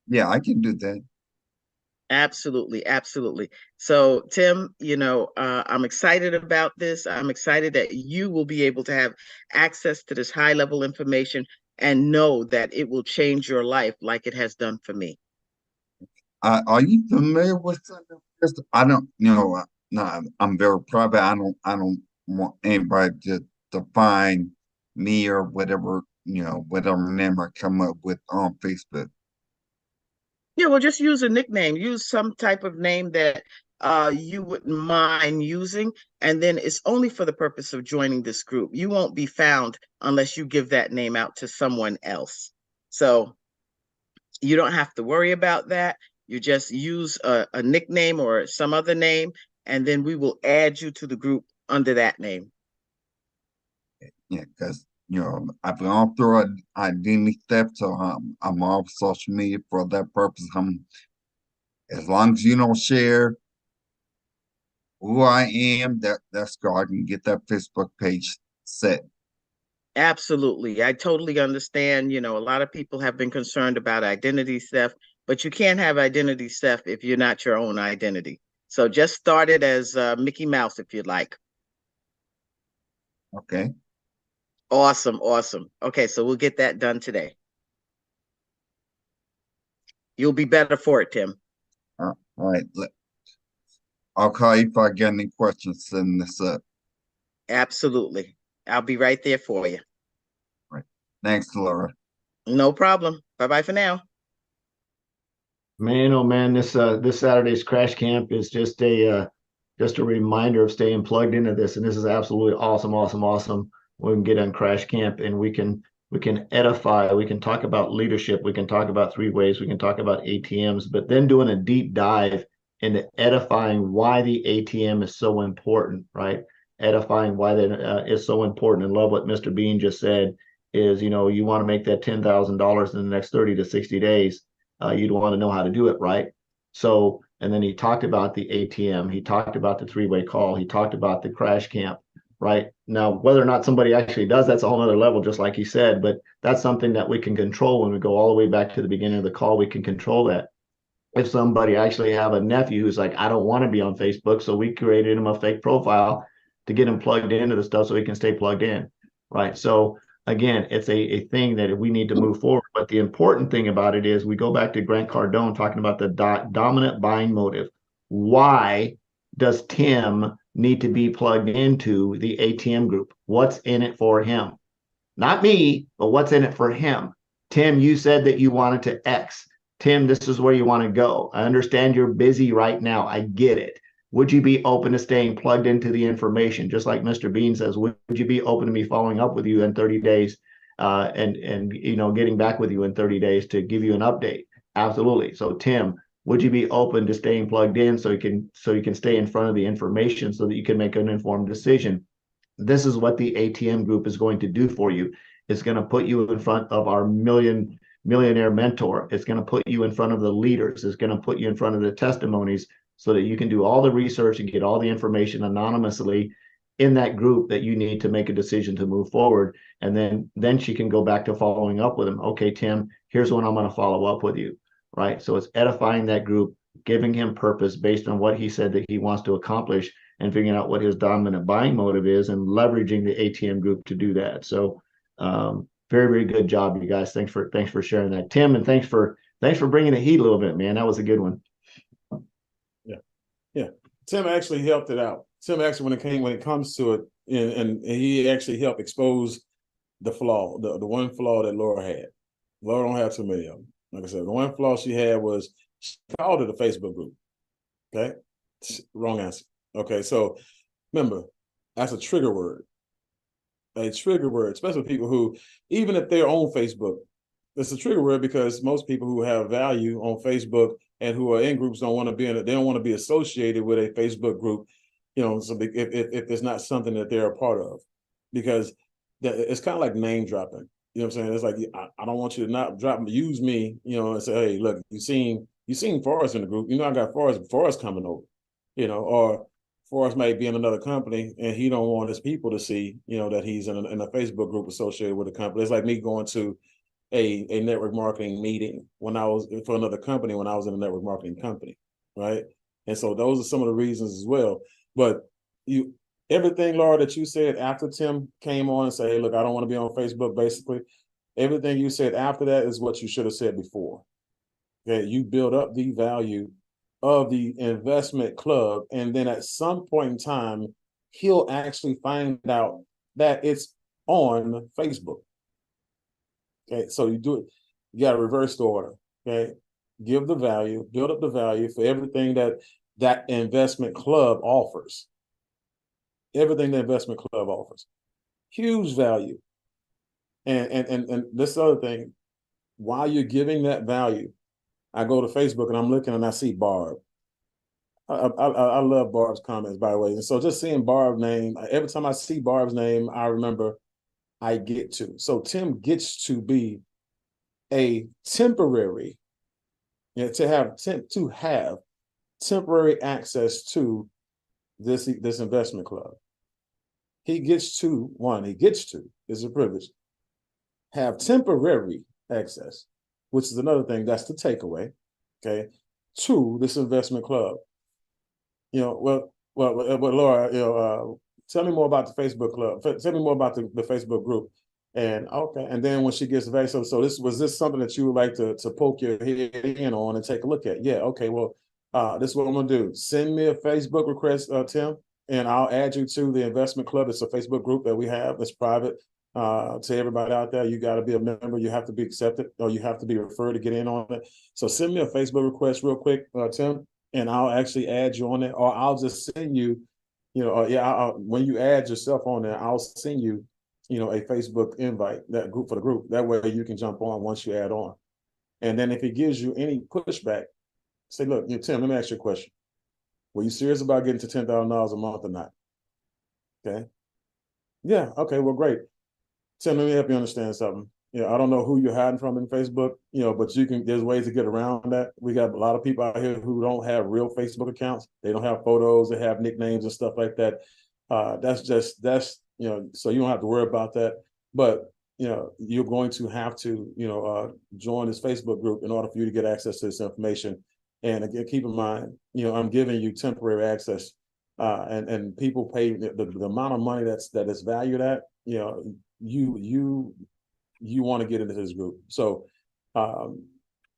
Yeah, I can do that. Absolutely, absolutely. So, Tim, I'm excited about this. I'm excited that you will be able to have access to this high-level information and know that it will change your life like it has done for me. Are you familiar with something? I don't, no, I'm very private. I don't want anybody to find me or whatever, whatever name I come up with on Facebook. Yeah, well, just use a nickname. Use some type of name that you wouldn't mind using, and then it's only for the purpose of joining this group. You won't be found unless you give that name out to someone else. So you don't have to worry about that. You just use a nickname or some other name, and then we will add you to the group under that name. Yeah, because I've gone through identity theft, so I'm off social media for that purpose. As long as you don't share who I am, that's good. I can get that Facebook page set. Absolutely. I totally understand. A lot of people have been concerned about identity theft, but you can't have identity theft if you're not your own identity. So just start it as Mickey Mouse if you'd like. Okay. Awesome. Awesome. Okay, so we'll get that done today. You'll be better for it, Tim. All right. I'll call you if I get any questions setting this up. Absolutely. I'll be right there for you. All right. Thanks, Laura. No problem. Bye-bye for now. Man, oh man, this Saturday's crash camp is just a reminder of staying plugged into this, and this is absolutely awesome, awesome, awesome. We can get on crash camp and we can edify. We can talk about leadership. We can talk about 3 ways. We can talk about ATMs, but then doing a deep dive into edifying why the ATM is so important, right? Edifying why that is so important. And love what Mr. Bean just said is, you want to make that $10,000 in the next 30 to 60 days. You'd want to know how to do it, right? So, and then he talked about the ATM. He talked about the 3-way call. He talked about the crash camp. right? Now, whether or not somebody actually does, that's a whole other level, just like he said, but that's something that we can control when we go all the way back to the beginning of the call. We can control that. If somebody actually have a nephew who's like, I don't want to be on Facebook, so we created him a fake profile to get him plugged into the stuff so he can stay plugged in, right? So again, it's a thing that we need to move forward. But the important thing about it is we go back to Grant Cardone talking about the dominant buying motive. Why does Tim need to be plugged into the ATM group? What's in it for him? Not me, but what's in it for him? Tim, you said that you wanted to X. Tim, this is where you want to go. I understand you're busy right now. I get it. Would you be open to staying plugged into the information? Just like Mr. Bean says, would you be open to me following up with you in 30 days and getting back with you in 30 days to give you an update? Absolutely. So Tim, would you be open to staying plugged in so you can stay in front of the information so that you can make an informed decision? This is what the ATM group is going to do for you. It's going to put you in front of our millionaire mentor. It's going to put you in front of the leaders. It's going to put you in front of the testimonies so that you can do all the research and get all the information anonymously in that group that you need to make a decision to move forward. And then she can go back to following up with him. Okay, Tim, here's when I'm going to follow up with you, right? So it's edifying that group, giving him purpose based on what he said that he wants to accomplish, and figuring out what his dominant buying motive is and leveraging the ATM group to do that. So very, very good job, you guys. Thanks for sharing that, Tim, and thanks for bringing the heat a little bit, man. That was a good one. Yeah. Tim actually helped it out. Tim actually, when it comes to it, and he actually helped expose the flaw, the one flaw that Laura had. Laura don't have too many of them. Like I said, the one flaw she had was she called it a Facebook group. Okay, wrong answer. Okay, so remember, that's a trigger word. A trigger word, especially people who, even if they're on Facebook, it's a trigger word because most people who have value on Facebook and who are in groups don't want to be in it. They don't want to be associated with a Facebook group, so if it's not something that they're a part of, because it's kind of like name dropping. You know what I'm saying? It's like, I don't want you to not use me, and say, hey, look, you seen Forrest in the group. I got Forrest coming over, or Forrest might be in another company and he don't want his people to see, that he's in a Facebook group associated with a company. It's like me going to a network marketing meeting when I was for another company when I was in a network marketing company, right? And so those are some of the reasons as well. But everything, Laura, that you said after Tim came on and said, hey, look, I don't want to be on Facebook, basically, everything you said after that is what you should have said before. Okay, you build up the value of the investment club, and then at some point in time, he'll actually find out that it's on Facebook. Okay, so you do it, you got to reverse the order. Okay, give the value, build up the value for everything that investment club offers. Everything the investment club offers, huge value. And this other thing, while you're giving that value, I go to Facebook and I'm looking and I see Barb. I love Barb's comments, by the way. And so just seeing Barb's name, every time I see Barb's name, I remember I get to. So Tim gets to be a temporary, to have temporary access to this investment club. He gets to, is a privilege, have temporary access, which is another thing, that's the takeaway, okay, to this investment club. Well, Laura, tell me more about the Facebook club. Tell me more about the Facebook group. And okay, and then when she gets back, so was this something that you would like to poke your head in on and take a look at? Yeah, okay, well, this is what I'm gonna do. Send me a Facebook request, Tim, and I'll add you to the investment club. It's a Facebook group that we have that's private to everybody out there. You got to be a member, you have to be accepted, or you have to be referred to get in on it. So send me a Facebook request real quick, Tim, and I'll actually add you on it, or I'll just send you, when you add yourself on there, I'll send you, a Facebook invite, that group for the group. That way you can jump on once you add on. And then if it gives you any pushback, say, look, Tim, let me ask you a question. Were you serious about getting to $10,000 a month or not? Okay. Yeah. Okay. Well, great. Tim, let me help you understand something. I don't know who you're hiding from in Facebook, but there's ways to get around that. We got a lot of people out here who don't have real Facebook accounts. They don't have photos, they have nicknames and stuff like that. that's so you don't have to worry about that. But you're going to have to join this Facebook group in order for you to get access to this information. And again, keep in mind, I'm giving you temporary access, and people pay the amount of money that is valued at. You want to get into this group. So how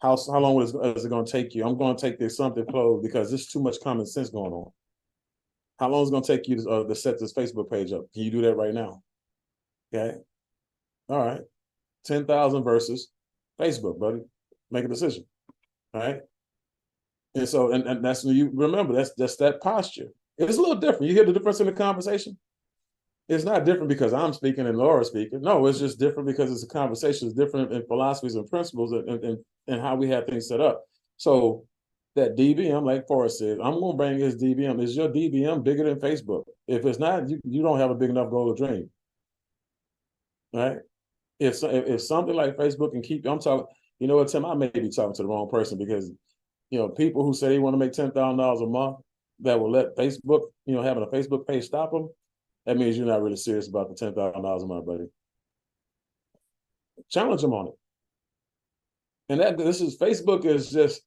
long is it going to take you? I'm going to take this something close because there's too much common sense going on. How long is it going to take you to set this Facebook page up? Can you do that right now? Okay. All right. 10,000 versus Facebook, buddy. Make a decision. All right. And so, and that's when you remember, that's just that posture. It's a little different. You hear the difference in the conversation? It's not different because I'm speaking and Laura's speaking. No, it's just different because it's a conversation. It's different in philosophies and principles and how we have things set up. So that DBM, like Forrest said, I'm going to bring his DBM. Is your DBM bigger than Facebook? If it's not, you don't have a big enough goal to dream. Right? If something like Facebook can keep, I'm talking, you know what, Tim, I may be talking to the wrong person because, people who say they want to make $10,000 a month that will let Facebook, having a Facebook page stop them, that means you're not really serious about the $10,000 a month, buddy. Challenge them on it. And Facebook is just,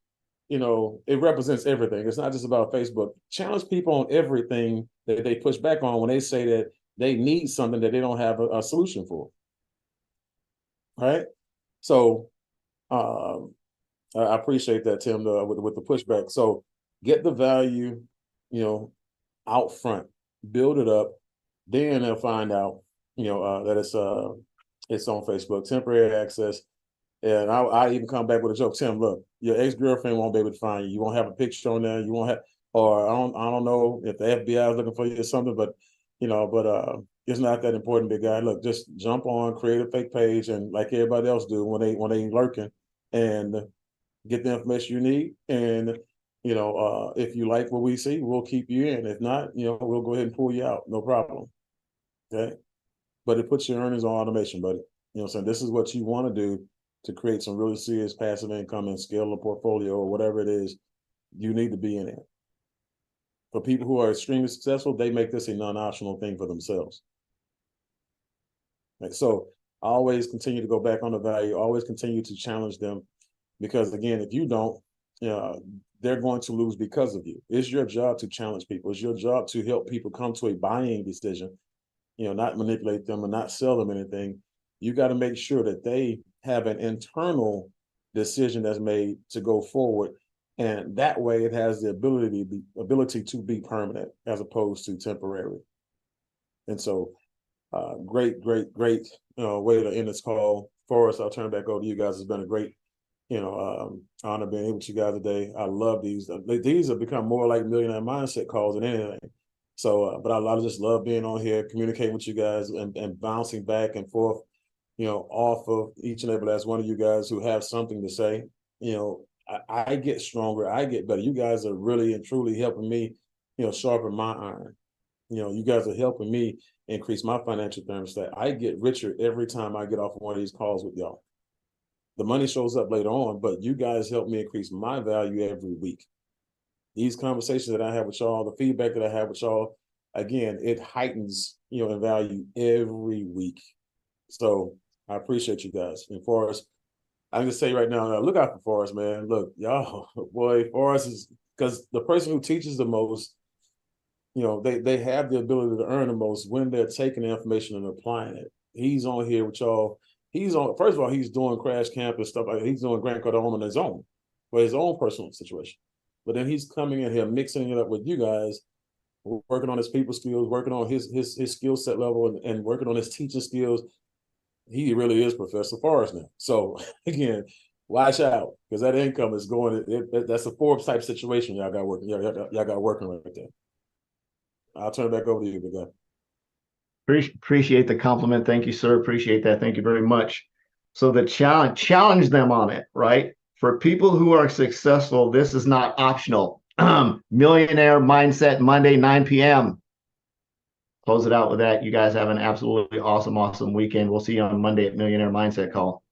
it represents everything. It's not just about Facebook. Challenge people on everything that they push back on when they say that they need something that they don't have a solution for. Right? So I appreciate that, Tim, with the pushback. So get the value, out front, build it up. Then they'll find out, that it's on Facebook, temporary access. And I even come back with a joke. Tim, look, your ex-girlfriend won't be able to find you. You won't have a picture on there. You won't have, or I don't know if the FBI is looking for you or something, but it's not that important, big guy. Look, just jump on, create a fake page, and like everybody else do when they lurking, and get the information you need. And if you like what we see, we'll keep you in. If not, we'll go ahead and pull you out. No problem. Okay. But it puts your earnings on automation, buddy. So this is what you want to do to create some really serious passive income and scale a portfolio or whatever it is. You need to be in it. For people who are extremely successful, they make this a non-optional thing for themselves. Right? So I always continue to go back on the value, always continue to challenge them, because again, if you don't, they're going to lose because of you. It's your job to challenge people. It's your job to help people come to a buying decision, not manipulate them and not sell them anything. You got to make sure that they have an internal decision that's made to go forward. And that way it has the ability to be permanent as opposed to temporary. And so great way to end this call. Forrest, I'll turn it back over to you guys. It's been a great honor being able with you guys today. I love these. These have become more like millionaire mindset calls than anything. So, but I just love being on here, communicating with you guys and bouncing back and forth, off of each and every last one of you guys who have something to say. I get stronger, I get better. You guys are really and truly helping me, sharpen my iron. You guys are helping me increase my financial thermostat. I get richer every time I get off one of these calls with y'all. The money shows up later on, but you guys help me increase my value every week. These conversations that I have with y'all, the feedback that I have with y'all, again, it heightens, in value every week. So I appreciate you guys. And Forrest, I can just say right now, look out for Forrest, man. Look, y'all, boy, Forrest is, because the person who teaches the most, they have the ability to earn the most when they're taking the information and applying it. He's on here with y'all. First of all, he's doing Crash Camp and stuff like that. He's doing Grant Cardone on his own, for his own personal situation. But then he's coming in here, mixing it up with you guys, working on his people skills, working on his skill set level, and working on his teaching skills. He really is Professor Forrest now. So again, watch out, because that income is going. That's a Forbes type situation y'all got working. Y'all got working right there. I'll turn it back over to you, big guy. Appreciate the compliment. Thank you, sir. Appreciate that. Thank you very much. So the challenge them on it, right? For people who are successful, this is not optional. Millionaire Mindset Monday, 9 p.m. Close it out with that. You guys have an absolutely awesome weekend. We'll see you on Monday at Millionaire Mindset Call.